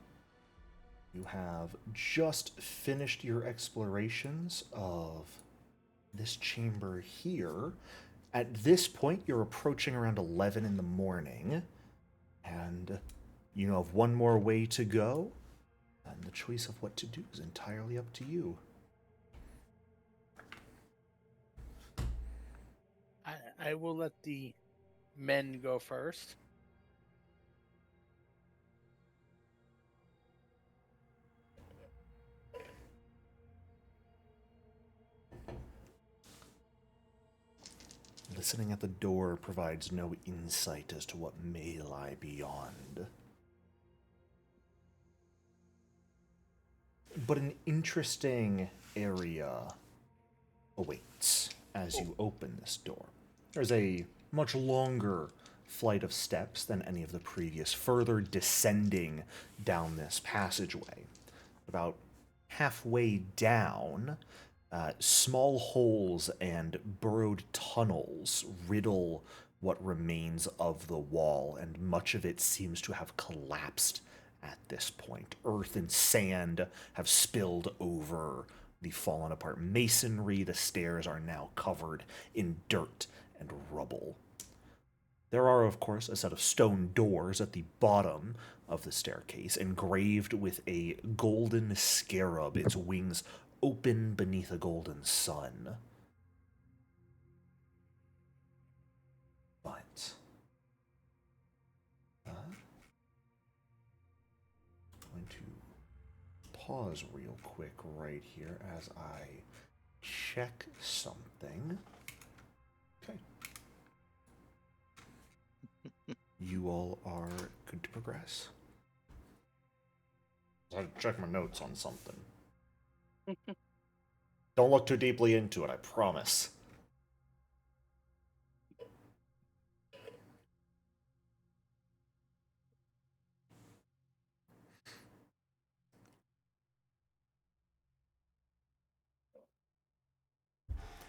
[SPEAKER 1] you have just finished your explorations of this chamber here. At this point, you're approaching around 11 in the morning, and you have one more way to go, and the choice of what to do is entirely up to you.
[SPEAKER 6] I will let the men go first.
[SPEAKER 1] Listening at the door provides no insight as to what may lie beyond. But an interesting area awaits as you open this door. There's a much longer flight of steps than any of the previous, further descending down this passageway. About halfway down, small holes and burrowed tunnels riddle what remains of the wall, and much of it seems to have collapsed at this point. Earth and sand have spilled over the fallen apart masonry. The stairs are now covered in dirt and rubble. There are, of course, a set of stone doors at the bottom of the staircase, engraved with a golden scarab, its wings open beneath a golden sun. But going to pause real quick right here as I check something. Okay. You all are good to progress. I check my notes on something. Don't look too deeply into it, I promise.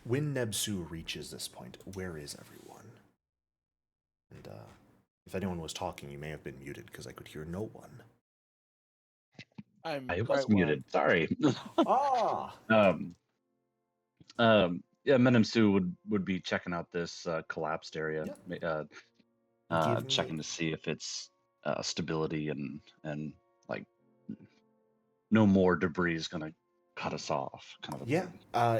[SPEAKER 1] When Nebsu reaches this point, where is everyone? And if anyone was talking, you may have been muted because I could hear no one.
[SPEAKER 6] I
[SPEAKER 2] was muted. Sorry.
[SPEAKER 1] Ah.
[SPEAKER 2] Yeah, Menem Sue would be checking out this collapsed area, checking to see if it's stability and like no more debris is gonna cut us off. Kind of.
[SPEAKER 1] Yeah.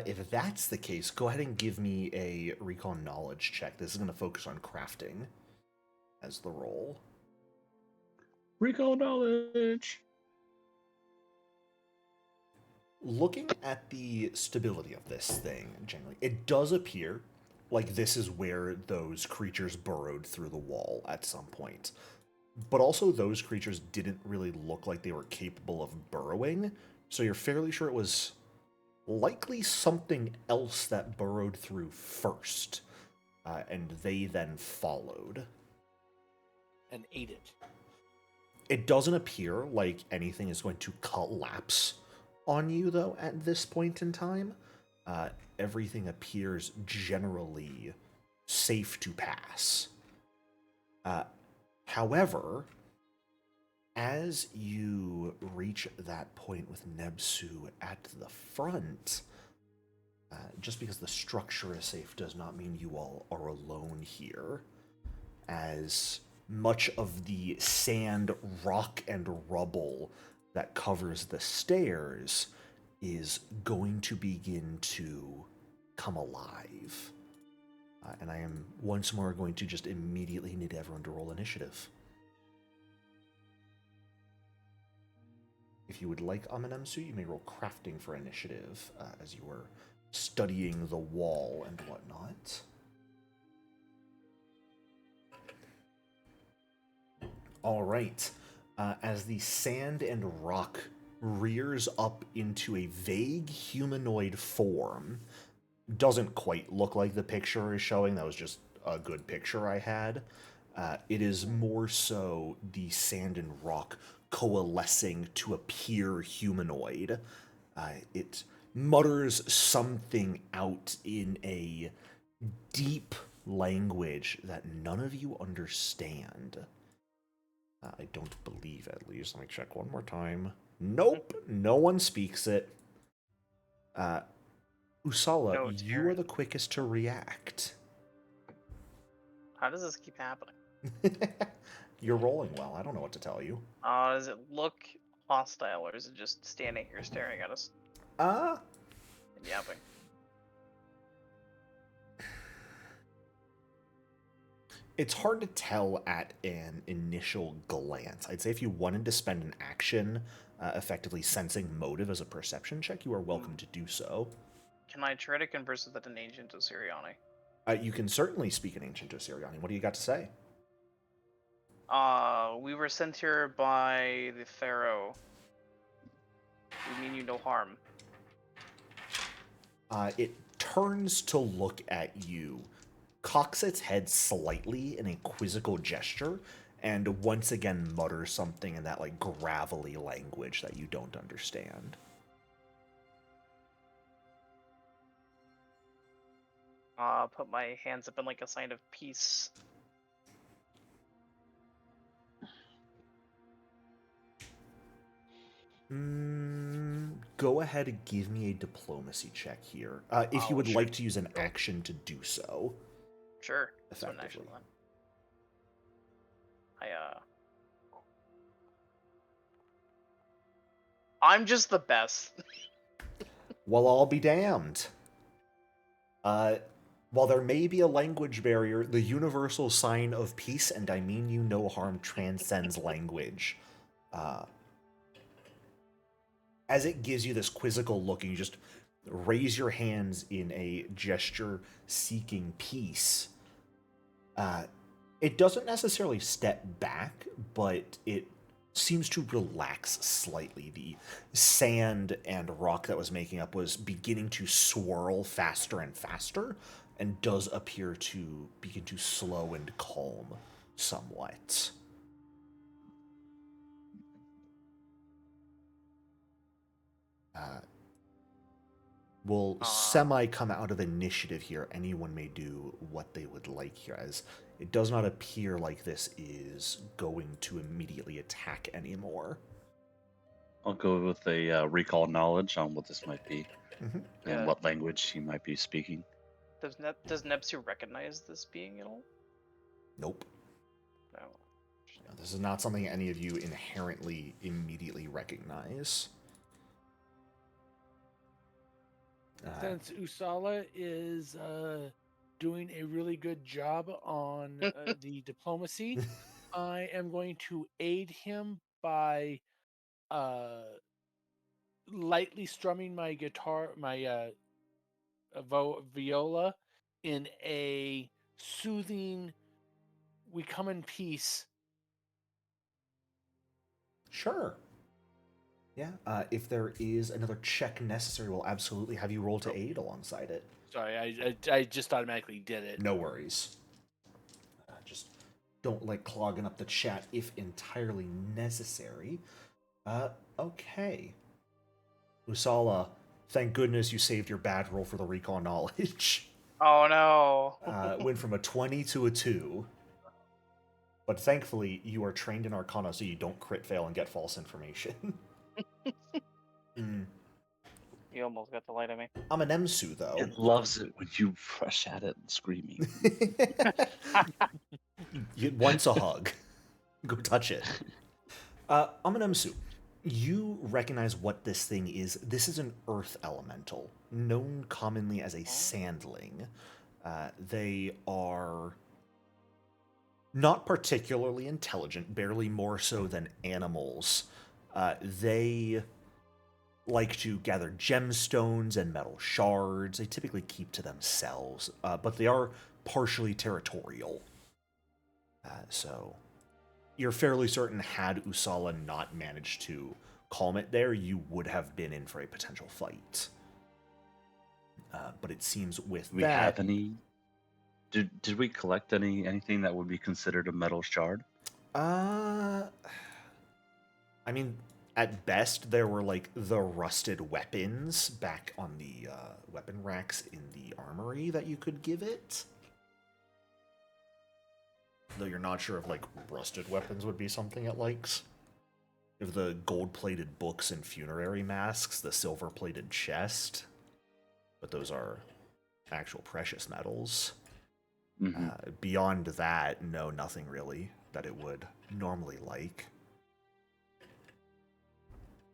[SPEAKER 1] If that's the case, go ahead and give me a recon knowledge check. This is going to focus on crafting as the role.
[SPEAKER 2] Recon knowledge.
[SPEAKER 1] Looking at the stability of this thing, generally, it does appear like this is where those creatures burrowed through the wall at some point. But also, those creatures didn't really look like they were capable of burrowing, so you're fairly sure it was likely something else that burrowed through first, and they then followed.
[SPEAKER 6] And ate it.
[SPEAKER 1] It doesn't appear like anything is going to collapse on you, though, at this point in time. Everything appears generally safe to pass. However, as you reach that point with Nebsu at the front, just because the structure is safe does not mean you all are alone here, as much of the sand, rock, and rubble that covers the stairs is going to begin to come alive. And I am once more going to just immediately need everyone to roll initiative. If you would like Amenemsu, you may roll crafting for initiative as you are studying the wall and whatnot. All right. As the sand and rock rears up into a vague humanoid form, doesn't quite look like the picture is showing. That was just a good picture I had. It is more so the sand and rock coalescing to appear humanoid. It mutters something out in a deep language that none of you understand. I don't believe, at least. Let me check one more time. Nope, no one speaks it. Usala,
[SPEAKER 3] No,
[SPEAKER 1] you are the quickest to react.
[SPEAKER 3] How does this keep happening?
[SPEAKER 1] You're rolling well. I don't know what to tell you.
[SPEAKER 3] Does it look hostile, or is it just standing here staring at us? And yapping.
[SPEAKER 1] It's hard to tell at an initial glance. I'd say if you wanted to spend an action effectively sensing motive as a perception check, you are welcome to do so.
[SPEAKER 3] Can I try to converse with an ancient Osiriani?
[SPEAKER 1] You can certainly speak in ancient Osiriani. What do you got to say?
[SPEAKER 3] We were sent here by the Pharaoh. We mean you no harm.
[SPEAKER 1] It turns to look at you, cocks its head slightly in a quizzical gesture, and once again mutters something in that like gravelly language that you don't understand.
[SPEAKER 3] Put my hands up in like a sign of peace.
[SPEAKER 1] Go ahead and give me a diplomacy check here. If you would like to use an action to do so.
[SPEAKER 3] Sure. That's an action then. I'm just the best.
[SPEAKER 1] Well, I'll be damned. While there may be a language barrier, the universal sign of peace, and I mean you no harm, transcends language. As it gives you this quizzical look, and you just raise your hands in a gesture seeking peace. It doesn't necessarily step back, but it seems to relax slightly. The sand and rock that was making up was beginning to swirl faster and faster, and does appear to begin to slow and calm somewhat. We'll semi come out of initiative here. Anyone may do what they would like here, as it does not appear like this is going to immediately attack anymore.
[SPEAKER 2] I'll go with a recall knowledge on what this might be and what language he might be speaking.
[SPEAKER 3] Does Nebsu recognize this being at all?
[SPEAKER 1] Nope.
[SPEAKER 3] No.
[SPEAKER 1] No, this is not something any of you inherently immediately recognize.
[SPEAKER 6] Since Usala is doing a really good job on the diplomacy, I am going to aid him by lightly strumming my guitar, my viola, in a soothing, we come in peace.
[SPEAKER 1] Sure. Yeah, if there is another check necessary, we'll absolutely have you roll to aid alongside it.
[SPEAKER 6] Sorry, I just automatically did it.
[SPEAKER 1] No worries. Just don't like clogging up the chat if entirely necessary. Okay. Usala, thank goodness you saved your bad roll for the recon knowledge.
[SPEAKER 3] Oh no.
[SPEAKER 1] Went from a 20 to a 2. But thankfully, you are trained in Arcana, so you don't crit fail and get false information.
[SPEAKER 3] You almost got the light of me.
[SPEAKER 1] I'm an Emsu, though.
[SPEAKER 2] It loves it when you rush at it and screaming.
[SPEAKER 1] It wants a hug. Go touch it. I'm an Emsu. You recognize what this thing is. This is an earth elemental, known commonly as a sandling. They are not particularly intelligent, barely more so than animals. They like to gather gemstones and metal shards. They typically keep to themselves, but they are partially territorial. So you're fairly certain had Usala not managed to calm it there, you would have been in for a potential fight. But it seems with
[SPEAKER 2] Do we have any? Did we collect anything that would be considered a metal shard?
[SPEAKER 1] I mean, at best, there were like the rusted weapons back on the weapon racks in the armory that you could give it. Though you're not sure if like rusted weapons would be something it likes. If the gold-plated books and funerary masks, the silver-plated chest, but those are actual precious metals.
[SPEAKER 2] Mm-hmm.
[SPEAKER 1] Beyond that, no, nothing really that it would normally like.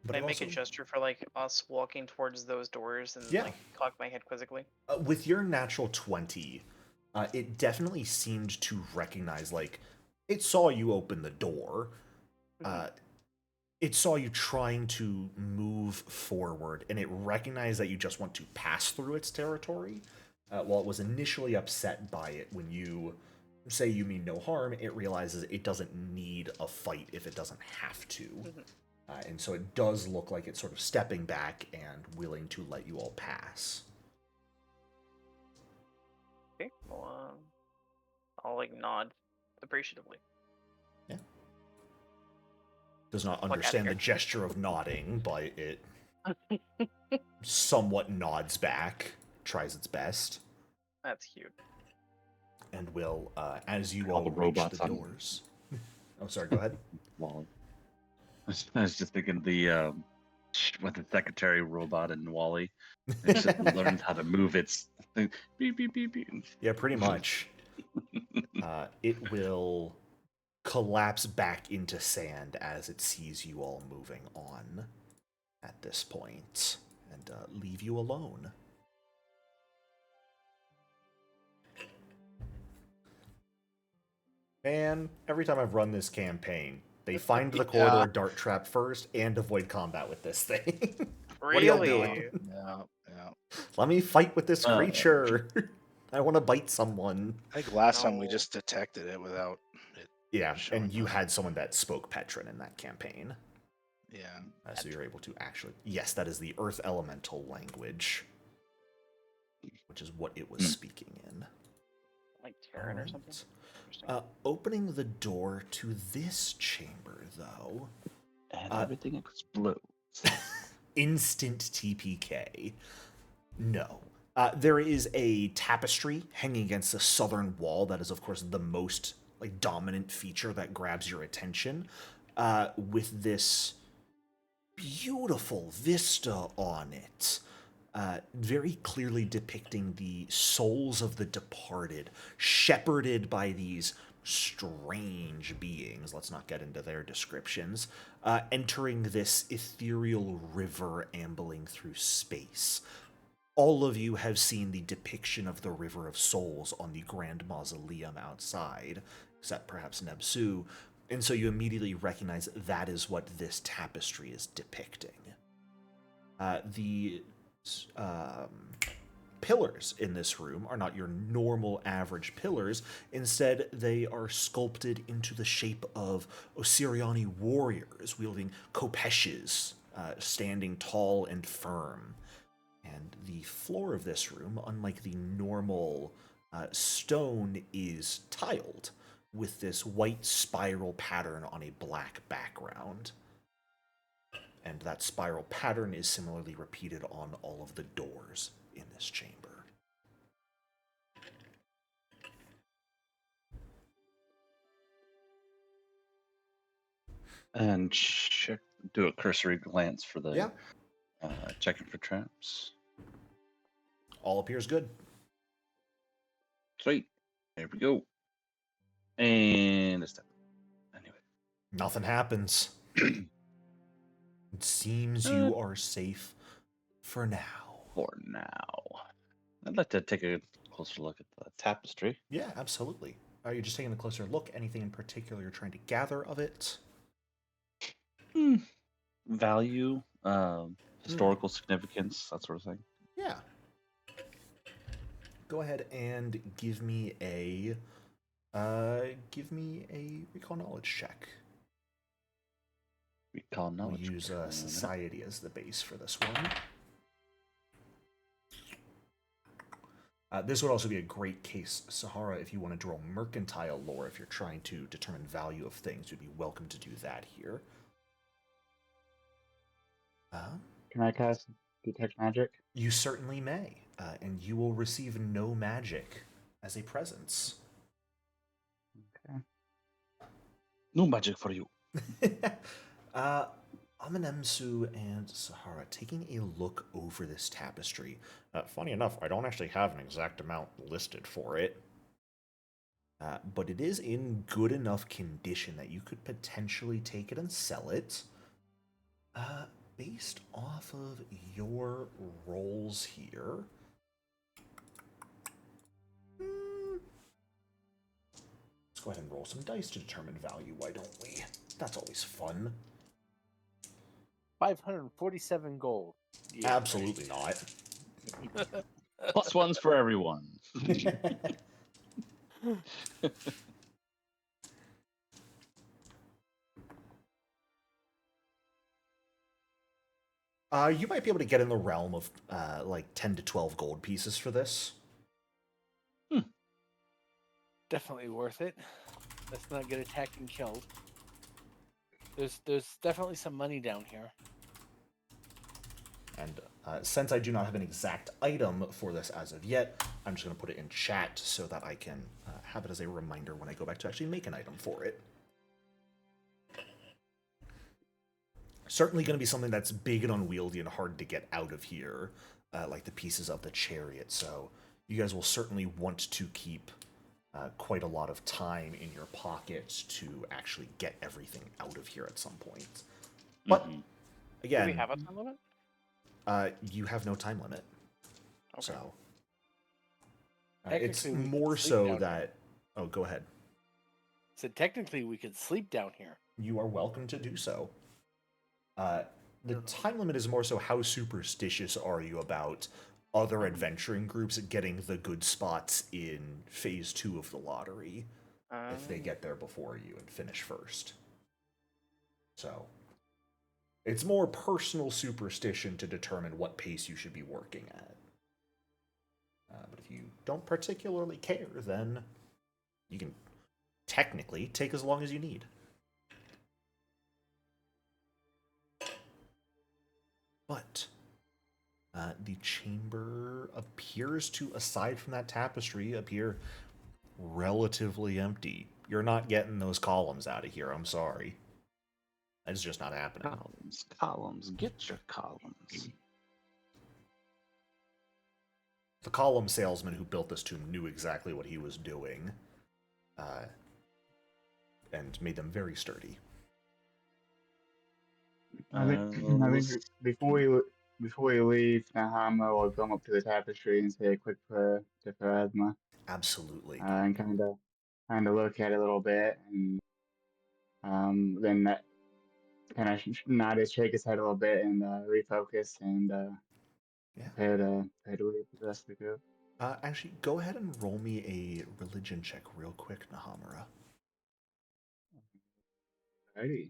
[SPEAKER 1] But
[SPEAKER 3] Can I make a gesture for like us walking towards those doors and
[SPEAKER 1] Yeah.
[SPEAKER 3] like cock my head quizzically?
[SPEAKER 1] With your natural 20, it definitely seemed to recognize, like, it saw you open the door. It saw you trying to move forward, and it recognized that you just want to pass through its territory. While it was initially upset by it, when you say you mean no harm, it realizes it doesn't need a fight if it doesn't have to. And so it does look like it's sort of stepping back and willing to let you all pass.
[SPEAKER 3] Okay, well, I'll like nod appreciatively.
[SPEAKER 1] Yeah. Does not understand the gesture of nodding, but it somewhat nods back, tries its best.
[SPEAKER 3] That's cute.
[SPEAKER 1] And will, as you
[SPEAKER 2] All
[SPEAKER 1] all
[SPEAKER 2] the
[SPEAKER 1] reach
[SPEAKER 2] robots
[SPEAKER 1] the
[SPEAKER 2] on-
[SPEAKER 1] doors... Oh, sorry, go ahead.
[SPEAKER 2] Wally. I was just thinking with the secretary robot and Wally, it just learned how to move its thing. Beep, beep, beep, beep.
[SPEAKER 1] Yeah, pretty much. It will collapse back into sand as it sees you all moving on at this point, and leave you alone. Man, every time I've run this campaign, they find the corridor dart trap first and avoid combat with this thing. What are y'all
[SPEAKER 3] Really?
[SPEAKER 1] doing?
[SPEAKER 4] Yeah.
[SPEAKER 1] Let me fight with this creature. I want to bite someone.
[SPEAKER 4] I think last time we
[SPEAKER 3] No.
[SPEAKER 4] just detected it without it.
[SPEAKER 1] Yeah,
[SPEAKER 4] showing
[SPEAKER 1] and you
[SPEAKER 4] up.
[SPEAKER 1] had someone that spoke Petron in that campaign.
[SPEAKER 4] Yeah.
[SPEAKER 1] So you're able to actually... Yes, that is the Earth Elemental language, which is what it was speaking in.
[SPEAKER 3] Like Terran or something?
[SPEAKER 1] Alright. Opening the door to this chamber, though...
[SPEAKER 2] And everything explodes.
[SPEAKER 1] Instant TPK. No. There is a tapestry hanging against the southern wall that is, of course, the most like dominant feature that grabs your attention, with this beautiful vista on it, very clearly depicting the souls of the departed, shepherded by these strange beings, let's not get into their descriptions, entering this ethereal river ambling through space. All of you have seen the depiction of the River of Souls on the Grand Mausoleum outside, except perhaps Nebsu, and so you immediately recognize that is what this tapestry is depicting. The pillars in this room are not your normal average pillars. Instead, they are sculpted into the shape of Osiriani warriors wielding kopeshes, standing tall and firm. And the floor of this room, unlike the normal stone, is tiled with this white spiral pattern on a black background. And that spiral pattern is similarly repeated on all of the doors in this chamber.
[SPEAKER 2] And do a cursory glance for the
[SPEAKER 1] Yeah.
[SPEAKER 2] checking for traps.
[SPEAKER 1] All appears good.
[SPEAKER 2] Sweet. There we go. And it's done. Anyway.
[SPEAKER 1] Nothing happens. It seems you are safe for now.
[SPEAKER 2] For now. I'd like to take a closer look at the tapestry.
[SPEAKER 1] Yeah, absolutely. Are you just taking a closer look? Anything in particular you're trying to gather of it?
[SPEAKER 2] Value, historical significance, that sort of thing.
[SPEAKER 1] Yeah. Go ahead and give me a recall knowledge check.
[SPEAKER 2] Recall knowledge.
[SPEAKER 1] We'll use society as the base for this one. This would also be a great case, Sahara, if you want to draw mercantile lore. If you're trying to determine value of things, you'd be welcome to do that here.
[SPEAKER 5] Can I cast Detect Magic?
[SPEAKER 1] You certainly may, and you will receive no magic as a presence.
[SPEAKER 5] Okay.
[SPEAKER 2] No magic for you.
[SPEAKER 1] Amanemsu and Sahara taking a look over this tapestry. Funny enough, I don't actually have an exact amount listed for it. But it is in good enough condition that you could potentially take it and sell it. Based off of your rolls here. Let's go ahead and roll some dice to determine value, why don't we? That's always fun.
[SPEAKER 6] 547 gold.
[SPEAKER 1] Yeah, absolutely not.
[SPEAKER 2] Plus ones for everyone.
[SPEAKER 1] You might be able to get in the realm of like 10 to 12 gold pieces for this.
[SPEAKER 6] Definitely worth it. Let's not get attacked and killed. There's definitely some money down here.
[SPEAKER 1] And since I do not have an exact item for this as of yet, I'm just going to put it in chat so that I can have it as a reminder when I go back to actually make an item for it. Certainly going to be something that's big and unwieldy and hard to get out of here, like the pieces of the chariot. So you guys will certainly want to keep quite a lot of time in your pockets to actually get everything out of here at some point. But again,
[SPEAKER 3] do we have a time limit?
[SPEAKER 1] You have no time limit.
[SPEAKER 3] Okay.
[SPEAKER 1] So it's
[SPEAKER 6] Technically, we
[SPEAKER 1] more
[SPEAKER 6] could sleep
[SPEAKER 1] so
[SPEAKER 6] down
[SPEAKER 1] that. Oh, go ahead.
[SPEAKER 6] So technically, we could sleep down here.
[SPEAKER 1] You are welcome to do so. The time limit is more so how superstitious are you about other adventuring groups getting the good spots in phase 2 of the lottery if they get there before you and finish first. So it's more personal superstition to determine what pace you should be working at. But if you don't particularly care, then you can technically take as long as you need. But the chamber appears to, aside from that tapestry, appear relatively empty. You're not getting those columns out of here, I'm sorry. That's just not happening.
[SPEAKER 2] Columns, get your columns.
[SPEAKER 1] The column salesman who built this tomb knew exactly what he was doing, and made them very sturdy.
[SPEAKER 5] I think before we leave Nahama, we'll come up to the tapestry and say a quick prayer to Pharasma.
[SPEAKER 1] Absolutely.
[SPEAKER 5] And kind of look at it a little bit, and then kind of nod his, shake his head a little bit, and refocus, and prepare to leave with the rest of the group.
[SPEAKER 1] Actually, go ahead and roll me a religion check real quick, Nahamura.
[SPEAKER 5] Alrighty.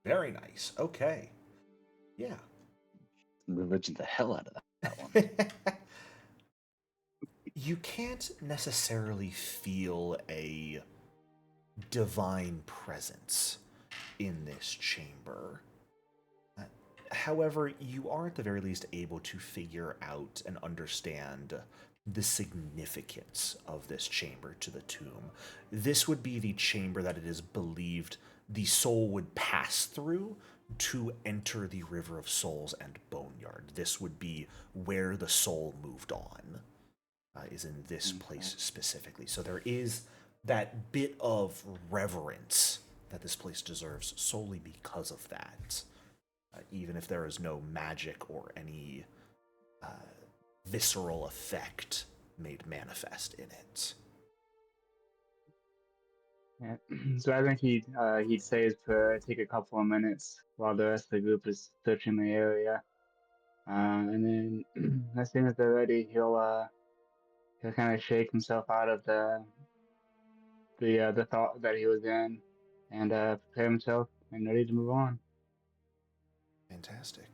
[SPEAKER 1] Very nice. Okay. Yeah.
[SPEAKER 2] Religion the hell out of that one.
[SPEAKER 1] You can't necessarily feel a divine presence in this chamber. However, you are at the very least able to figure out and understand the significance of this chamber to the tomb. This would be the chamber that it is believed the soul would pass through to enter the River of Souls and Boneyard. This would be where the soul moved on, is in this place specifically. So there is that bit of reverence that this place deserves solely because of that. Even if there is no magic or any visceral effect made manifest in it.
[SPEAKER 5] Yeah. So I think he'd say his prayer, take a couple of minutes while the rest of the group is searching the area, and then as soon as they're ready, he'll kind of shake himself out of the thought that he was in, and prepare himself and ready to move on.
[SPEAKER 1] Fantastic.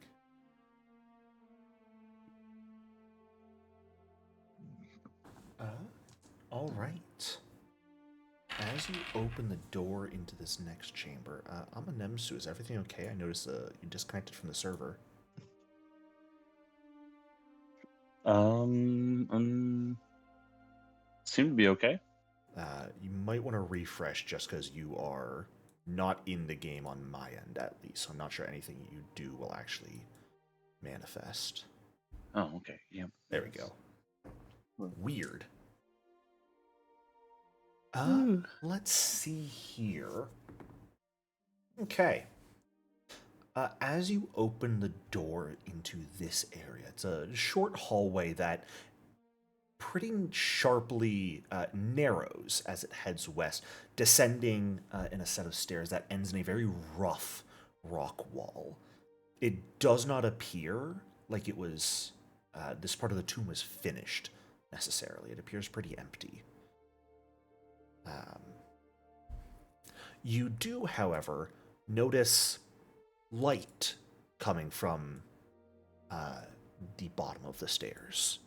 [SPEAKER 1] All right. As you open the door into this next chamber, Amanemsu, is everything okay? I noticed you disconnected from the server.
[SPEAKER 2] Seem to be okay.
[SPEAKER 1] You might want to refresh just because you are not in the game on my end, at least. So I'm not sure anything you do will actually manifest.
[SPEAKER 2] Oh, okay. Yep.
[SPEAKER 1] There we go. Weird. Let's see here. Okay. As you open the door into this area, it's a short hallway that pretty sharply narrows as it heads west, descending in a set of stairs that ends in a very rough rock wall. It does not appear like it was, this part of the tomb was finished, necessarily. It appears pretty empty. You do, however, notice light coming from the bottom of the stairs.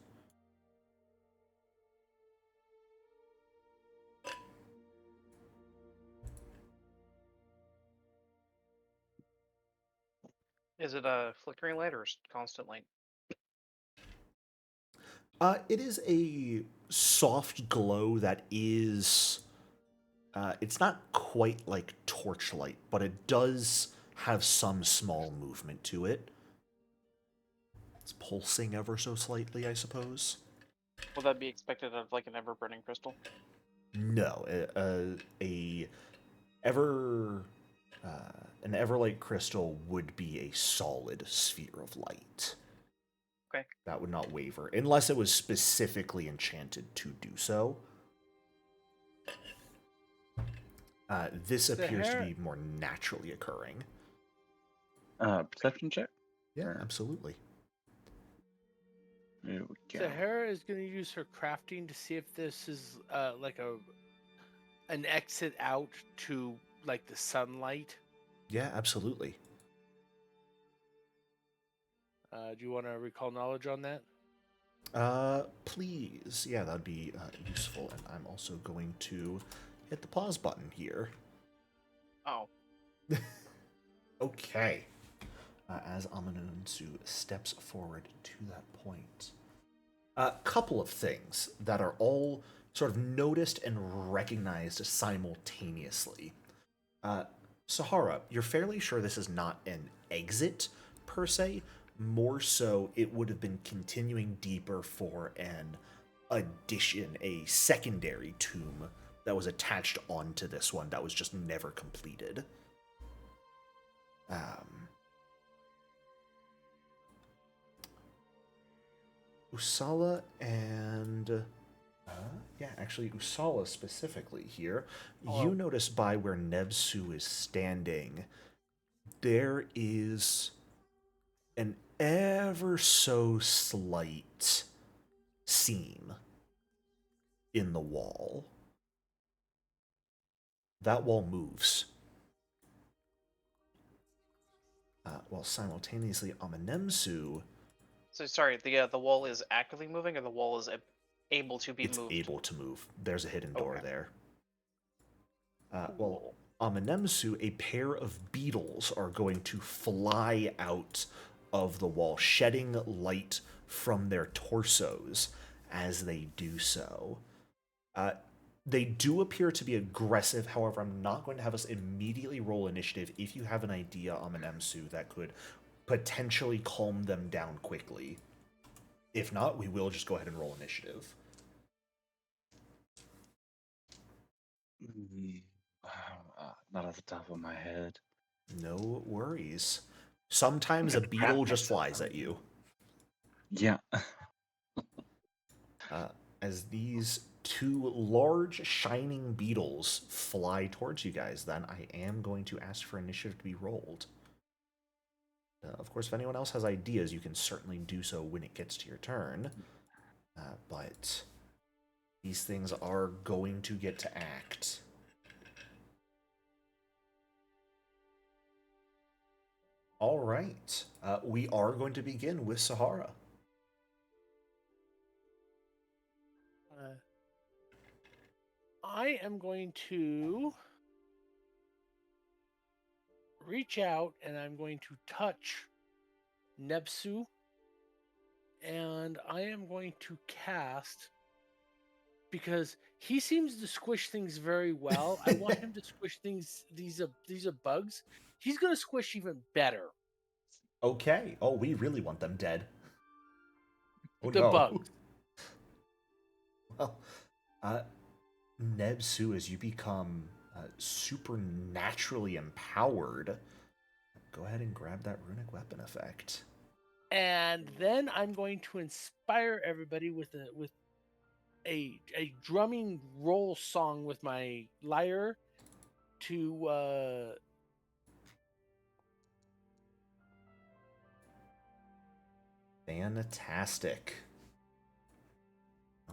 [SPEAKER 3] Is it a flickering light or constant light?
[SPEAKER 1] It is a soft glow that is... it's not quite like torchlight, but it does have some small movement to it. It's pulsing ever so slightly, I suppose.
[SPEAKER 3] Will that be expected of like an ever-burning crystal?
[SPEAKER 1] No, an everlight crystal would be a solid sphere of light.
[SPEAKER 3] Okay.
[SPEAKER 1] That would not waver, unless it was specifically enchanted to do so. This appears to be more naturally occurring.
[SPEAKER 2] Perception check?
[SPEAKER 1] Yeah, absolutely.
[SPEAKER 2] There we go.
[SPEAKER 6] Sahara is going to use her crafting to see if this is like an exit out to like the sunlight.
[SPEAKER 1] Yeah, absolutely.
[SPEAKER 6] Do you want to recall knowledge on that?
[SPEAKER 1] Please. Yeah, that'd be useful. And I'm also going to hit the pause button here.
[SPEAKER 3] Oh.
[SPEAKER 1] Okay. As Amanunsu steps forward to that point. A couple of things that are all sort of noticed and recognized simultaneously. Sahara, you're fairly sure this is not an exit, per se. More so, it would have been continuing deeper for an addition, a secondary tomb that was attached onto this one that was just never completed. Usala and Yeah, actually, Usala specifically here.
[SPEAKER 6] Hello.
[SPEAKER 1] You notice by where Nebsu is standing, there is an ever so slight seam in the wall. That wall moves. While simultaneously Amenemsu...
[SPEAKER 3] So sorry, the wall is actively moving, or the wall is able to be moved?
[SPEAKER 1] It's able to move. There's a hidden door
[SPEAKER 3] Okay.
[SPEAKER 1] there. Well, Amenemsu, a pair of beetles are going to fly out of the wall, shedding light from their torsos as they do so. They do appear to be aggressive. However, I'm not going to have us immediately roll initiative if you have an idea, Amenemsu, that could potentially calm them down quickly. If not, we will just go ahead and roll initiative.
[SPEAKER 2] Not off the top of my head.
[SPEAKER 1] No worries. Sometimes a beetle just flies at you.
[SPEAKER 2] Yeah.
[SPEAKER 1] As these two large shining beetles fly towards you guys, then I am going to ask for initiative to be rolled. Of course, if anyone else has ideas, you can certainly do so when it gets to your turn. But these things are going to get to act. All right. We are going to begin with Sahara.
[SPEAKER 6] I am going to reach out and I'm going to touch Nebsu, and I am going to cast, because he seems to squish things very well. I want him to squish things. These are bugs. He's going to squish even better.
[SPEAKER 1] Okay. Oh, we really want them dead. Oh,
[SPEAKER 6] The
[SPEAKER 1] no.
[SPEAKER 6] bugs.
[SPEAKER 1] Well, Nebsu, as you become supernaturally empowered, go ahead and grab that runic weapon effect.
[SPEAKER 6] And then I'm going to inspire everybody with a drumming roll song with my lyre to
[SPEAKER 1] Fantastic.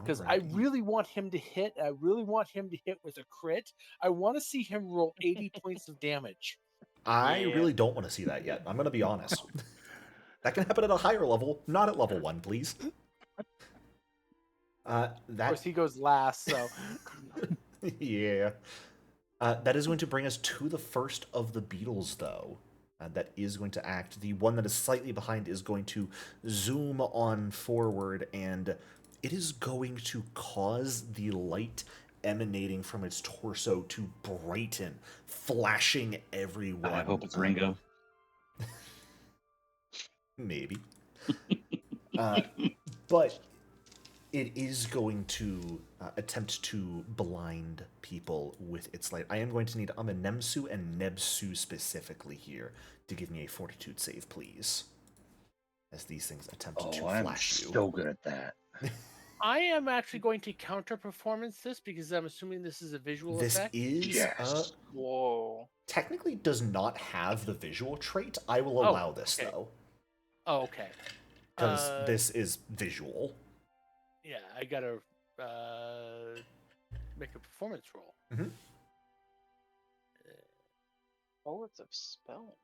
[SPEAKER 6] because I really want him to hit. I really want him to hit with a crit. I want to see him roll 80 points of damage.
[SPEAKER 1] I really don't want to see that yet. I'm going to be honest. That can happen at a higher level, not at level 1, please.
[SPEAKER 6] Of course, he goes last, so...
[SPEAKER 1] Yeah. That is going to bring us to the first of the beetles, though. That is going to act. The one that is slightly behind is going to zoom on forward, and it is going to cause the light emanating from its torso to brighten, flashing everyone.
[SPEAKER 2] I hope it's Ringo.
[SPEAKER 1] Maybe. But it is going to attempt to blind people with its light. I am going to need Amenemsu and Nebsu specifically here to give me a fortitude save, please. As these things attempt to flash you.
[SPEAKER 2] I'm so good at that.
[SPEAKER 6] I am actually going to counter performance this because I'm assuming this is a visual effect.
[SPEAKER 1] This is
[SPEAKER 3] whoa.
[SPEAKER 1] Technically does not have the visual trait. I will allow this though.
[SPEAKER 6] Oh, okay.
[SPEAKER 1] Because this is visual.
[SPEAKER 6] Yeah, I gotta make a performance roll.
[SPEAKER 1] Mm-hmm.
[SPEAKER 3] Bullets of spell.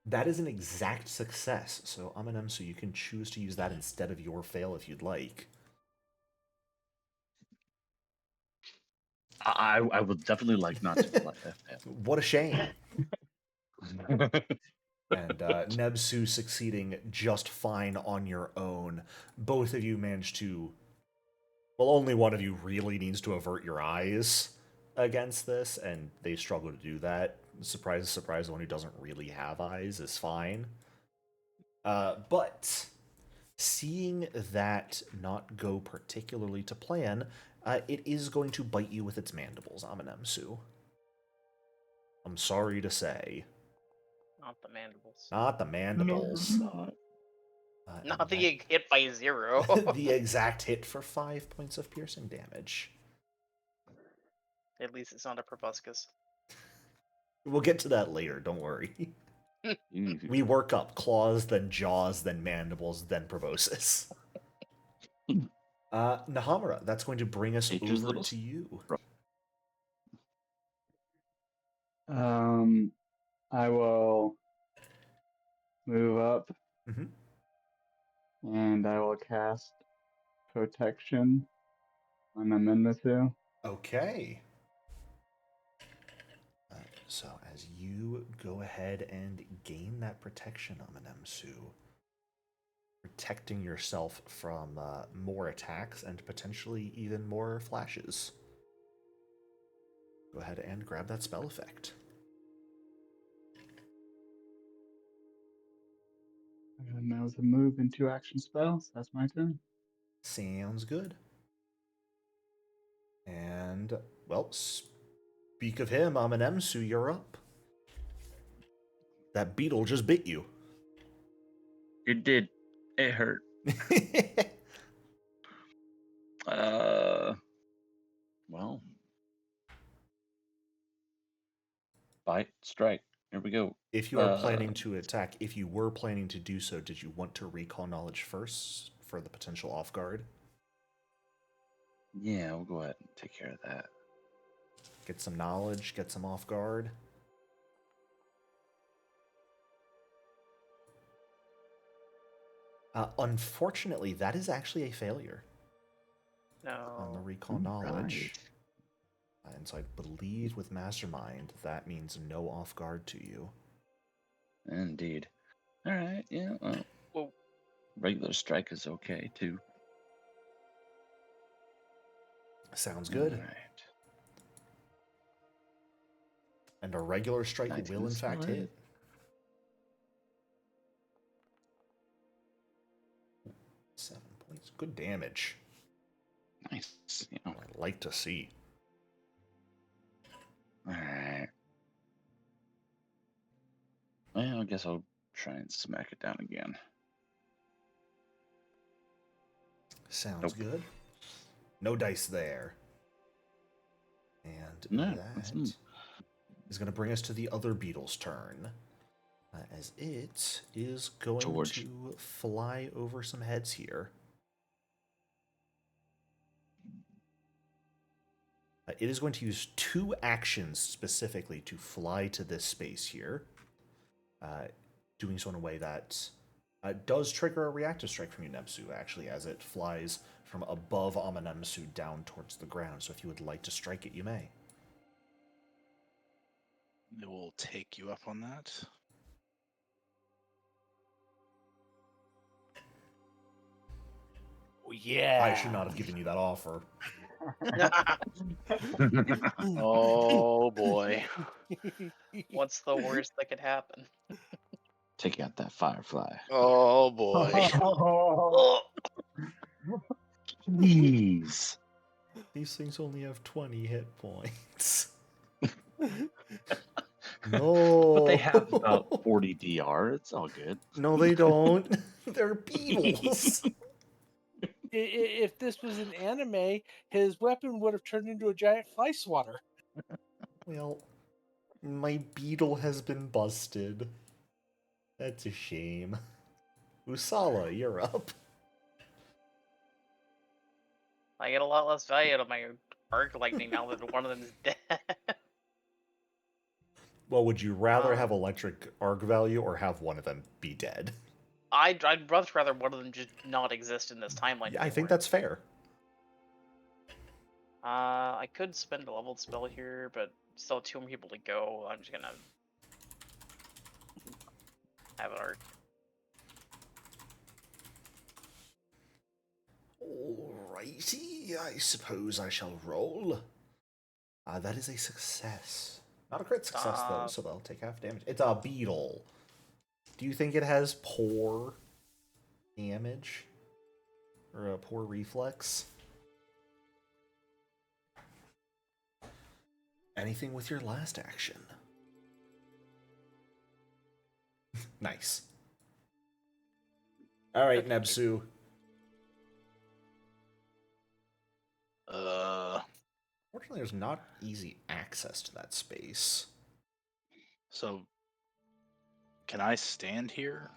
[SPEAKER 1] That is an exact success. So Amenemsu, you can choose to use that instead of your fail if you'd like.
[SPEAKER 2] I would definitely like not to let that fail.
[SPEAKER 1] What a shame. And Nebsu succeeding just fine on your own. Both of you managed to... Well, only one of you really needs to avert your eyes against this, and they struggle to do that. Surprise, surprise, the one who doesn't really have eyes is fine. But seeing that not go particularly to plan, it is going to bite you with its mandibles, Amenemsu. I'm sorry to say.
[SPEAKER 3] Not the mandibles.
[SPEAKER 1] Not the mandibles.
[SPEAKER 2] No, not.
[SPEAKER 3] Not the hit by 0.
[SPEAKER 1] The exact hit for 5 points of piercing damage.
[SPEAKER 3] At least it's not a proboscis.
[SPEAKER 1] We'll get to that later, don't worry. We work up claws, then jaws, then mandibles, then proboscis. Nahamura, that's going to bring us over to you.
[SPEAKER 5] I will move up, and I will cast Protection on Amenmethu.
[SPEAKER 1] Okay. So as you go ahead and gain that protection on Amenmethu, protecting yourself from more attacks and potentially even more flashes. Go ahead and grab that spell effect.
[SPEAKER 5] And that was a move and 2 action spells. That's my turn.
[SPEAKER 1] Sounds good. And, well, speak of him, Amenemsu, you're up. That beetle just bit you.
[SPEAKER 2] It did. It hurt. Well. Bite, strike. Here we go.
[SPEAKER 1] If you are planning to attack, if you were planning to do so, did you want to recall knowledge first for the potential off guard?
[SPEAKER 2] Yeah, we'll go ahead and take care of that.
[SPEAKER 1] Get some knowledge, get some off guard. Unfortunately, that is actually a failure.
[SPEAKER 3] No.
[SPEAKER 1] On the recall knowledge. And so I believe with Mastermind, that means no off guard to you.
[SPEAKER 2] Indeed. All right, yeah. Well, regular strike is okay, too.
[SPEAKER 1] Sounds good.
[SPEAKER 2] All right.
[SPEAKER 1] And a regular strike will, in fact, hit. Seven points. Good damage.
[SPEAKER 2] Nice. Yeah.
[SPEAKER 1] I'd like to see.
[SPEAKER 2] All right. Well, I guess I'll try and smack it down again.
[SPEAKER 1] Sounds good. No dice there. And that is going to bring us to the other beetle's turn. As it is going to fly over some heads here. It is going to use 2 actions specifically to fly to this space here. Doing so in a way that does trigger a reactive strike from you, Nemsu, actually, as it flies from above Amenemsu down towards the ground. So if you would like to strike it, you may.
[SPEAKER 4] It will take you up on that.
[SPEAKER 6] Oh, yeah.
[SPEAKER 1] I should not have given you that offer.
[SPEAKER 4] Oh boy.
[SPEAKER 3] What's the worst that could happen?
[SPEAKER 2] Take out that firefly.
[SPEAKER 4] Oh boy.
[SPEAKER 2] Jeez.
[SPEAKER 1] These things only have 20 hit points. No.
[SPEAKER 2] But they have about 40 DR. It's all good.
[SPEAKER 1] No, they don't. They're beetles.
[SPEAKER 6] If this was an anime, his weapon would have turned into a giant fly swatter.
[SPEAKER 1] Well, my beetle has been busted. That's a shame. Usala, you're up.
[SPEAKER 3] I get a lot less value out of my arc lightning now that one of them is dead.
[SPEAKER 1] Well, would you rather have electric arc value or have one of them be dead?
[SPEAKER 3] I'd much rather one of them just not exist in this timeline.
[SPEAKER 1] Yeah, I think that's fair.
[SPEAKER 3] I could spend a leveled spell here, but still 2 more people to go. I'm just gonna have an arc.
[SPEAKER 1] Alrighty, I suppose I shall roll. That is a success. Not a crit success, though, so they'll take half damage. It's a beetle. Do you think it has poor damage? Or a poor reflex? Anything with your last action? Nice. All right, Nebsu. Fortunately, there's not easy access to that space.
[SPEAKER 4] So, can I stand here?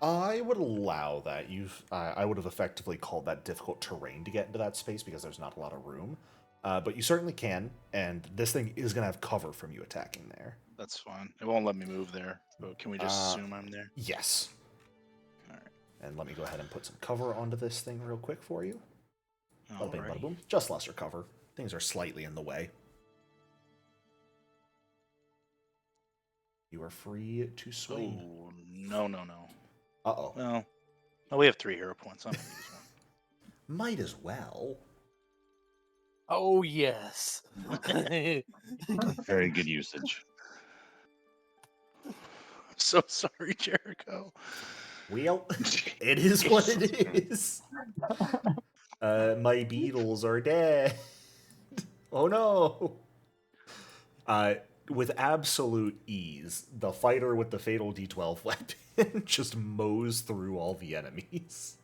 [SPEAKER 1] I would allow that. I would have effectively called that difficult terrain to get into that space because there's not a lot of room. But you certainly can, and this thing is going to have cover from you attacking there.
[SPEAKER 4] That's fine. It won't let me move there. But can we just assume I'm there?
[SPEAKER 1] Yes.
[SPEAKER 4] All right.
[SPEAKER 1] And let me go ahead and put some cover onto this thing real quick for you. Bada bing, bada
[SPEAKER 4] Alrighty.
[SPEAKER 1] boom. Just lesser cover. Things are slightly in the way. You are free to swing.
[SPEAKER 4] Oh, no.
[SPEAKER 1] Uh-oh.
[SPEAKER 4] Well, we have 3 hero points. I'm going to use one.
[SPEAKER 1] Might as well.
[SPEAKER 6] Oh yes.
[SPEAKER 2] Very good usage.
[SPEAKER 4] I'm so sorry, Jericho.
[SPEAKER 1] Well, it is what it is. My beetles are dead. Oh no. With absolute ease, the fighter with the fatal D12 weapon just mows through all the enemies.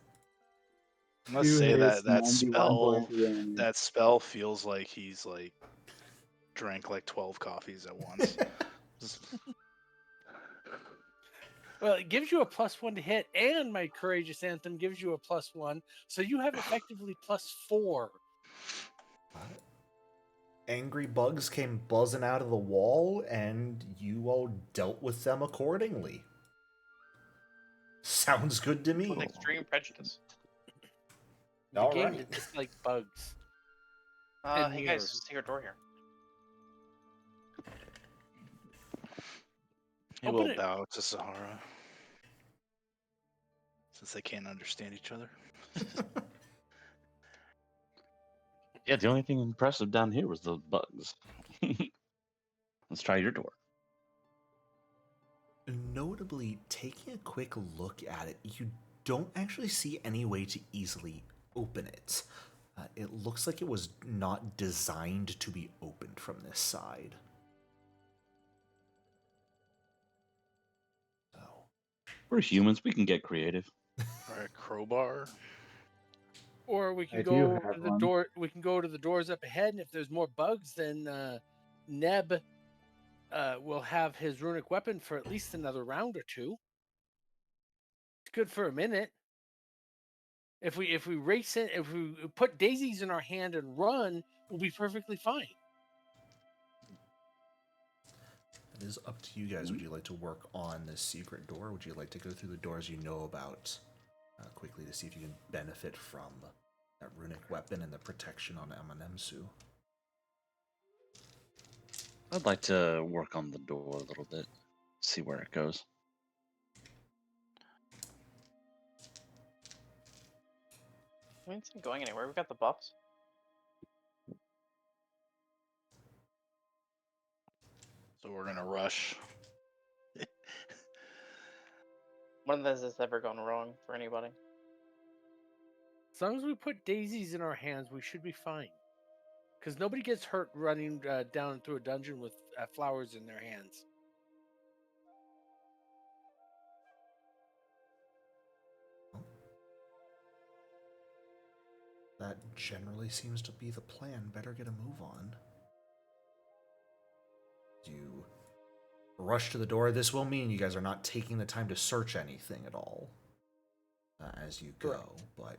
[SPEAKER 4] I must
[SPEAKER 5] You
[SPEAKER 4] say
[SPEAKER 5] hit
[SPEAKER 4] that
[SPEAKER 5] 91 points of damage.
[SPEAKER 4] that spell feels like he's like drank like 12 coffees at once.
[SPEAKER 6] Well, it gives you a +1 to hit, and my courageous anthem gives you a +1, so you have effectively +4.
[SPEAKER 1] Angry bugs came buzzing out of the wall, and you all dealt with them accordingly. Sounds good to me.
[SPEAKER 3] With extreme prejudice.
[SPEAKER 6] The game
[SPEAKER 1] Alright.
[SPEAKER 6] is just like bugs.
[SPEAKER 3] Hey
[SPEAKER 6] mirrors.
[SPEAKER 3] guys, see your door here.
[SPEAKER 4] He
[SPEAKER 6] Open
[SPEAKER 4] will
[SPEAKER 6] it.
[SPEAKER 4] bow to Sahara. Since they can't understand each other.
[SPEAKER 2] Yeah, the only thing impressive down here was those bugs. Let's try your door.
[SPEAKER 1] Notably, taking a quick look at it, you don't actually see any way to easily open it. It looks like it was not designed to be opened from this side. So,
[SPEAKER 2] We're humans. We can get creative.
[SPEAKER 4] Alright, crowbar.
[SPEAKER 6] Or we can
[SPEAKER 5] I do
[SPEAKER 6] go
[SPEAKER 5] have
[SPEAKER 6] to the
[SPEAKER 5] one.
[SPEAKER 6] door. We can go to the doors up ahead, and if there's more bugs, then Neb will have his runic weapon for at least another round or two. It's good for a minute. If we race it, if we put daisies in our hand and run, we'll be perfectly fine.
[SPEAKER 1] it is up to you guys. Would you like to work on this secret door? Would you like to go through the doors you know about quickly to see if you can benefit from that runic weapon and the protection on Amanemsu?
[SPEAKER 2] I'd like to work on the door a little bit, see where it goes.
[SPEAKER 3] We ain't going anywhere. We've got the buffs.
[SPEAKER 4] So we're gonna rush.
[SPEAKER 3] When has this ever gone wrong for anybody?
[SPEAKER 6] As long as we put daisies in our hands, we should be fine. Because nobody gets hurt running down through a dungeon with flowers in their hands.
[SPEAKER 1] That generally seems to be the plan. Better get a move on. You rush to the door. This will mean you guys are not taking the time to search anything at all as you go.
[SPEAKER 6] Correct.
[SPEAKER 1] But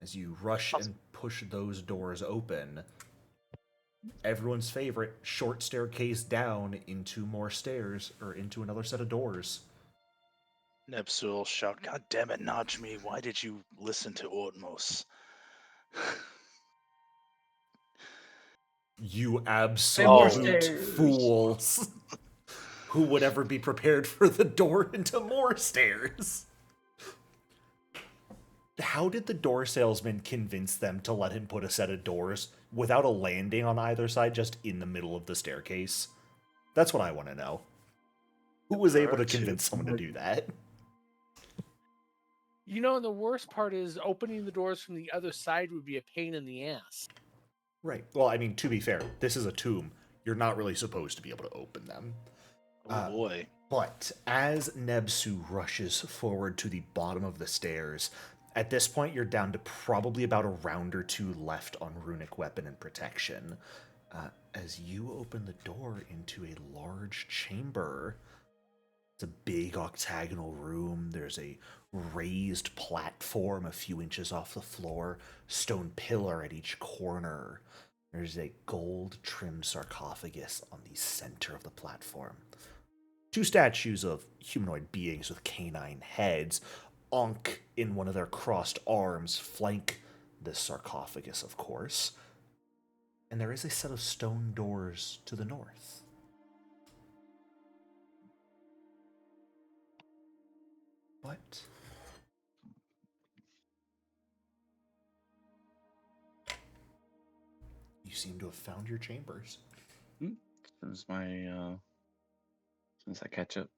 [SPEAKER 1] as you rush and push those doors open, everyone's favorite short staircase down into more stairs or into another set of doors.
[SPEAKER 4] Nebsul will shout, "God damn it, Najmi, why did you listen to Ortmos?"
[SPEAKER 1] You absolute fools! Who would ever be prepared for the door into more stairs? How did the door salesman convince them to let him put a set of doors without a landing on either side, just in the middle of the staircase? That's what I want to know. Who was able to convince someone to do that?
[SPEAKER 6] You know, and the worst part is opening the doors from the other side would be a pain in the ass.
[SPEAKER 1] Right. Well, I mean, to be fair, this is a tomb. You're not really supposed to be able to open them.
[SPEAKER 4] Oh boy.
[SPEAKER 1] But as Nebsu rushes forward to the bottom of the stairs, at this point you're down to probably about a round or two left on runic weapon and protection. As you open the door into a large chamber, it's a big octagonal room. There's a raised platform a few inches off the floor, stone pillar at each corner. There's a gold-trimmed sarcophagus on the center of the platform. Two statues of humanoid beings with canine heads, Ankh in one of their crossed arms, flank this sarcophagus, of course. And there is a set of stone doors to the north. But you seem to have found your chambers.
[SPEAKER 2] Since I catch up.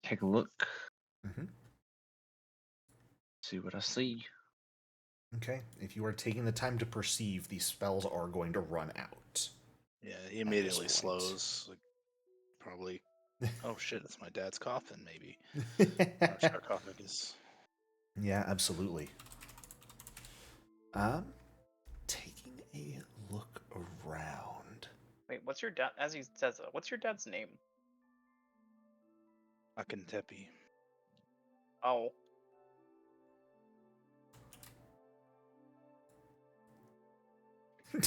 [SPEAKER 2] Take a look.
[SPEAKER 1] Mm-hmm.
[SPEAKER 2] See what I see.
[SPEAKER 1] Okay, if you are taking the time to perceive, these spells are going to run out.
[SPEAKER 4] Yeah, he immediately slows. Like, probably. Oh shit! It's my dad's coffin, maybe. Or sarcophagus.
[SPEAKER 1] Yeah, absolutely. Taking a look around.
[SPEAKER 3] Wait, what's your dad? As he says, what's your dad's name?
[SPEAKER 4] Akhentepi.
[SPEAKER 3] Oh,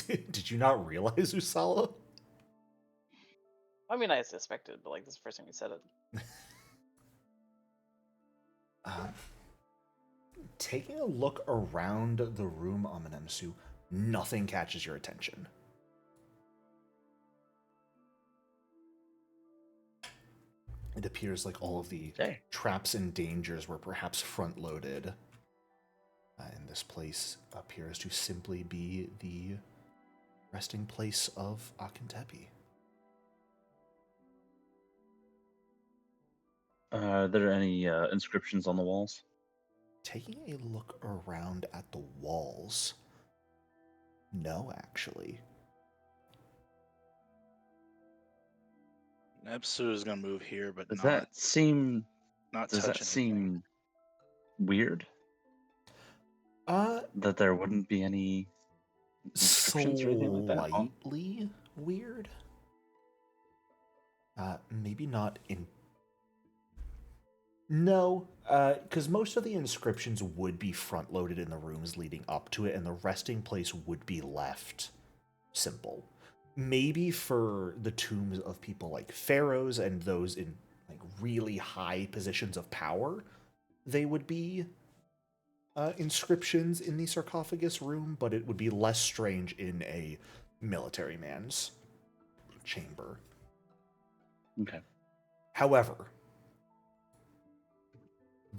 [SPEAKER 1] Did you not realize, Usala?
[SPEAKER 3] I mean, I suspected, but like this is the first time you said it.
[SPEAKER 1] Taking a look around the room, Amenemsu, nothing catches your attention. It appears like all of the traps and dangers were perhaps front-loaded. And this place appears to simply be the resting place of Akhentepi.
[SPEAKER 2] Are there any inscriptions on the walls?
[SPEAKER 1] Taking a look around at the walls, no, actually.
[SPEAKER 4] Nebsu is gonna move here, but
[SPEAKER 2] Does
[SPEAKER 4] not
[SPEAKER 2] that seem
[SPEAKER 4] touch anything.
[SPEAKER 2] Weird? That there wouldn't be any inscriptions or anything like that?
[SPEAKER 1] Slightly weird. Maybe not in. No, because most of the inscriptions would be front-loaded in the rooms leading up to it, and the resting place would be left simple. Maybe for the tombs of people like pharaohs and those in like really high positions of power, they would be inscriptions in the sarcophagus room, but it would be less strange in a military man's chamber.
[SPEAKER 2] Okay.
[SPEAKER 1] However,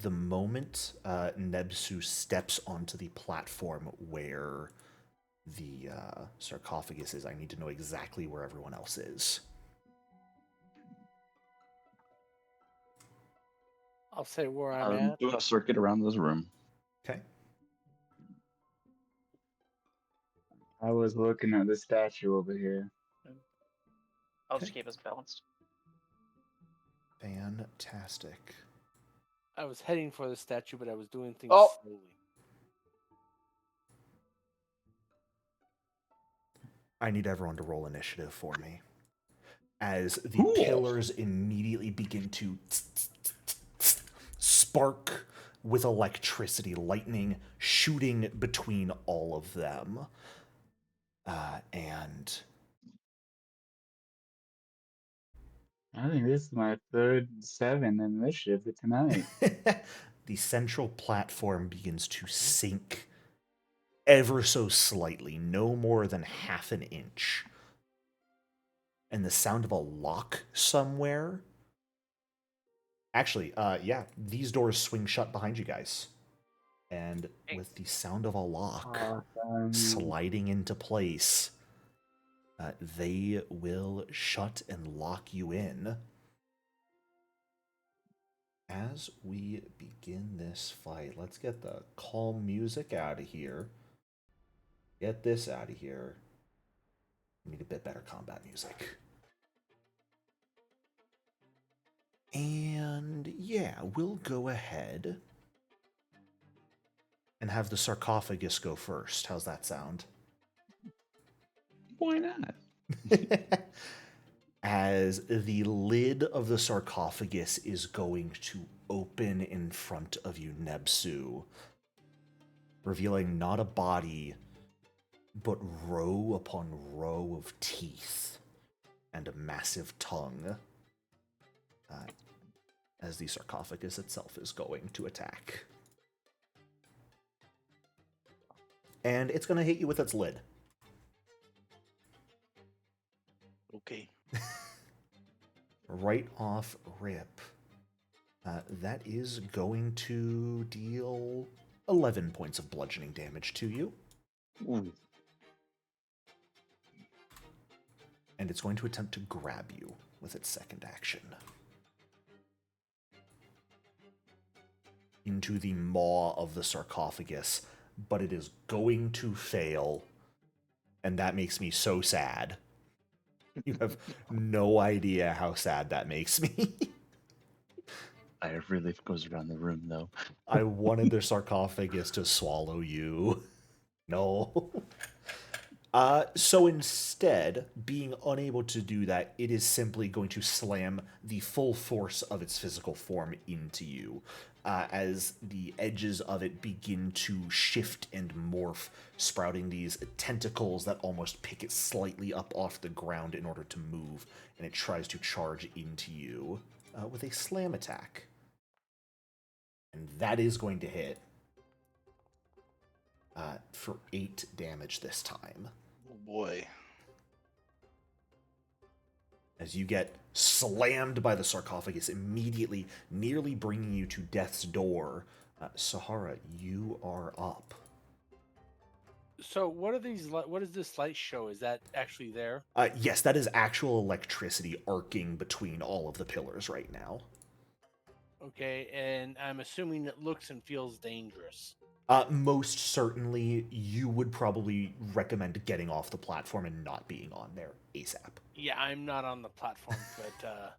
[SPEAKER 1] the moment Nebsu steps onto the platform where the sarcophagus is, I need to know exactly where everyone else is.
[SPEAKER 6] I'll say where I'm at.
[SPEAKER 2] Do a circuit around this room.
[SPEAKER 1] Okay.
[SPEAKER 5] I was looking at the statue over here.
[SPEAKER 3] I'll just keep us balanced.
[SPEAKER 1] Fantastic.
[SPEAKER 6] I was heading for the statue, but I was doing things slowly.
[SPEAKER 1] I need everyone to roll initiative for me. As the pillars immediately begin to spark with electricity, lightning shooting between all of them. And
[SPEAKER 5] I think this is my third 7 initiative tonight.
[SPEAKER 1] the central platform begins to sink ever so slightly, no more than half an inch. And the sound of a lock somewhere. Actually, yeah, these doors swing shut behind you guys. And with the sound of a lock sliding into place, they will shut and lock you in. As we begin this fight, let's get the calm music out of here. Get this out of here. Need a bit better combat music. And yeah, we'll go ahead and have the sarcophagus go first. How's that sound?
[SPEAKER 2] Why not?
[SPEAKER 1] As the lid of the sarcophagus is going to open in front of you, Nebsu, revealing not a body, but row upon row of teeth and a massive tongue, as the sarcophagus itself is going to attack. And it's going to hit you with its lid.
[SPEAKER 4] Okay.
[SPEAKER 1] Right off rip. That is going to deal 11 points of bludgeoning damage to you.
[SPEAKER 2] Ooh.
[SPEAKER 1] And it's going to attempt to grab you with its second action. Into the maw of the sarcophagus, but it is going to fail. And that makes me so sad. You have no idea how sad that makes me.
[SPEAKER 2] I relief goes around the room, though.
[SPEAKER 1] I wanted the sarcophagus to swallow you. No. So instead, being unable to do that, it is simply going to slam the full force of its physical form into you, as the edges of it begin to shift and morph, sprouting these tentacles that almost pick it slightly up off the ground in order to move, and it tries to charge into you with a slam attack. And that is going to hit for 8 damage this time.
[SPEAKER 4] Oh boy.
[SPEAKER 1] As you get slammed by the sarcophagus, immediately nearly bringing you to death's door. Sahara, you are up.
[SPEAKER 6] So what are these? What is this light show? Is that actually there?
[SPEAKER 1] Yes, that is actual electricity arcing between all of the pillars right now.
[SPEAKER 6] Okay, and I'm assuming it looks and feels dangerous.
[SPEAKER 1] Most certainly, you would probably recommend getting off the platform and not being on there ASAP.
[SPEAKER 6] Yeah, I'm not on the platform, but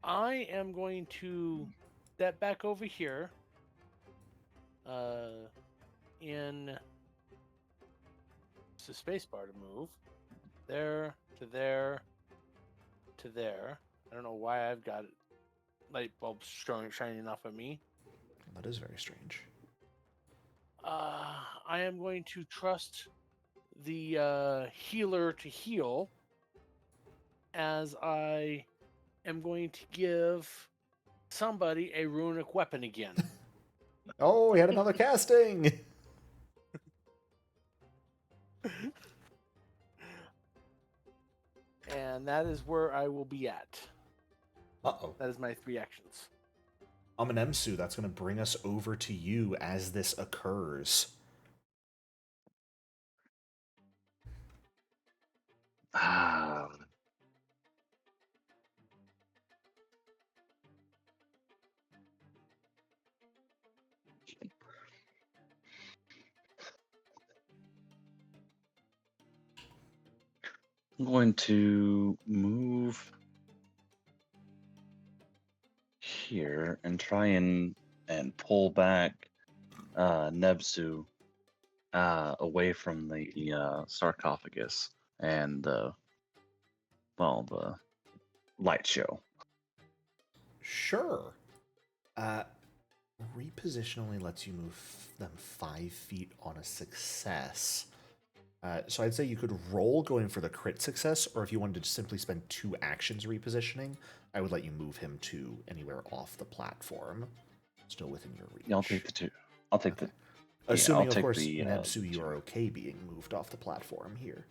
[SPEAKER 6] I am going to step back over here. In it's a space bar to move. There to there to there. I don't know why I've got light bulbs shining off of me.
[SPEAKER 1] That is very strange.
[SPEAKER 6] I am going to trust the healer to heal, as I am going to give somebody a runic weapon again.
[SPEAKER 1] Oh, we had another casting!
[SPEAKER 6] And that is where I will be at.
[SPEAKER 1] Uh-oh.
[SPEAKER 6] That is my 3 actions.
[SPEAKER 1] Amanemsu, that's going to bring us over to you as this occurs.
[SPEAKER 2] Ah. I'm going to move here and try and pull back Nebsu away from the sarcophagus and the light show.
[SPEAKER 1] Sure. Reposition only lets you move them 5 feet on a success. So I'd say you could roll going for the crit success, or if you wanted to simply spend 2 actions repositioning, I would let you move him to anywhere off the platform. Still within your reach.
[SPEAKER 2] Yeah, I'll take the 2. I'll take the...
[SPEAKER 1] Assuming,
[SPEAKER 2] I'll
[SPEAKER 1] of course,
[SPEAKER 2] take the,
[SPEAKER 1] Nebsu, you are okay being moved off the platform here.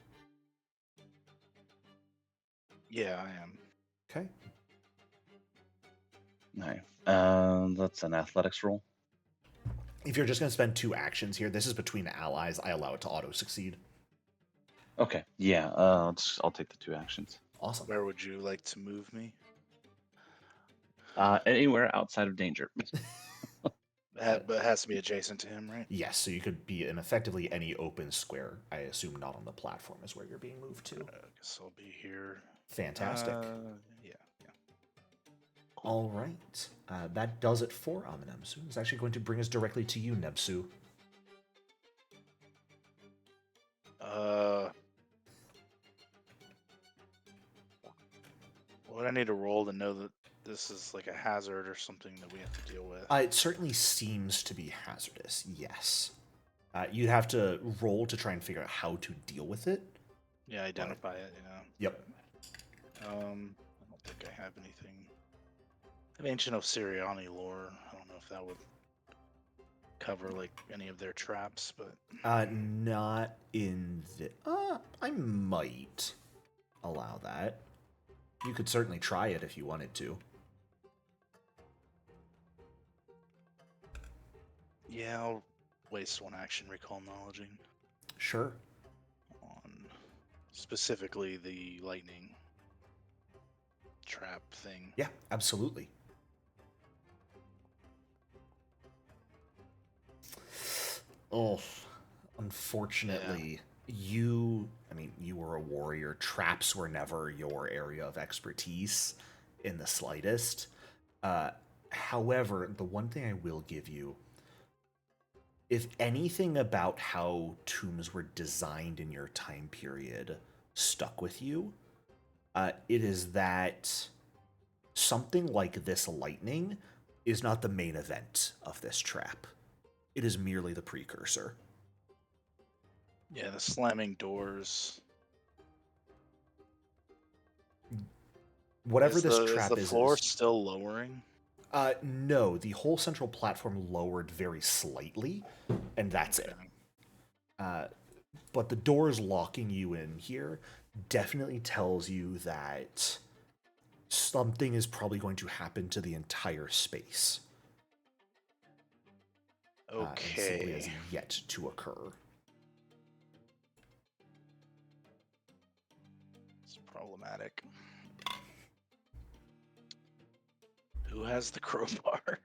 [SPEAKER 4] Yeah, I am.
[SPEAKER 1] Okay.
[SPEAKER 2] No. That's an athletics roll.
[SPEAKER 1] If you're just going to spend 2 actions here, this is between allies. I allow it to auto-succeed.
[SPEAKER 2] Okay, yeah, I'll take the 2 actions.
[SPEAKER 1] Awesome.
[SPEAKER 4] Where would you like to move me?
[SPEAKER 2] Anywhere outside of danger.
[SPEAKER 4] But it has to be adjacent to him, right?
[SPEAKER 1] Yes, so you could be in effectively any open square. I assume not on the platform is where you're being moved to.
[SPEAKER 4] I guess I'll be here.
[SPEAKER 1] Fantastic.
[SPEAKER 4] Yeah.
[SPEAKER 1] All right. That does it for Amenemsu. It's actually going to bring us directly to you, Nebsu.
[SPEAKER 4] What would I need to roll to know that this is like a hazard or something that we have to deal with?
[SPEAKER 1] It certainly seems to be hazardous, yes. You'd have to roll to try and figure out how to deal with it.
[SPEAKER 4] Yeah, identify it, you know.
[SPEAKER 1] Yep.
[SPEAKER 4] I don't think I have anything. I have ancient Osirion lore. I don't know if that would cover like any of their traps, but
[SPEAKER 1] Not in the. I might allow that. You could certainly try it if you wanted to.
[SPEAKER 4] yeah, I'll waste one action recall knowledging
[SPEAKER 1] Sure.
[SPEAKER 4] on specifically the lightning trap thing.
[SPEAKER 1] Yeah, absolutely. Oh, unfortunately, you were a warrior. Traps were never your area of expertise in the slightest. However, the one thing I will give you, if anything about how tombs were designed in your time period stuck with you, it is that something like this lightning is not the main event of this trap. It is merely the precursor.
[SPEAKER 4] Yeah, the slamming doors.
[SPEAKER 1] Whatever this trap
[SPEAKER 4] is the floor still lowering?
[SPEAKER 1] No, the whole central platform lowered very slightly, and that's it. But the doors locking you in here definitely tells you that something is probably going to happen to the entire space. And simply has yet to occur.
[SPEAKER 4] It's problematic. Who has the crowbar?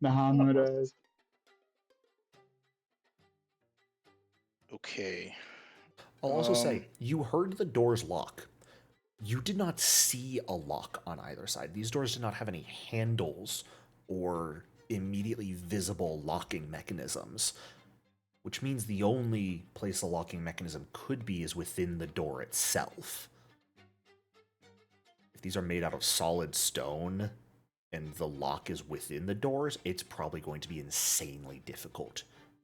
[SPEAKER 5] Muhammad is.
[SPEAKER 4] Okay.
[SPEAKER 1] I'll also say, you heard the doors lock. You did not see a lock on either side. These doors did not have any handles or immediately visible locking mechanisms, which means the only place a locking mechanism could be is within the door itself. If these are made out of solid stone and the lock is within the doors, it's probably going to be insanely difficult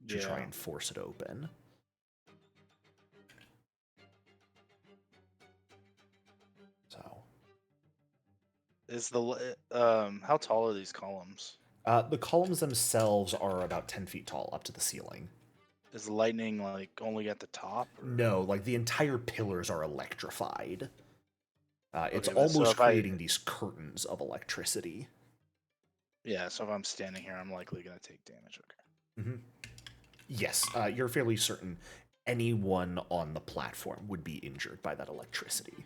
[SPEAKER 1] to try and force it open.
[SPEAKER 4] Is the how tall are these columns?
[SPEAKER 1] The columns themselves are about 10 feet tall up to the ceiling.
[SPEAKER 4] Is the lightning like only at the top? Or?
[SPEAKER 1] No, like the entire pillars are electrified. It's
[SPEAKER 4] Okay,
[SPEAKER 1] almost creating these curtains of electricity.
[SPEAKER 4] Yeah, so if I'm standing here, I'm likely going to take damage. Okay.
[SPEAKER 1] Mm-hmm. Yes, you're fairly certain anyone on the platform would be injured by that electricity.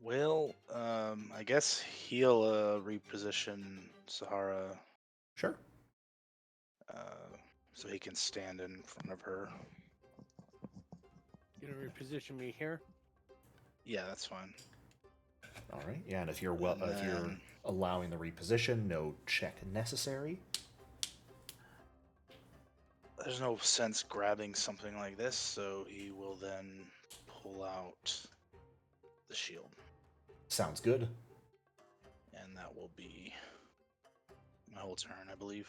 [SPEAKER 4] Well, I guess he'll reposition Sahara.
[SPEAKER 1] Sure.
[SPEAKER 4] So he can stand in front of her.
[SPEAKER 6] You gonna reposition me here?
[SPEAKER 4] Yeah, that's fine.
[SPEAKER 1] All right. Yeah, and if you're if you're allowing the reposition, no check necessary.
[SPEAKER 4] There's no sense grabbing something like this, so he will then pull out the shield.
[SPEAKER 1] Sounds good.
[SPEAKER 4] And that will be my whole turn, I believe.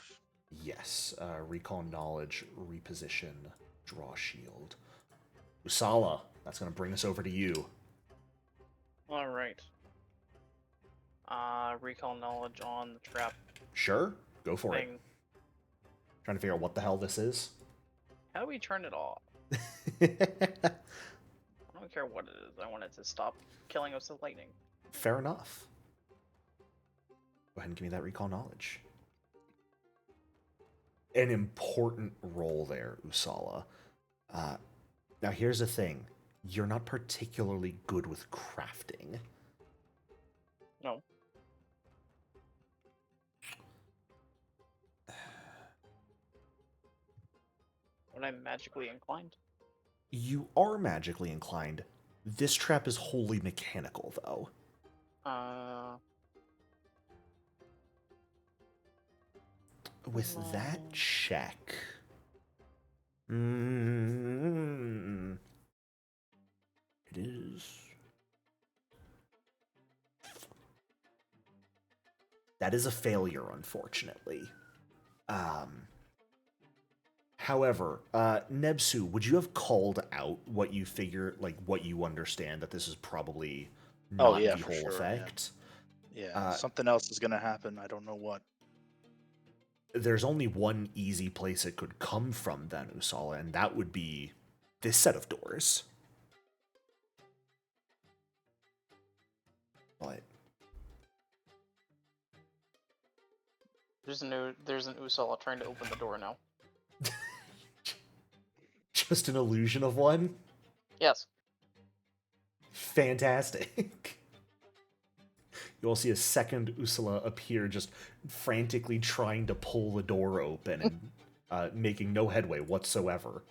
[SPEAKER 1] Yes. Recall knowledge, reposition, draw shield. Usala, that's going to bring us over to you.
[SPEAKER 3] All right. Recall knowledge on the trap.
[SPEAKER 1] Sure. Go for
[SPEAKER 3] thing.
[SPEAKER 1] it. Trying to figure out what the hell this is.
[SPEAKER 3] How do we turn it off? I don't care what it is. I want it to stop killing us with lightning.
[SPEAKER 1] Fair enough. Go ahead and give me that recall knowledge. An important role there, Usala. Now, here's the thing. You're not particularly good with crafting.
[SPEAKER 3] No. When I'm magically inclined.
[SPEAKER 1] You are magically inclined. This trap is wholly mechanical, though. With that check... It is... That is a failure, unfortunately. However, Nebsu, would you have called out what you figure, like what you understand that this is probably not the
[SPEAKER 4] for
[SPEAKER 1] whole
[SPEAKER 4] sure,
[SPEAKER 1] effect?
[SPEAKER 4] Yeah, something else is gonna happen. I don't know what.
[SPEAKER 1] There's only one easy place it could come from, then, Usala, and that would be this set of doors. But
[SPEAKER 3] there's an Usala trying to open the door now.
[SPEAKER 1] just an illusion of one?
[SPEAKER 3] Yes.
[SPEAKER 1] Fantastic. You all see a second Usala appear, just frantically trying to pull the door open and making no headway whatsoever.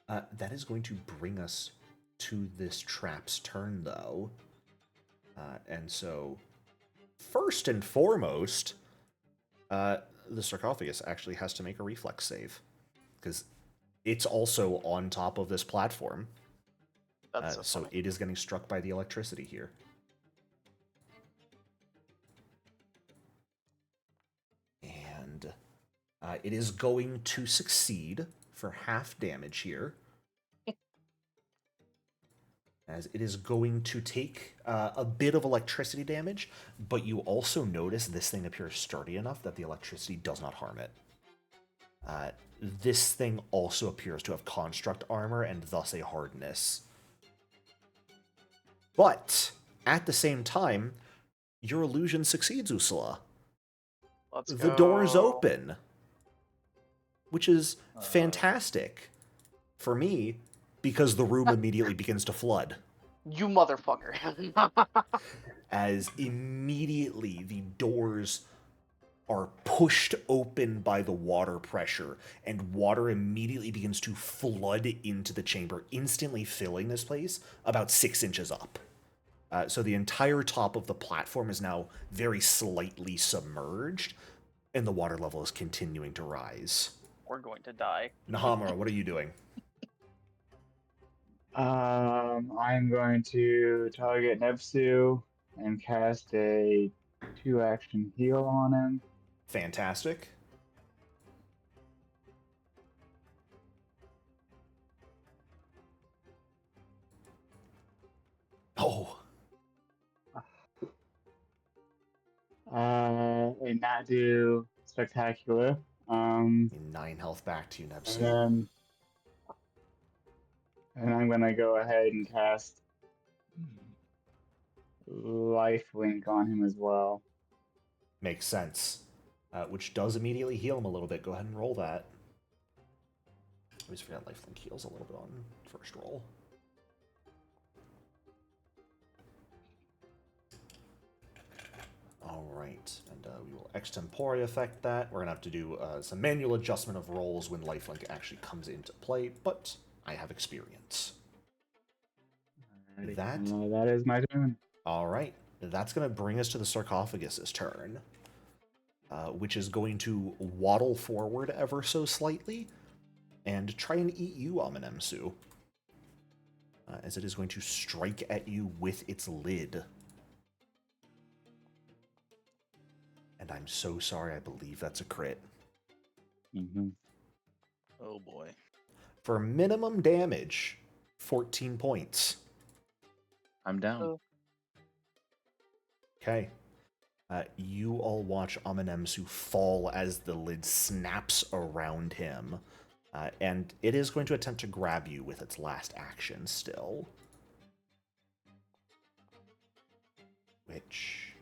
[SPEAKER 1] That is going to bring us to this trap's turn, though. And so, first and foremost, the sarcophagus actually has to make a reflex save. Because it's also on top of this platform.
[SPEAKER 3] That's
[SPEAKER 1] so it is getting struck by the electricity here. And it is going to succeed for half damage here. As it is going to take a bit of electricity damage, but you also notice this thing appears sturdy enough that the electricity does not harm it. This thing also appears to have construct armor and thus a hardness. But, at the same time, your illusion succeeds, Usala.
[SPEAKER 3] Let's
[SPEAKER 1] The
[SPEAKER 3] go.
[SPEAKER 1] doors open, which is fantastic for me because the room immediately begins to flood.
[SPEAKER 3] You motherfucker.
[SPEAKER 1] As immediately the doors are pushed open by the water pressure, and water immediately begins to flood into the chamber, instantly filling this place about 6 inches up. So the entire top of the platform is now very slightly submerged, and the water level is continuing to rise.
[SPEAKER 3] We're going to die.
[SPEAKER 1] Nahamura, what are you doing?
[SPEAKER 5] I'm going to target Nebsu and cast a 2-action heal on him.
[SPEAKER 1] Fantastic. Oh.
[SPEAKER 5] And not do spectacular.
[SPEAKER 1] 9 health back to you, Nebsu.
[SPEAKER 5] And I'm gonna go ahead and cast lifelink on him as well.
[SPEAKER 1] Makes sense. Which does immediately heal him a little bit. Go ahead and roll that. I always forget lifelink heals a little bit on first roll. Alright, and we will extempore affect that. We're going to have to do some manual adjustment of rolls when lifelink actually comes into play, but I have experience.
[SPEAKER 5] Alrighty.
[SPEAKER 1] That
[SPEAKER 5] That is my turn.
[SPEAKER 1] Alright, that's going to bring us to the sarcophagus's turn, which is going to waddle forward ever so slightly and try and eat you, Amenemsu, as it is going to strike at you with its lid. And I'm so sorry, I believe that's a crit.
[SPEAKER 5] Mm-hmm.
[SPEAKER 4] Oh boy.
[SPEAKER 1] For minimum damage, 14 points.
[SPEAKER 2] I'm down.
[SPEAKER 1] Okay. You all watch Amenemsu fall as the lid snaps around him. And it is going to attempt to grab you with its last action still. Which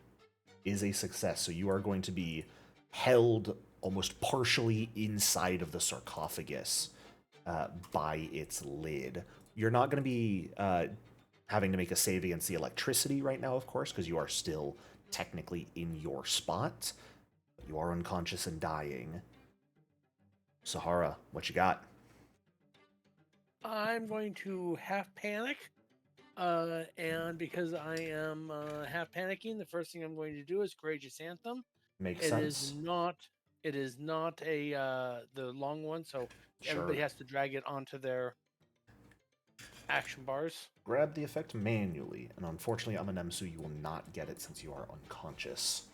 [SPEAKER 1] is a success. So you are going to be held almost partially inside of the sarcophagus by its lid. You're not going to be having to make a save against the electricity right now, of course, because you are still technically in your spot. But you are unconscious and dying. Sahara, what you got?
[SPEAKER 6] I'm going to half panic. And because I am half panicking, the first thing I'm going to do is Courageous Anthem.
[SPEAKER 1] Makes
[SPEAKER 6] It
[SPEAKER 1] sense.
[SPEAKER 6] is not a the long one, so everybody has to drag it onto their action bars.
[SPEAKER 1] Grab the effect manually, and unfortunately, Amanemsu, you will not get it since you are unconscious.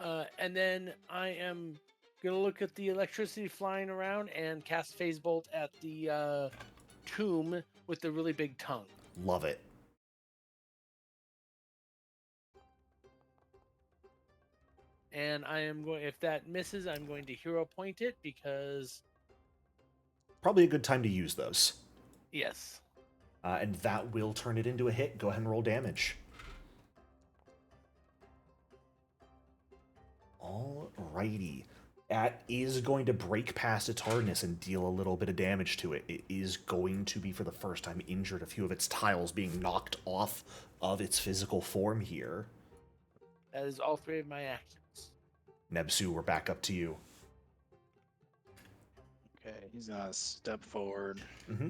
[SPEAKER 6] And then I am gonna look at the electricity flying around and cast Phase Bolt at the tomb with the really big tongue.
[SPEAKER 1] Love it.
[SPEAKER 6] And I am going. If that misses, I'm going to hero point it because
[SPEAKER 1] Probably a good time to use those.
[SPEAKER 6] yes.
[SPEAKER 1] And that will turn it into a hit. Go ahead and roll damage. Alrighty. That is going to break past its hardness and deal a little bit of damage to it. It is going to be, for the first time, injured. A few of its tiles being knocked off of its physical form here.
[SPEAKER 6] That is all three of my actions.
[SPEAKER 1] Nebsu, we're back up to you.
[SPEAKER 4] Okay, he's gonna step forward.
[SPEAKER 1] Mm-hmm.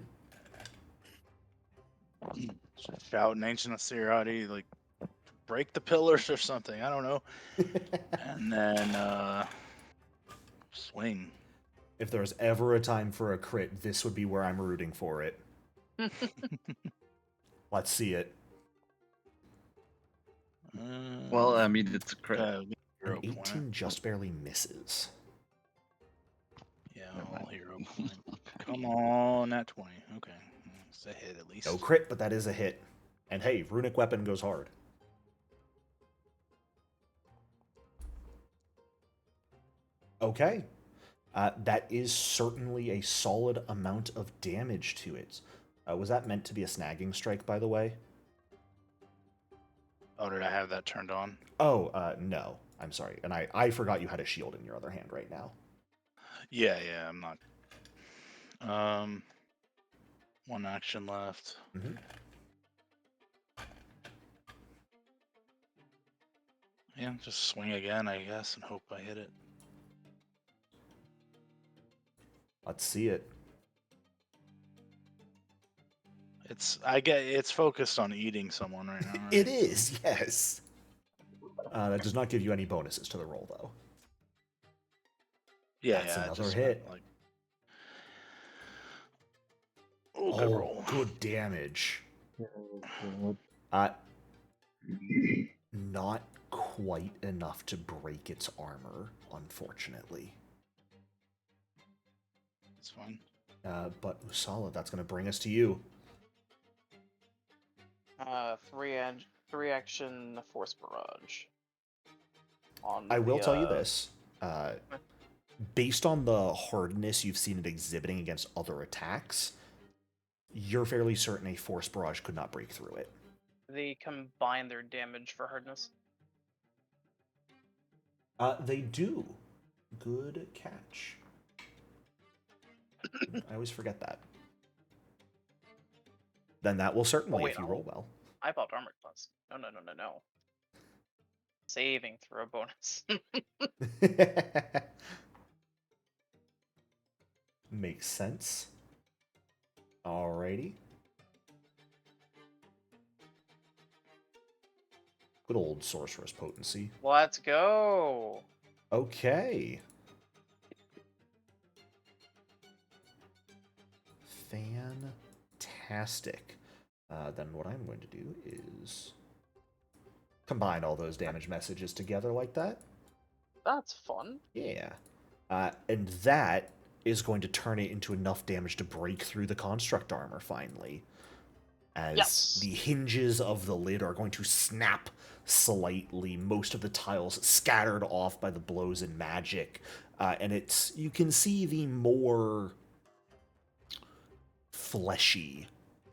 [SPEAKER 4] Shout in ancient Assyrian, like, break the pillars or something. I don't know. And then swing.
[SPEAKER 1] If there's ever a time for a crit, this would be where I'm rooting for it. Let's see it.
[SPEAKER 2] Well, I mean, it's a crit.
[SPEAKER 1] An 18 just barely misses.
[SPEAKER 4] Yeah, all hero point. Come on, at 20. Okay, it's a hit at least.
[SPEAKER 1] No crit, but that is a hit. And hey, runic weapon goes hard. Okay. That is certainly a solid amount of damage to it. Was that meant to be a snagging strike, by the way?
[SPEAKER 4] Oh, did I have that turned on?
[SPEAKER 1] Oh, no. I'm sorry. And I forgot you had a shield in your other hand right now.
[SPEAKER 4] Yeah, I'm not. One action left.
[SPEAKER 1] Mm-hmm.
[SPEAKER 4] Yeah, just swing again, I guess, and hope I hit it.
[SPEAKER 1] Let's see it.
[SPEAKER 4] It's focused on eating someone right now. Right?
[SPEAKER 1] It is, yes. That does not give you any bonuses to the roll, though.
[SPEAKER 4] Yeah,
[SPEAKER 1] That's another
[SPEAKER 4] just
[SPEAKER 1] hit.
[SPEAKER 4] Like... Oh, good roll.
[SPEAKER 1] Good damage. Not quite enough to break its armor, unfortunately.
[SPEAKER 4] It's fine.
[SPEAKER 1] But Usala, that's going to bring us to you.
[SPEAKER 3] Three action force barrage.
[SPEAKER 1] I will tell you this. Based on the hardness you've seen it exhibiting against other attacks, you're fairly certain a force barrage could not break through it.
[SPEAKER 3] They combine their damage for hardness.
[SPEAKER 1] They do. Good catch. I always forget that. Then that will certainly, if you roll well.
[SPEAKER 3] I popped armor class. No. Saving throw bonus.
[SPEAKER 1] Makes sense. Alrighty. Good old sorceress potency.
[SPEAKER 3] Let's go.
[SPEAKER 1] Okay. Fantastic. Then what I'm going to do is combine all those damage messages together like that.
[SPEAKER 3] That's fun.
[SPEAKER 1] Yeah. And that is going to turn it into enough damage to break through the construct armor finally. As the hinges of the lid are going to snap slightly, most of the tiles scattered off by the blows and magic. And you can see the more fleshy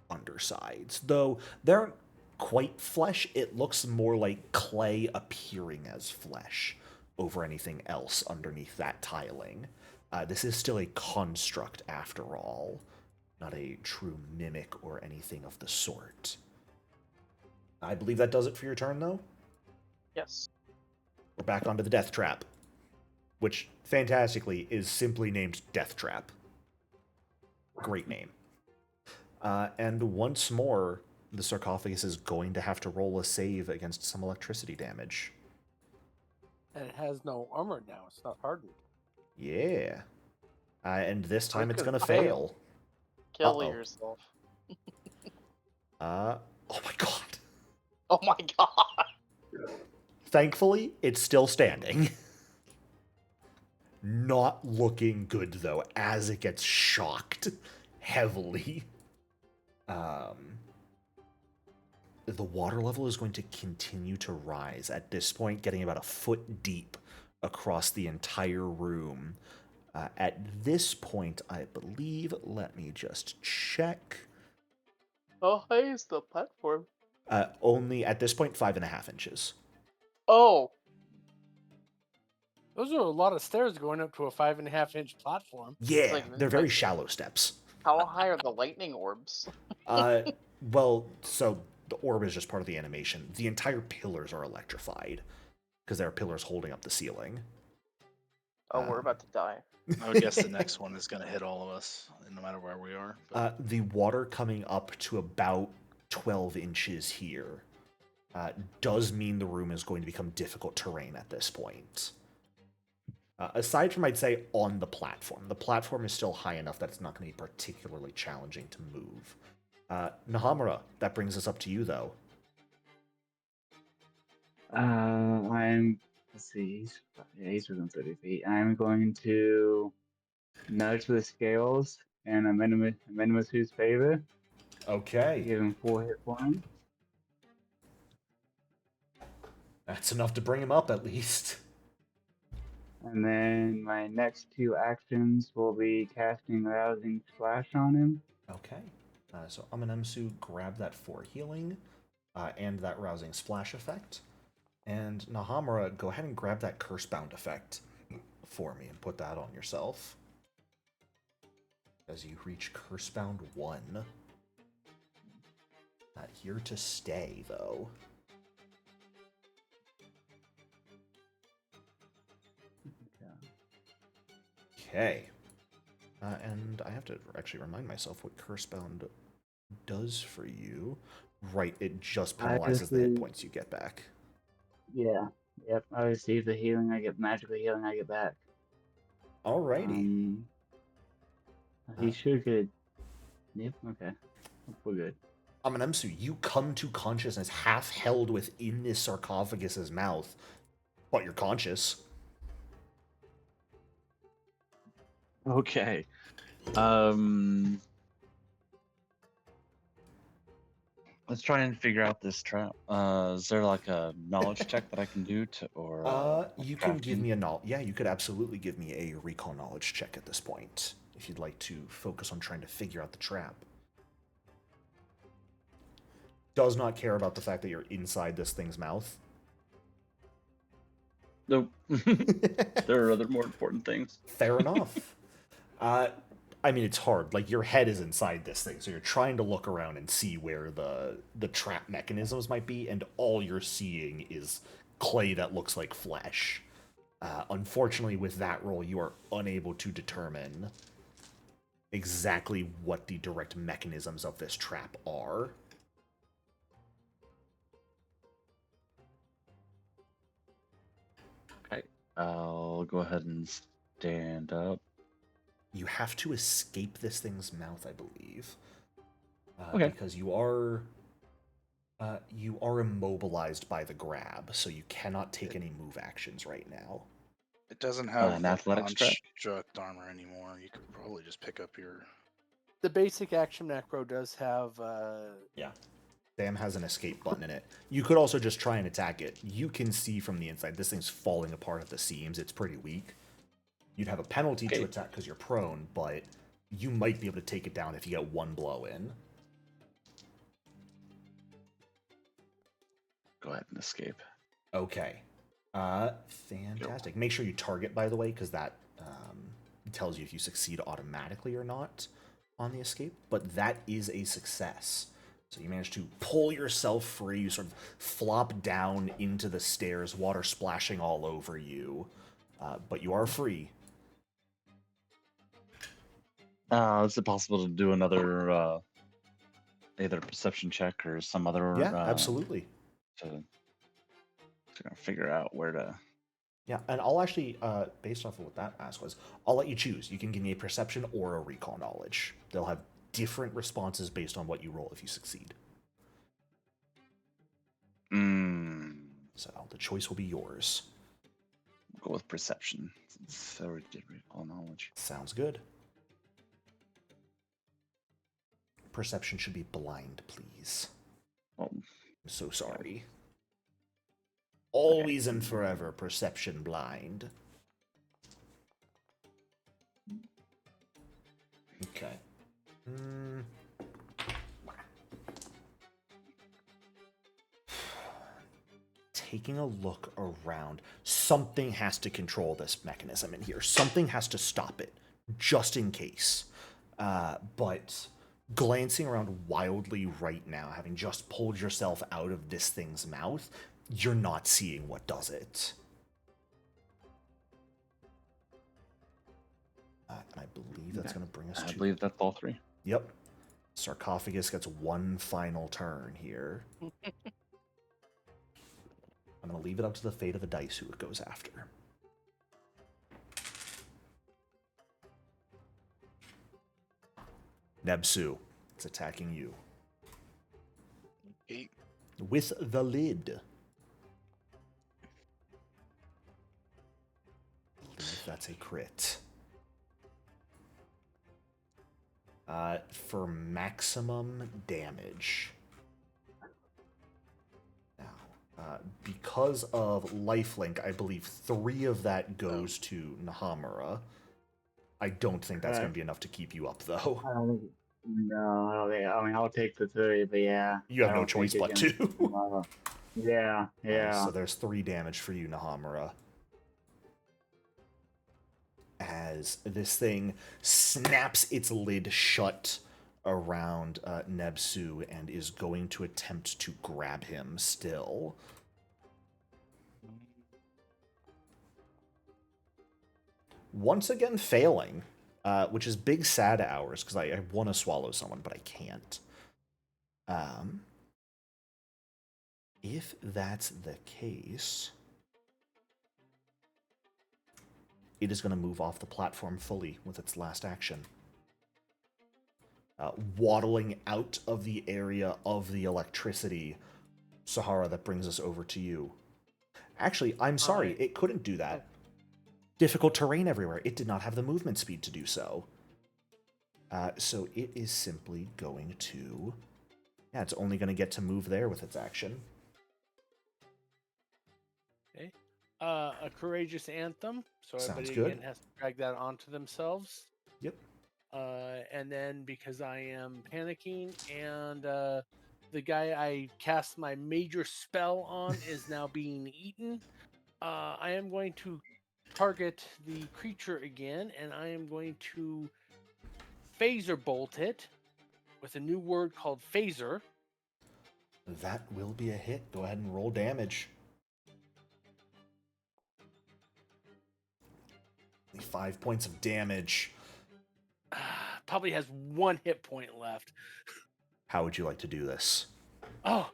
[SPEAKER 1] undersides. Though they aren't quite flesh, it looks more like clay appearing as flesh over anything else underneath that tiling. This is still a construct after all, not a true mimic or anything of the sort. I believe that does it for your turn, though.
[SPEAKER 3] Yes.
[SPEAKER 1] We're back onto the Death Trap, which, fantastically, is simply named Death Trap. Great name. And once more, the sarcophagus is going to have to roll a save against some electricity damage.
[SPEAKER 6] And it has no armor now. It's not hardened.
[SPEAKER 1] Yeah. And this time it's
[SPEAKER 6] could
[SPEAKER 1] going to
[SPEAKER 6] fail.
[SPEAKER 1] fail.
[SPEAKER 3] Kill
[SPEAKER 1] Uh-oh.
[SPEAKER 3] yourself.
[SPEAKER 1] Oh my god.
[SPEAKER 3] Oh my god.
[SPEAKER 1] Thankfully, it's still standing. Not looking good, though, as it gets shocked heavily. The water level is going to continue to rise, at this point getting about a foot deep across the entire room. At this point, I believe, let me just check.
[SPEAKER 3] How high is the platform?
[SPEAKER 1] Only, at this point, 5.5 inches.
[SPEAKER 3] Oh,
[SPEAKER 6] Those are a lot of stairs going up to a 5.5-inch platform.
[SPEAKER 1] Yeah,
[SPEAKER 3] like-
[SPEAKER 1] they're very
[SPEAKER 3] like-
[SPEAKER 1] shallow steps.
[SPEAKER 3] how high are the lightning orbs?
[SPEAKER 1] Well, so the orb is just part of the animation. The entire pillars are electrified, because there are pillars holding up the ceiling.
[SPEAKER 3] Oh, we're about to die.
[SPEAKER 4] I would guess the next one is going to hit all of us, no matter where we are. But
[SPEAKER 1] The water coming up to about 12 inches here does mean the room is going to become difficult terrain at this point. Aside from, I'd say, on the platform. The platform is still high enough that it's not going to be particularly challenging to move. Nahamura, that brings us up to you, though.
[SPEAKER 5] Let's see, he's within 30 feet. I'm going to nudge the scales in Amendmasu's favor.
[SPEAKER 1] Okay.
[SPEAKER 5] Give him 4 hit points.
[SPEAKER 1] That's enough to bring him up, at least.
[SPEAKER 5] And then my next 2 actions will be casting Rousing Splash on him.
[SPEAKER 1] Okay. So Amanemsu, grab that for healing and that rousing splash effect. And Nahamura, go ahead and grab that Cursebound effect for me and put that on yourself. As you reach Cursebound 1. Not here to stay, though. Okay. And I have to actually remind myself what Cursebound does for you. Right, it just penalizes the hit points you get back.
[SPEAKER 5] Yeah. Yep. I receive the healing. I get magically healing. I get back.
[SPEAKER 1] Alrighty.
[SPEAKER 5] He should get. Yep. Okay. We're good.
[SPEAKER 1] Amanemsu, you come to consciousness half held within this sarcophagus's mouth, but you're conscious.
[SPEAKER 2] Okay. Let's try and figure out this trap. Is there like a knowledge check that I can do to, or
[SPEAKER 1] You can give me a knowledge. Yeah, you could absolutely give me a recall knowledge check at this point if you'd like to focus on trying to figure out the trap. Does not care about the fact that you're inside this thing's mouth.
[SPEAKER 2] Nope. There are other more important things.
[SPEAKER 1] Fair enough. I mean, it's hard. Like, your head is inside this thing, so you're trying to look around and see where the trap mechanisms might be, and all you're seeing is clay that looks like flesh. Unfortunately, with that roll, you are unable to determine exactly what the direct mechanisms of this trap are.
[SPEAKER 2] Okay. I'll go ahead and stand up.
[SPEAKER 1] You have to escape this thing's mouth, I believe.
[SPEAKER 2] Okay.
[SPEAKER 1] Because you are immobilized by the grab, so you cannot take any move actions right now.
[SPEAKER 4] it doesn't have
[SPEAKER 2] an
[SPEAKER 4] the
[SPEAKER 2] athletics check?
[SPEAKER 4] construct armor anymore. You could probably just pick up your.
[SPEAKER 6] The basic action necro does have.
[SPEAKER 1] Yeah. Sam has an escape button in it. You could also just try and attack it. You can see from the inside, this thing's falling apart at the seams. It's pretty weak. You'd have a penalty to attack because you're prone, but you might be able to take it down if you get one blow in.
[SPEAKER 2] Go ahead and escape.
[SPEAKER 1] Okay. Fantastic. Make sure you target, by the way, because that tells you if you succeed automatically or not on the escape, but that is a success. So you manage to pull yourself free, you sort of flop down into the stairs, water splashing all over you, but you are free.
[SPEAKER 2] Is it possible to do another either perception check or some other?
[SPEAKER 1] Yeah, absolutely.
[SPEAKER 2] To figure out where to.
[SPEAKER 1] Yeah, and I'll actually, based off of what that ask was, I'll let you choose. You can give me a perception or a recall knowledge. They'll have different responses based on what you roll if you succeed. So the choice will be yours.
[SPEAKER 2] Go with perception. Since I already did recall knowledge.
[SPEAKER 1] Sounds good. Perception should be blind, please.
[SPEAKER 2] Oh,
[SPEAKER 1] I'm so sorry. Always and forever, perception blind. Okay. Taking a look around, something has to control this mechanism in here. Something has to stop it, just in case. But glancing around wildly right now, having just pulled yourself out of this thing's mouth, you're not seeing what does it. And I believe that's going to bring us to...
[SPEAKER 2] I believe that's all three.
[SPEAKER 1] Yep. Sarcophagus gets one final turn here. I'm going to leave it up to the fate of the dice who it goes after. Nebsu, it's attacking you.
[SPEAKER 4] 8.
[SPEAKER 1] With the lid. I believe that's a crit. For maximum damage. Now, because of lifelink, I believe 3 of that goes to Nahamura. I don't think that's going to be enough to keep you up, though.
[SPEAKER 5] I don't think. No, I don't think. I mean, I'll take the 3, but yeah.
[SPEAKER 1] You have no choice but to.
[SPEAKER 5] Yeah.
[SPEAKER 1] So there's 3 damage for you, Nahamura. As this thing snaps its lid shut around Nebsu and is going to attempt to grab him still. Once again failing, which is big sad hours, because I want to swallow someone, but I can't. If that's the case, it is going to move off the platform fully with its last action. Waddling out of the area of the electricity, Sahara, that brings us over to you. Actually, I'm sorry, it couldn't do that. Difficult terrain everywhere. It did not have the movement speed to do so. So it is simply going to... Yeah, it's only going to get to move there with its action.
[SPEAKER 6] Okay. A courageous anthem. So
[SPEAKER 1] Sounds
[SPEAKER 6] everybody
[SPEAKER 1] good.
[SPEAKER 6] again has to drag that onto themselves.
[SPEAKER 1] Yep.
[SPEAKER 6] And then because I am panicking and the guy I cast my major spell on is now being eaten, I am going to target the creature again, and I am going to phaser bolt it with a new word called phaser.
[SPEAKER 1] That will be a hit. Go ahead and roll damage. 5 points of damage.
[SPEAKER 6] Probably has 1 hit point left.
[SPEAKER 1] How would you like to do this?
[SPEAKER 6] Oh,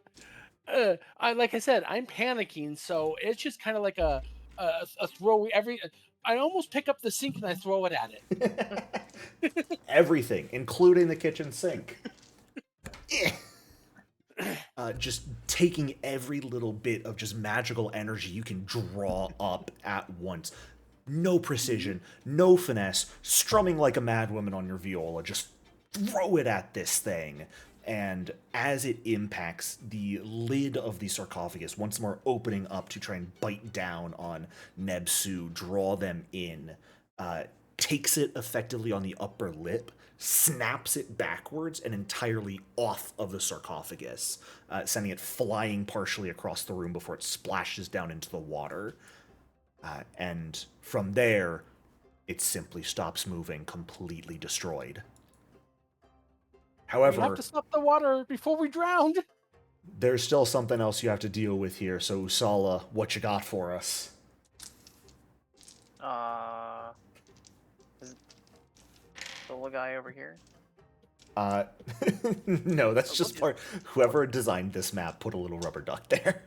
[SPEAKER 6] like I said, I'm panicking, so it's just kind of like a throw. I almost pick up the sink and I throw it at it.
[SPEAKER 1] Everything, including the kitchen sink. Just taking every little bit of just magical energy you can draw up at once. No precision, no finesse, strumming like a madwoman on your viola. Just throw it at this thing. And as it impacts, the lid of the sarcophagus, once more opening up to try and bite down on Nebsu, draw them in, takes it effectively on the upper lip, snaps it backwards and entirely off of the sarcophagus, sending it flying partially across the room before it splashes down into the water. And from there, it simply stops moving, completely destroyed.
[SPEAKER 6] We have
[SPEAKER 1] However,
[SPEAKER 6] to stop the water before we drown.
[SPEAKER 1] there's still something else you have to deal with here, so Usala, what you got for us?
[SPEAKER 3] Is the little guy over here?
[SPEAKER 1] No, that's just part. Whoever designed this map put a little rubber duck there.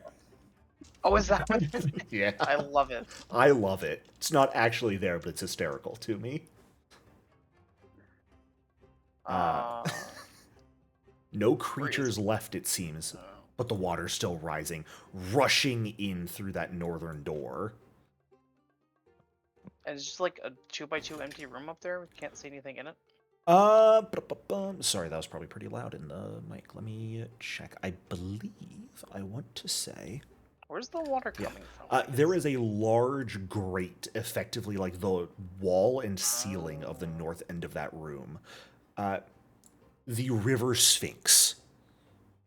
[SPEAKER 3] Oh, is that what?
[SPEAKER 1] Yeah.
[SPEAKER 3] I love it.
[SPEAKER 1] I love it. It's not actually there, but it's hysterical to me. No creatures left, it seems, but the water's still rising, rushing in through that northern door.
[SPEAKER 3] And it's just like a 2x2 empty room up there. We can't see anything in it.
[SPEAKER 1] Sorry, that was probably pretty loud in the mic. Let me check. I believe I want to say...
[SPEAKER 3] Where's the water coming from?
[SPEAKER 1] There is a large grate, effectively like the wall and ceiling of the north end of that room. The river Sphinx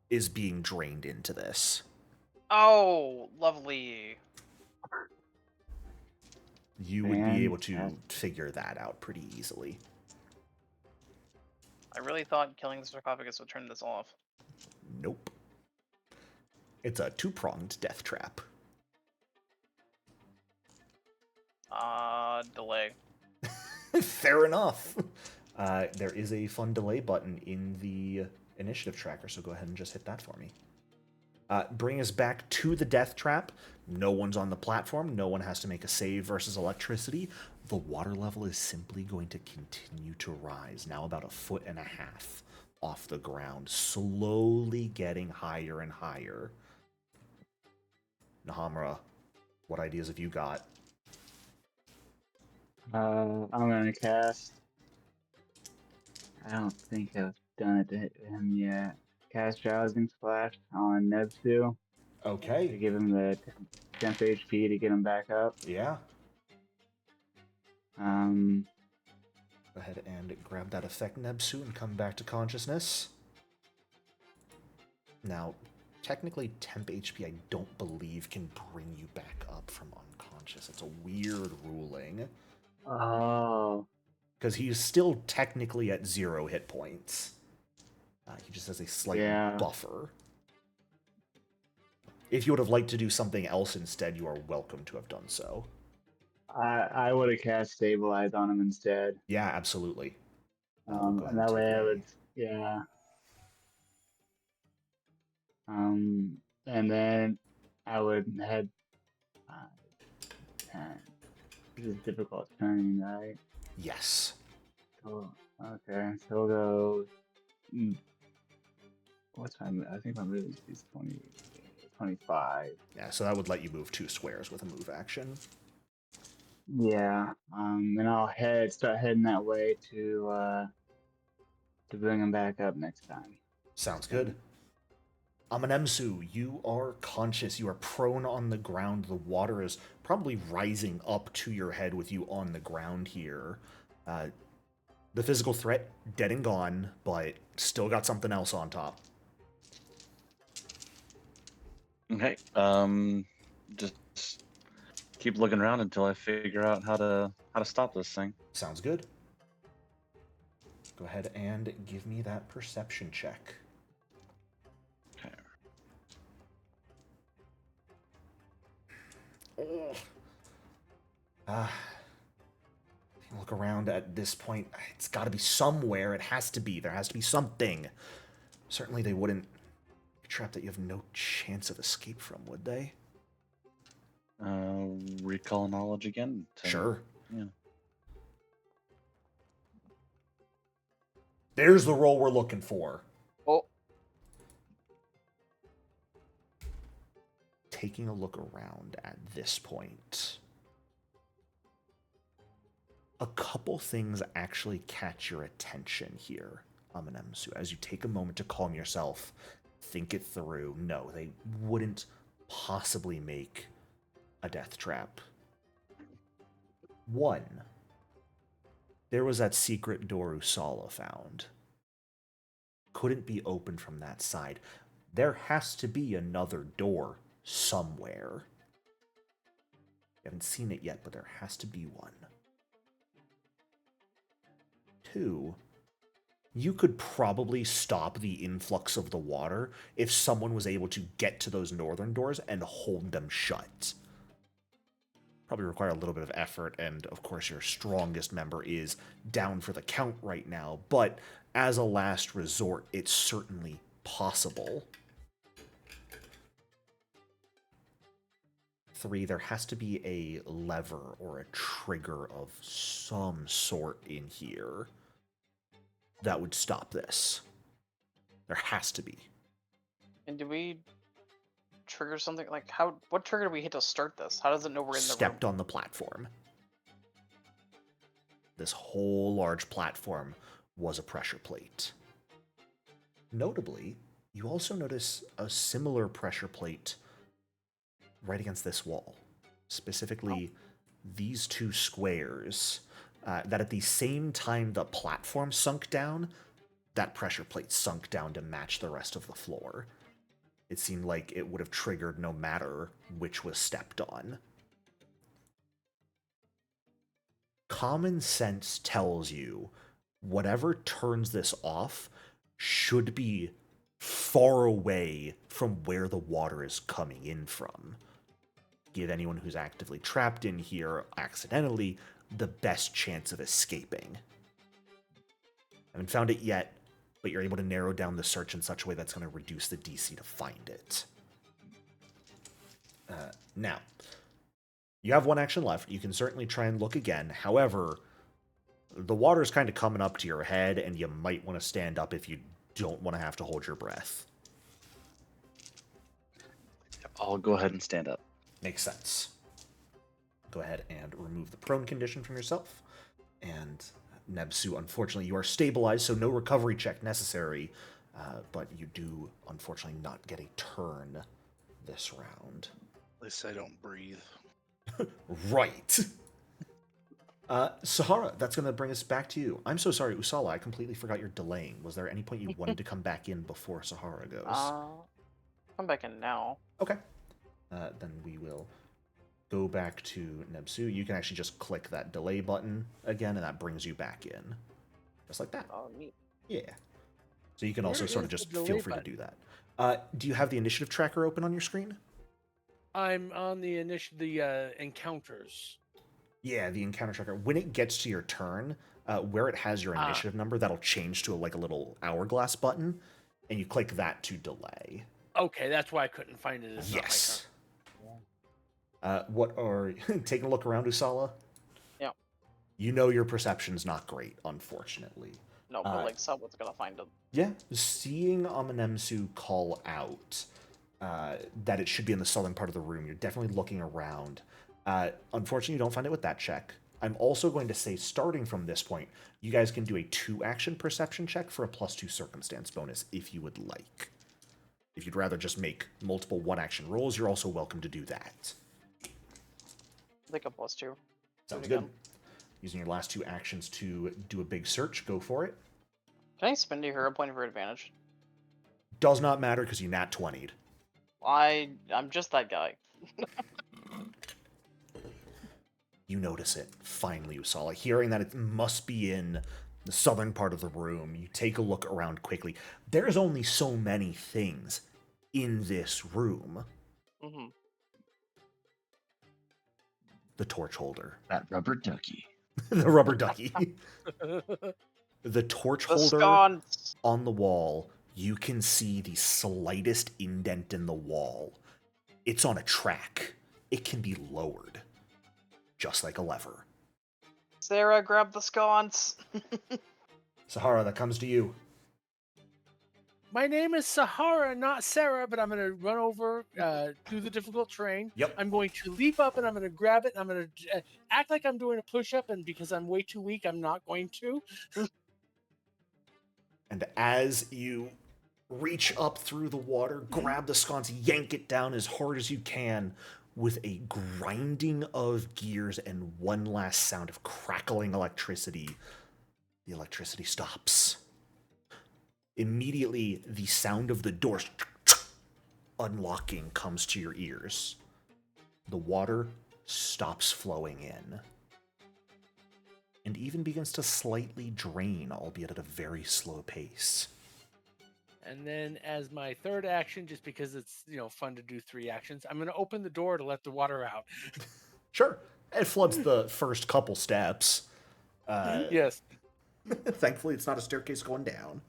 [SPEAKER 1] is being drained into this.
[SPEAKER 3] Oh, lovely.
[SPEAKER 1] You would be able to figure that out pretty easily.
[SPEAKER 3] I really thought killing the sarcophagus would turn this off.
[SPEAKER 1] Nope. It's a two-pronged death trap.
[SPEAKER 3] Delay.
[SPEAKER 1] Fair enough. There is a fun delay button in the initiative tracker, so go ahead and just hit that for me. Bring us back to the death trap. No one's on the platform. No one has to make a save versus electricity. The water level is simply going to continue to rise, now about 1.5 feet off the ground, slowly getting higher and higher. Nahamra, what ideas have you got?
[SPEAKER 5] I'm gonna cast. I don't think I've done it to him yet. Cast Drowsing Splash on Nebsu.
[SPEAKER 1] Okay.
[SPEAKER 5] To give him the temp HP to get him back up.
[SPEAKER 1] Yeah.
[SPEAKER 5] Um.
[SPEAKER 1] Go ahead and grab that effect, Nebsu, and come back to consciousness. Now, technically, temp HP, I don't believe, can bring you back up from unconscious. It's a weird ruling.
[SPEAKER 5] Oh.
[SPEAKER 1] Because he's still technically at 0 hit points. He just has a slight buffer. If you would have liked to do something else instead, you are welcome to have done so.
[SPEAKER 5] I would have cast Stabilize on him instead.
[SPEAKER 1] Yeah, absolutely.
[SPEAKER 5] And that way I would, and then I would head. This is difficult turning, right?
[SPEAKER 1] Yes.
[SPEAKER 5] Oh, okay, so we'll go. What time? I think my move is 25.
[SPEAKER 1] Yeah, so that would let you move 2 squares with a move action.
[SPEAKER 5] Yeah. And I'll start heading that way to bring him back up next time.
[SPEAKER 1] Sounds good. Amanemsu, you are conscious. You are prone on the ground. The water is probably rising up to your head with you on the ground here. The physical threat, dead and gone, but still got something else on top.
[SPEAKER 2] Okay. Just keep looking around until I figure out how to stop this thing.
[SPEAKER 1] Sounds good. Go ahead and give me that perception check.
[SPEAKER 2] Okay.
[SPEAKER 1] Look around at this point. It's got to be somewhere. It has to be. There has to be something. Certainly they wouldn't trap that you have no chance of escape from, would they?
[SPEAKER 2] Recall knowledge again?
[SPEAKER 1] Sure.
[SPEAKER 2] Yeah.
[SPEAKER 1] There's the roll we're looking for.
[SPEAKER 3] Oh.
[SPEAKER 1] Taking a look around at this point, a couple things actually catch your attention here, Amanemsu. As you take a moment to calm yourself, think it through. No, they wouldn't possibly make a death trap. One, there was that secret door Usala found. Couldn't be opened from that side. There has to be another door somewhere. You haven't seen it yet, but there has to be one. 2, you could probably stop the influx of the water if someone was able to get to those northern doors and hold them shut. Probably require a little bit of effort, and of course your strongest member is down for the count right now, but as a last resort, it's certainly possible. 3, there has to be a lever or a trigger of some sort in here that would stop this. There has to be.
[SPEAKER 3] And do we trigger something? Like, what trigger do we hit to start this? How does it know we're in the
[SPEAKER 1] Stepped
[SPEAKER 3] room?
[SPEAKER 1] on the platform. This whole large platform was a pressure plate. Notably, you also notice a similar pressure plate right against this wall. Specifically, these 2 squares, that at the same time the platform sunk down, that pressure plate sunk down to match the rest of the floor. It seemed like it would have triggered no matter which was stepped on. Common sense tells you whatever turns this off should be far away from where the water is coming in from. Give anyone who's actively trapped in here accidentally the best chance of escaping. Haven't found it yet, but you're able to narrow down the search in such a way that's going to reduce the DC to find it. Now, you have 1 action left. You can certainly try and look again. However, the water's kind of coming up to your head, and you might want to stand up if you don't want to have to hold your breath.
[SPEAKER 2] I'll go ahead and stand up.
[SPEAKER 1] Makes sense. Go ahead and remove the prone condition from yourself. And Nebsu, unfortunately, you are stabilized, so no recovery check necessary. But you do, unfortunately, not get a turn this round.
[SPEAKER 4] At least I don't breathe.
[SPEAKER 1] Right. Sahara, that's going to bring us back to you. I'm so sorry, Usala, I completely forgot you're delaying. Was there any point you wanted to come back in before Sahara goes?
[SPEAKER 3] Come back in now.
[SPEAKER 1] Okay. Then we will go back to Nebsu. You can actually just click that delay button again, and that brings you back in. Just like that.
[SPEAKER 3] Oh, neat.
[SPEAKER 1] Yeah. So you can also
[SPEAKER 6] Where
[SPEAKER 1] sort of
[SPEAKER 6] is
[SPEAKER 1] just
[SPEAKER 6] the
[SPEAKER 1] feel
[SPEAKER 6] delay
[SPEAKER 1] free to
[SPEAKER 6] button?
[SPEAKER 1] do that. Do you have the initiative tracker open on your screen?
[SPEAKER 6] I'm on the encounters.
[SPEAKER 1] Yeah, the encounter tracker. When it gets to your turn, where it has your initiative number, that'll change to a little hourglass button, and you click that to delay.
[SPEAKER 6] Okay, that's why I couldn't find it. It's
[SPEAKER 1] Yes.
[SPEAKER 6] Not
[SPEAKER 1] What are... taking a look around, Usala?
[SPEAKER 3] Yeah.
[SPEAKER 1] You know your perception's not great, unfortunately.
[SPEAKER 3] No, but someone's gonna find him.
[SPEAKER 1] Yeah, seeing Amanemsu call out that it should be in the southern part of the room, you're definitely looking around. Unfortunately, you don't find it with that check. I'm also going to say, starting from this point, you guys can do a 2-action perception check for a +2 circumstance bonus if you would like. If you'd rather just make multiple 1-action rolls, you're also welcome to do that.
[SPEAKER 3] I think a +2.
[SPEAKER 1] Sounds
[SPEAKER 3] Do it
[SPEAKER 1] good.
[SPEAKER 3] again.
[SPEAKER 1] Using your last 2 actions to do a big search, go for it.
[SPEAKER 3] Can I spend a hero point for advantage?
[SPEAKER 1] Does not matter because you nat 20'd.
[SPEAKER 3] I'm just that guy.
[SPEAKER 1] You notice it, finally, Usala. Hearing that it must be in the southern part of the room, you take a look around quickly. There's only so many things in this room.
[SPEAKER 3] Mm-hmm.
[SPEAKER 1] The torch holder.
[SPEAKER 2] That rubber ducky.
[SPEAKER 1] The rubber ducky. The torch
[SPEAKER 3] The
[SPEAKER 1] holder
[SPEAKER 3] sconce.
[SPEAKER 1] on the wall, you can see the slightest indent in the wall. It's on a track. It can be lowered. Just like a lever.
[SPEAKER 3] Sarah, grab the sconce.
[SPEAKER 1] Sahara, that comes to you.
[SPEAKER 6] My name is Sahara, not Sarah, but I'm going to run over, do the difficult terrain.
[SPEAKER 1] Yep.
[SPEAKER 6] I'm going to leap up and I'm going to grab it. And I'm going to act like I'm doing a push-up, and because I'm way too weak, I'm not going to.
[SPEAKER 1] And as you reach up through the water, grab the sconce, yank it down as hard as you can, with a grinding of gears and one last sound of crackling electricity, the electricity stops. Immediately, the sound of the doors unlocking comes to your ears. The water stops flowing in. and even begins to slightly drain, albeit at a very slow pace.
[SPEAKER 6] And then as my third action, just because it's, fun to do 3 actions, I'm going to open the door to let the water out.
[SPEAKER 1] Sure. It floods the first couple steps.
[SPEAKER 6] Yes.
[SPEAKER 1] Thankfully, it's not a staircase going down.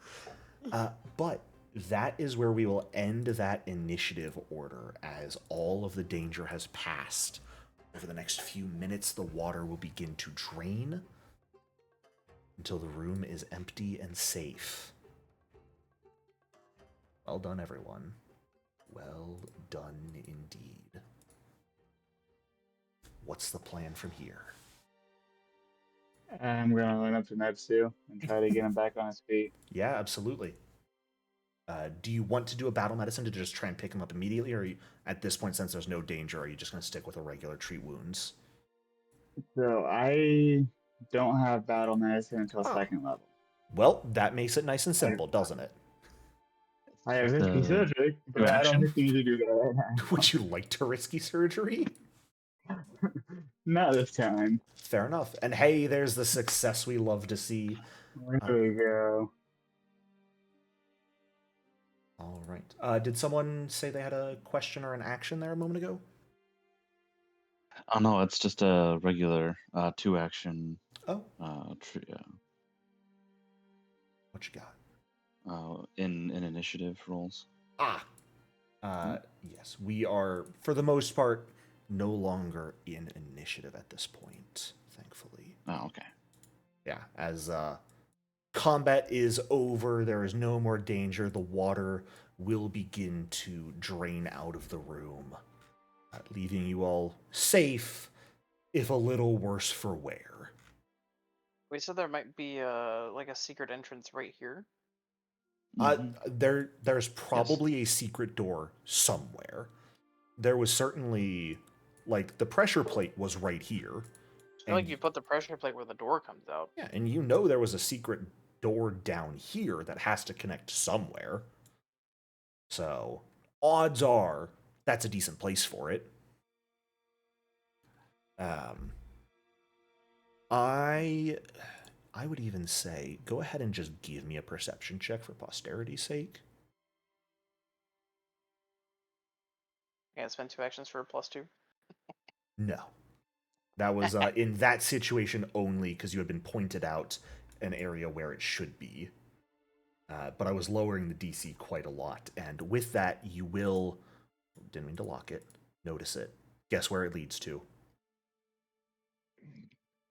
[SPEAKER 1] But that is where we will end that initiative order, as all of the danger has passed. Over the next few minutes, the water will begin to drain until the room is empty and safe. Well done, everyone. Well done indeed. What's the plan from here?
[SPEAKER 5] I'm going to run up to Nepsu and try to get him back on his feet.
[SPEAKER 1] Yeah, absolutely. Do you want to do a battle medicine to just try and pick him up immediately, or are you, at this point, since there's no danger, are you just going to stick with a regular treat wounds?
[SPEAKER 5] So I don't have battle medicine until second level.
[SPEAKER 1] Well, that makes it nice and simple, doesn't it?
[SPEAKER 5] I have risky surgery, but I don't think you need to do that right now.
[SPEAKER 1] Would you like to risky surgery?
[SPEAKER 5] Not this time.
[SPEAKER 1] Fair enough. And hey, there's the success we love to see.
[SPEAKER 5] There we go.
[SPEAKER 1] All right. Did someone say they had a question or an action there a moment ago?
[SPEAKER 2] Oh no, it's just a regular 2-action.
[SPEAKER 1] Oh. What you got?
[SPEAKER 2] In initiative rolls.
[SPEAKER 1] Yes, we are, for the most part, no longer in initiative at this point, thankfully.
[SPEAKER 2] Oh, okay.
[SPEAKER 1] Yeah, as combat is over, there is no more danger. The water will begin to drain out of the room, leaving you all safe, if a little worse for wear.
[SPEAKER 3] We said there might be like a secret entrance right here.
[SPEAKER 1] There's probably a secret door somewhere. There was certainly, like, the pressure plate was right here.
[SPEAKER 3] I feel like you put the pressure plate where the door comes out.
[SPEAKER 1] Yeah, and there was a secret door down here that has to connect somewhere. So, odds are that's a decent place for it. I would even say, go ahead and just give me a perception check for posterity's sake.
[SPEAKER 3] Yeah, spend 2 actions for a +2.
[SPEAKER 1] No. That was in that situation only because you had been pointed out an area where it should be. But I was lowering the DC quite a lot. And with that, you will, didn't mean to lock it, notice it. Guess where it leads to.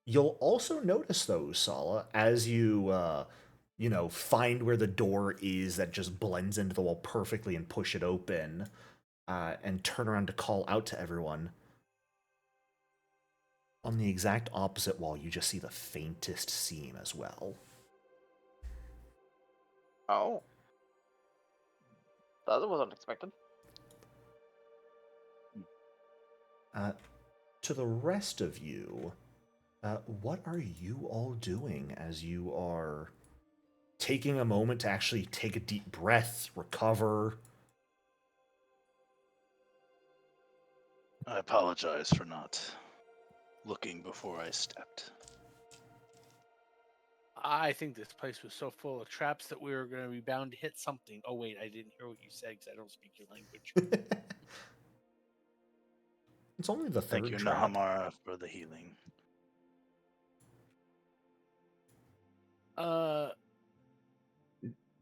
[SPEAKER 1] You'll also notice, though, Sala, as you, find where the door is that just blends into the wall perfectly and push it open, and turn around to call out to everyone. On the exact opposite wall, you just see the faintest seam as well.
[SPEAKER 3] Oh. That was unexpected.
[SPEAKER 1] To the rest of you, what are you all doing as you are taking a moment to actually take a deep breath, recover?
[SPEAKER 4] I apologize for not looking before I stepped.
[SPEAKER 6] I think this place was so full of traps that we were going to be bound to hit something. Oh, wait, I didn't hear what you said because I don't speak your language.
[SPEAKER 1] It's only the third
[SPEAKER 4] Thank you,
[SPEAKER 1] trap.
[SPEAKER 4] Nahamara, for the healing.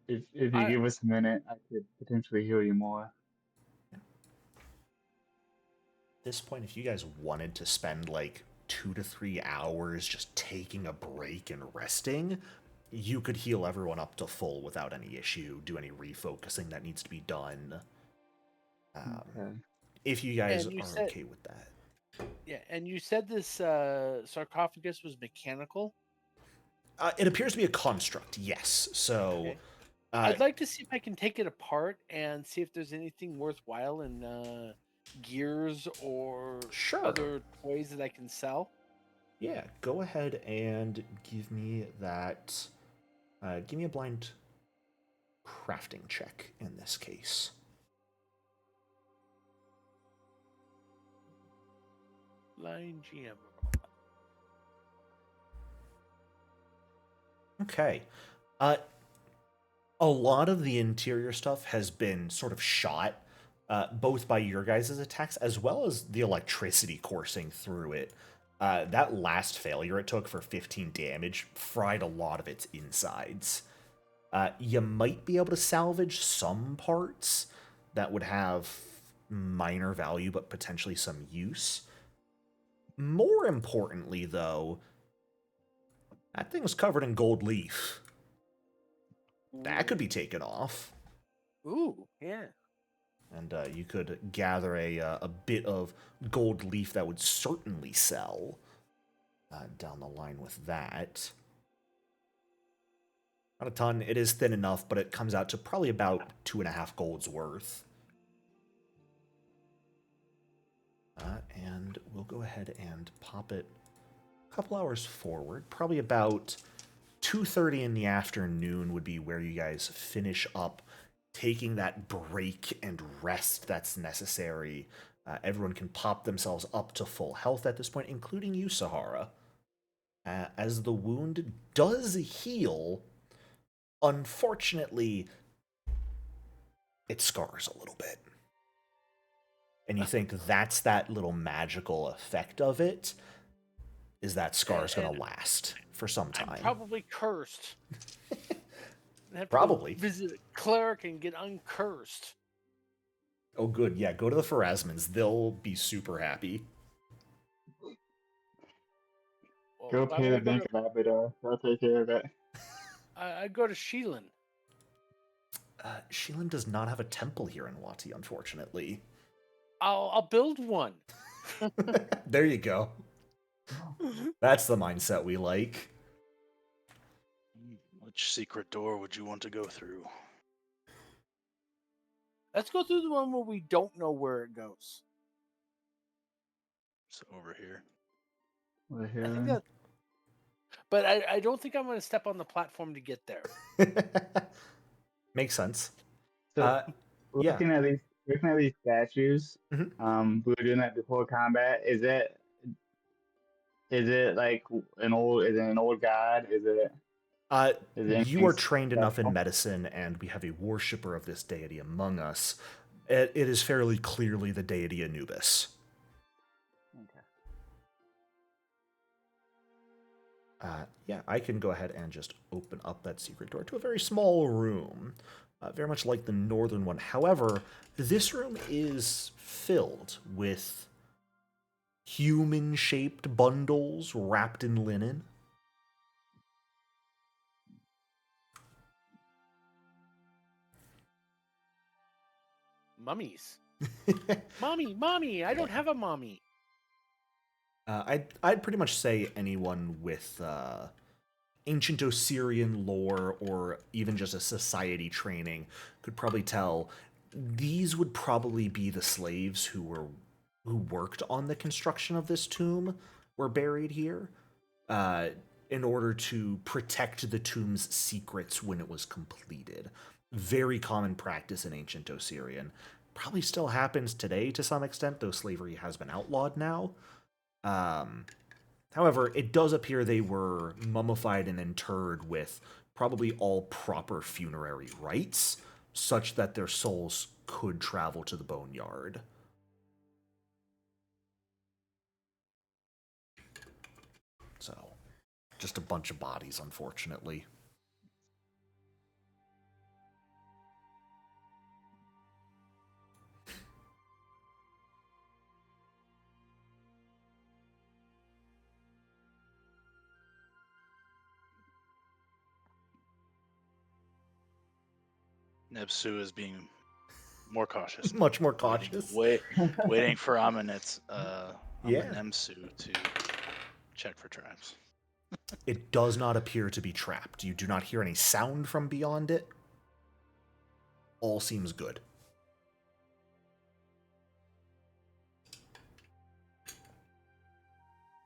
[SPEAKER 5] If you give us a minute, I could potentially heal you more.
[SPEAKER 1] At this point, if you guys wanted to spend like 2 to 3 hours just taking a break and resting, you could heal everyone up to full without any issue, do any refocusing that needs to be done.
[SPEAKER 5] Okay.
[SPEAKER 1] If you guys are okay with that.
[SPEAKER 6] Yeah, and you said this sarcophagus was mechanical?
[SPEAKER 1] It appears to be a construct, yes. So...
[SPEAKER 6] Okay. I'd like to see if I can take it apart and see if there's anything worthwhile in gears or other toys that I can sell.
[SPEAKER 1] Yeah, go ahead and give me that. Give me a blind crafting check in this case.
[SPEAKER 6] Line GM.
[SPEAKER 1] Okay. A lot of the interior stuff has been sort of shot, both by your guys' attacks as well as the electricity coursing through it. That last failure it took for 15 damage fried a lot of its insides. You might be able to salvage some parts that would have minor value but potentially some use. More importantly, though, that thing's covered in gold leaf. That could be taken off.
[SPEAKER 6] Ooh, yeah.
[SPEAKER 1] And you could gather a bit of gold leaf that would certainly sell down the line with that. Not a ton. It is thin enough, but it comes out to probably about 2.5 gold's worth. And we'll go ahead and pop it a couple hours forward. Probably about 2:30 in the afternoon would be where you guys finish up taking that break and rest that's necessary. Everyone can pop themselves up to full health at this point, including you, Sahara. As the wound does heal, unfortunately, it scars a little bit. And you think that's that little magical effect of it, is that scar's going to last for some time.
[SPEAKER 6] I'm probably cursed. I have to
[SPEAKER 1] Probably.
[SPEAKER 6] go visit a cleric and get uncursed.
[SPEAKER 1] Oh, good. Yeah, go to the Pharasmans. They'll be super happy.
[SPEAKER 6] Well,
[SPEAKER 5] Go
[SPEAKER 6] why
[SPEAKER 5] pay
[SPEAKER 6] would
[SPEAKER 5] the
[SPEAKER 6] I
[SPEAKER 5] bank of Abadar. I'll take care of it.
[SPEAKER 6] I go to Sheelan.
[SPEAKER 1] Sheelan does not have a temple here in Wati, unfortunately.
[SPEAKER 6] I'll build one.
[SPEAKER 1] There you go. That's the mindset we like.
[SPEAKER 4] Which secret door would you want to go through?
[SPEAKER 6] Let's go through the one where we don't know where it goes.
[SPEAKER 4] So over here.
[SPEAKER 5] We're
[SPEAKER 6] I
[SPEAKER 5] here.
[SPEAKER 6] think that, but I don't think I'm going to step on the platform to get there.
[SPEAKER 1] Makes sense.
[SPEAKER 5] So,
[SPEAKER 1] yeah.
[SPEAKER 5] looking at these statues,
[SPEAKER 1] Mhm.
[SPEAKER 5] we were doing that before combat. Is it like an old god? Is it
[SPEAKER 1] You are trained enough in medicine, and we have a worshipper of this deity among us. It is fairly clearly the deity Anubis.
[SPEAKER 5] Okay.
[SPEAKER 1] Yeah, I can go ahead and just open up that secret door to a very small room, very much like the northern one. However, this room is filled with human-shaped bundles wrapped in linen.
[SPEAKER 6] Mummies. Mommy, I don't have a mommy.
[SPEAKER 1] I'd pretty much say anyone with ancient Osirion lore or even just a society training could probably tell these would probably be the slaves who worked on the construction of this tomb were buried here in order to protect the tomb's secrets when it was completed. Very common practice in ancient Osirion. Probably still happens today to some extent, though slavery has been outlawed now. However, it does appear they were mummified and interred with probably all proper funerary rites, such that their souls could travel to the boneyard. So, just a bunch of bodies, unfortunately.
[SPEAKER 4] Nepsu is being more cautious.
[SPEAKER 1] Much more cautious.
[SPEAKER 4] Waiting for Amenemsu to check for traps.
[SPEAKER 1] It does not appear to be trapped. You do not hear any sound from beyond it. All seems good.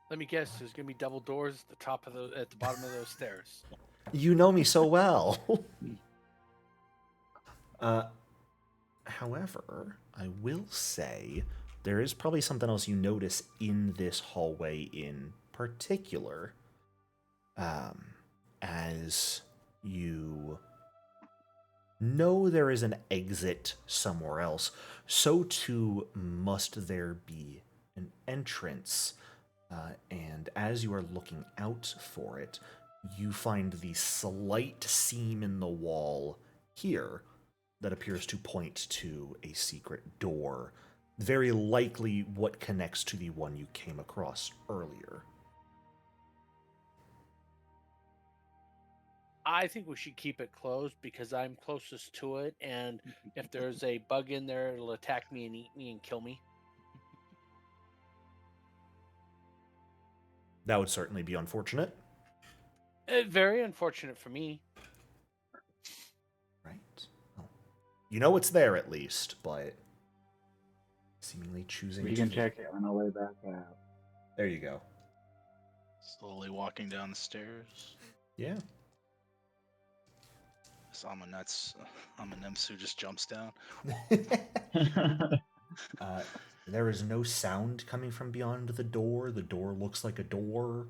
[SPEAKER 6] Let me guess. There's gonna be double doors at the bottom of those stairs.
[SPEAKER 1] You know me so well. However, I will say there is probably something else you notice in this hallway in particular. as you know there is an exit somewhere else, so too must there be an entrance. And as you are looking out for it, you find the slight seam in the wall here that appears to point to a secret door, very likely what connects to the one you came across earlier.
[SPEAKER 6] I think we should keep it closed because I'm closest to it, and if there's a bug in there, it'll attack me and eat me and kill me.
[SPEAKER 1] That would certainly be unfortunate.
[SPEAKER 6] Very unfortunate for me.
[SPEAKER 1] Right. Well, you know it's there at least, but seemingly choosing
[SPEAKER 5] We
[SPEAKER 1] to...
[SPEAKER 5] can check it on our way back out.
[SPEAKER 1] There you go.
[SPEAKER 4] Slowly walking down the stairs.
[SPEAKER 1] Yeah.
[SPEAKER 4] Amanemsu just jumps down.
[SPEAKER 1] There is no sound coming from beyond the door. The door looks like a door.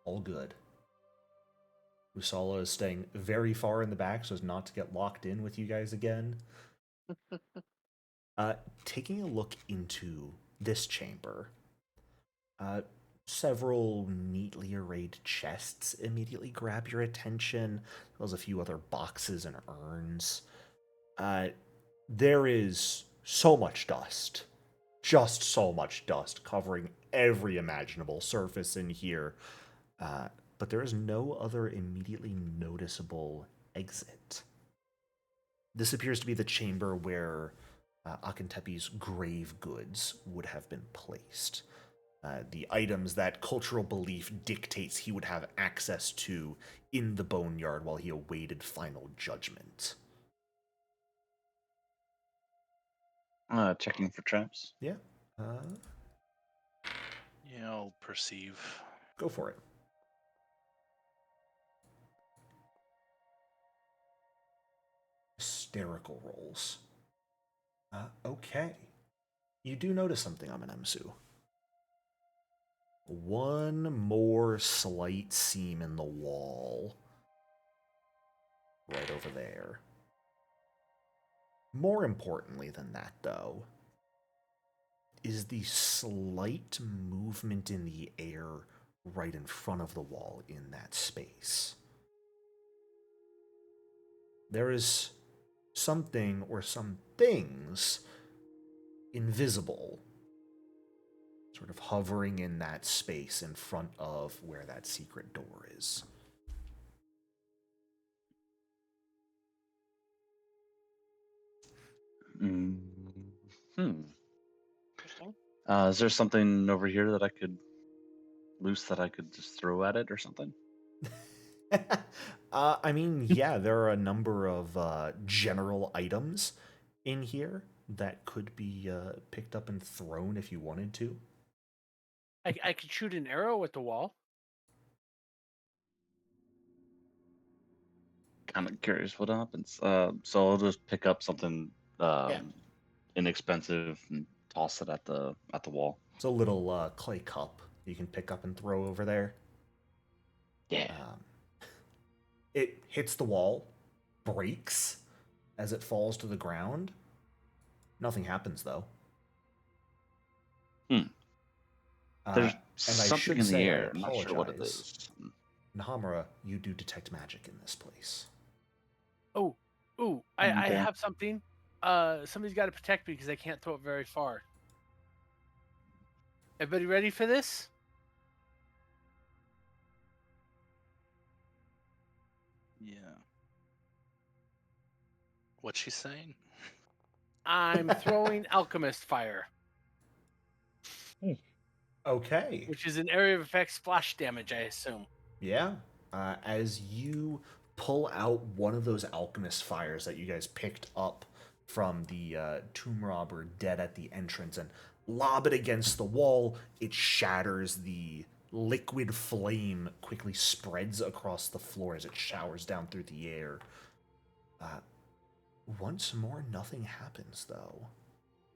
[SPEAKER 1] All good. Usala is staying very far in the back so as not to get locked in with you guys again. Taking a look into this chamber, several neatly arrayed chests immediately grab your attention, as well as a few other boxes and urns. There is so much dust. Just so much dust covering every imaginable surface in here. But there is no other immediately noticeable exit. This appears to be the chamber where Akhentepi's grave goods would have been placed. The items that cultural belief dictates he would have access to in the boneyard while he awaited final judgment.
[SPEAKER 2] Checking for traps.
[SPEAKER 1] Yeah.
[SPEAKER 4] Yeah, I'll perceive.
[SPEAKER 1] Go for it. Hysterical rolls. Okay. You do notice something, Amanemsu. One more slight seam in the wall. Right over there. More importantly than that, though, is the slight movement in the air right in front of the wall in that space. There is something or some things invisible sort of hovering in that space in front of where that secret door is.
[SPEAKER 3] Interesting.
[SPEAKER 2] Is there something over here that I could loose that I could just throw at it or something?
[SPEAKER 1] I mean, yeah, there are a number of general items in here that could be picked up and thrown if you wanted to.
[SPEAKER 6] I could shoot an arrow at the wall.
[SPEAKER 2] Kind of curious what happens. So I'll just pick up something inexpensive and toss it at the wall.
[SPEAKER 1] It's a little clay cup you can pick up and throw over there.
[SPEAKER 2] Yeah.
[SPEAKER 1] It hits the wall, breaks as it falls to the ground. Nothing happens, though.
[SPEAKER 2] There's
[SPEAKER 1] And
[SPEAKER 2] something in the air. I'm not sure what it
[SPEAKER 1] apologize.
[SPEAKER 2] is.
[SPEAKER 1] Nahamura, you do detect magic in this place.
[SPEAKER 6] I
[SPEAKER 5] Okay.
[SPEAKER 6] have something. Somebody's got to protect me because I can't throw it very far. Everybody ready for this?
[SPEAKER 4] Yeah. What's she saying?
[SPEAKER 6] I'm throwing alchemist fire,
[SPEAKER 1] Okay.
[SPEAKER 6] which is an area of effect splash damage, I assume.
[SPEAKER 1] Yeah. As you pull out one of those alchemist fires that you guys picked up from the tomb robber dead at the entrance and lob it against the wall, it shatters. The liquid flame quickly spreads across the floor as it showers down through the air. Once more, nothing happens, though,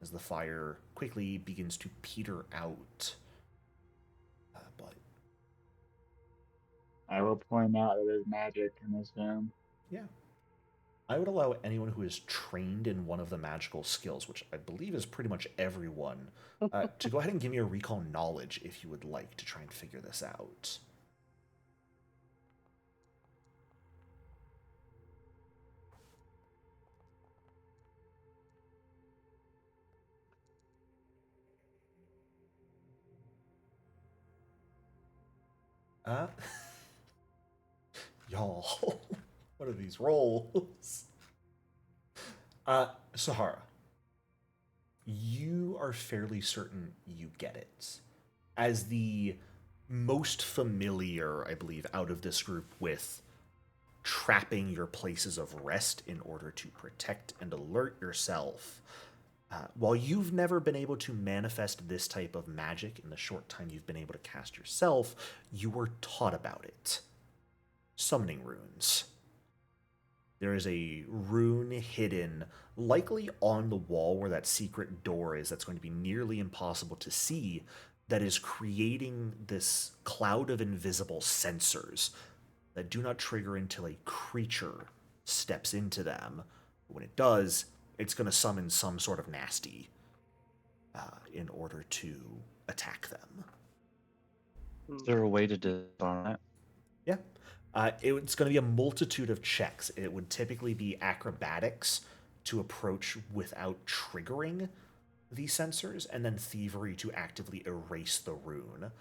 [SPEAKER 1] as the fire quickly begins to peter out. But
[SPEAKER 5] I will point out that there's magic in this room.
[SPEAKER 1] Yeah. I would allow anyone who is trained in one of the magical skills, which I believe is pretty much everyone, to go ahead and give me a recall knowledge if you would like to try and figure this out. Y'all, what are these rolls? Sahara, you are fairly certain you get it. As the most familiar, I believe, out of this group with trapping your places of rest in order to protect and alert yourself, while you've never been able to manifest this type of magic in the short time you've been able to cast yourself, you were taught about it. Summoning runes. There is a rune hidden, likely on the wall where that secret door is, that's going to be nearly impossible to see, that is creating this cloud of invisible sensors that do not trigger until a creature steps into them. When it does, it's going to summon some sort of nasty in order to attack them.
[SPEAKER 2] Is there a way to disarm that?
[SPEAKER 1] Yeah. It's going to be a multitude of checks. It would typically be acrobatics to approach without triggering the sensors, and then thievery to actively erase the rune.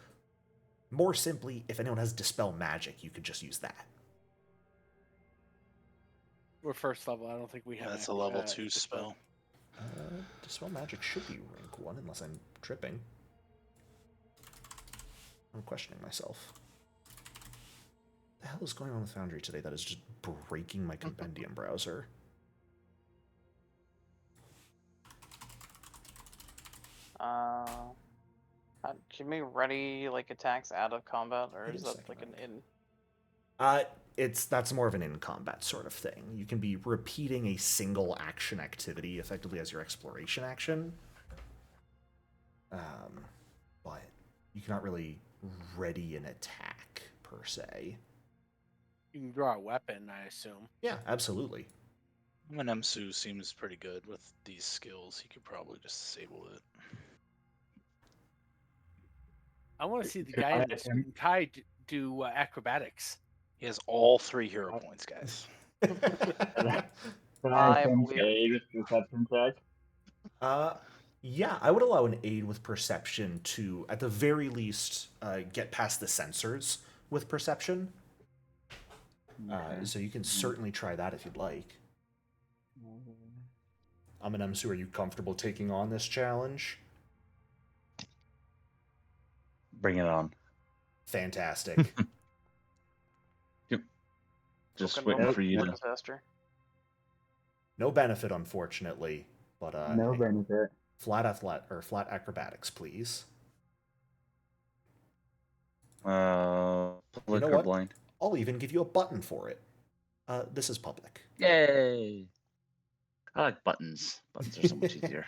[SPEAKER 1] More simply, if anyone has Dispel Magic, you could just use that.
[SPEAKER 6] We're first level. I don't think we have.
[SPEAKER 4] That's a level 2 spell.
[SPEAKER 1] Dispel Magic should be rank 1, unless I'm tripping. I'm questioning myself. What the hell is going on with Foundry today that is just breaking my compendium browser?
[SPEAKER 3] Can we ready like attacks out of combat, or is that like an in?
[SPEAKER 1] That's more of an in-combat sort of thing. You can be repeating a single action activity effectively as your exploration action. But you cannot really ready an attack, per se.
[SPEAKER 6] You can draw a weapon, I assume.
[SPEAKER 1] Yeah, absolutely.
[SPEAKER 4] When Emsu seems pretty good with these skills, he could probably just disable it.
[SPEAKER 6] I want to see the guy in the suit and tie do acrobatics.
[SPEAKER 4] He has all 3 hero points, guys.
[SPEAKER 5] Can I attempt aid with perception check?
[SPEAKER 1] Yeah, I would allow an aid with perception to, at the very least, get past the sensors with perception. So you can certainly try that if you'd like. Emsu, are you comfortable taking on this challenge?
[SPEAKER 2] Bring it on.
[SPEAKER 1] Fantastic.
[SPEAKER 2] Yep. Just waiting for you to...
[SPEAKER 3] Disaster.
[SPEAKER 1] No benefit, unfortunately, but
[SPEAKER 5] no benefit.
[SPEAKER 1] Flat acrobatics, please.
[SPEAKER 2] You know
[SPEAKER 1] what?
[SPEAKER 2] Blind.
[SPEAKER 1] I'll even give you a button for it. This is public.
[SPEAKER 2] Yay! I like buttons. Buttons are so much easier.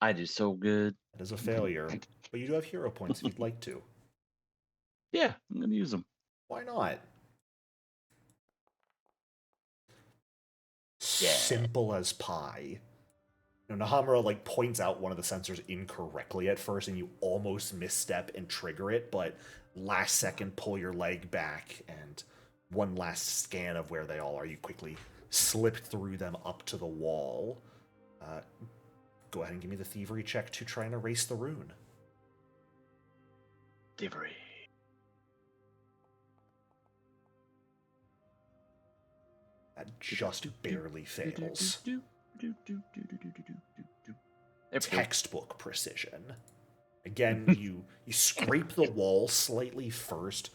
[SPEAKER 2] I do so good.
[SPEAKER 1] That is a failure, but you do have hero points if you'd like to.
[SPEAKER 2] Yeah, I'm going to use them.
[SPEAKER 1] Why not?
[SPEAKER 2] Yeah.
[SPEAKER 1] Simple as pie. You know, Nahamura points out one of the sensors incorrectly at first, and you almost misstep and trigger it, but last second pull your leg back, and one last scan of where they all are. You quickly slip through them up to the wall. Go ahead and give me the thievery check to try and erase the rune.
[SPEAKER 2] Thievery.
[SPEAKER 1] That just barely fails. Textbook precision. Again, you scrape the wall slightly first,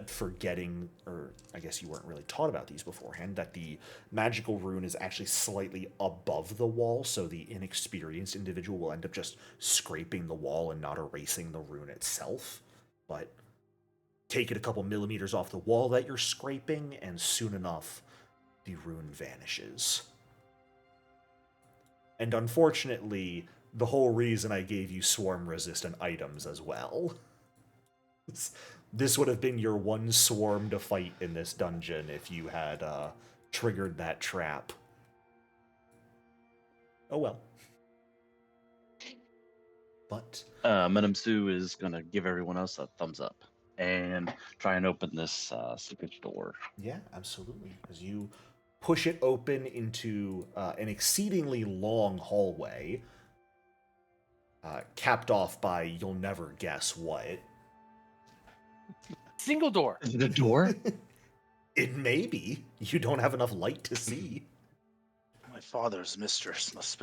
[SPEAKER 1] forgetting, or I guess you weren't really taught about these beforehand, that the magical rune is actually slightly above the wall, so the inexperienced individual will end up just scraping the wall and not erasing the rune itself. But take it a couple millimeters off the wall that you're scraping, and soon enough, the rune vanishes. And unfortunately, the whole reason I gave you swarm-resistant items as well. This would have been your one swarm to fight in this dungeon if you had triggered that trap. Oh well. But
[SPEAKER 2] Madame Sue is gonna give everyone else a thumbs up and try and open this secret door.
[SPEAKER 1] yeah, absolutely. As you push it open into an exceedingly long hallway, capped off by you'll never guess what.
[SPEAKER 6] Single door.
[SPEAKER 2] Is it a door?
[SPEAKER 1] It may be. You don't have enough light to see.
[SPEAKER 4] My father's mistress must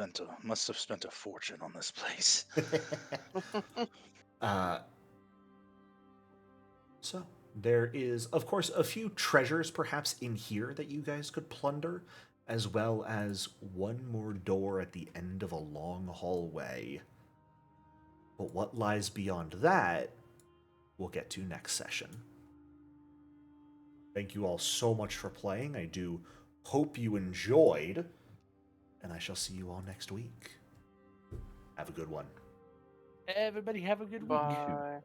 [SPEAKER 4] have spent a fortune on this place.
[SPEAKER 1] So, there is, of course, a few treasures perhaps in here that you guys could plunder, as well as one more door at the end of a long hallway. But what lies beyond that, we'll get to next session. Thank you all so much for playing. I do hope you enjoyed, and I shall see you all next week. Have a good one.
[SPEAKER 6] Everybody have a good week.
[SPEAKER 3] Bye.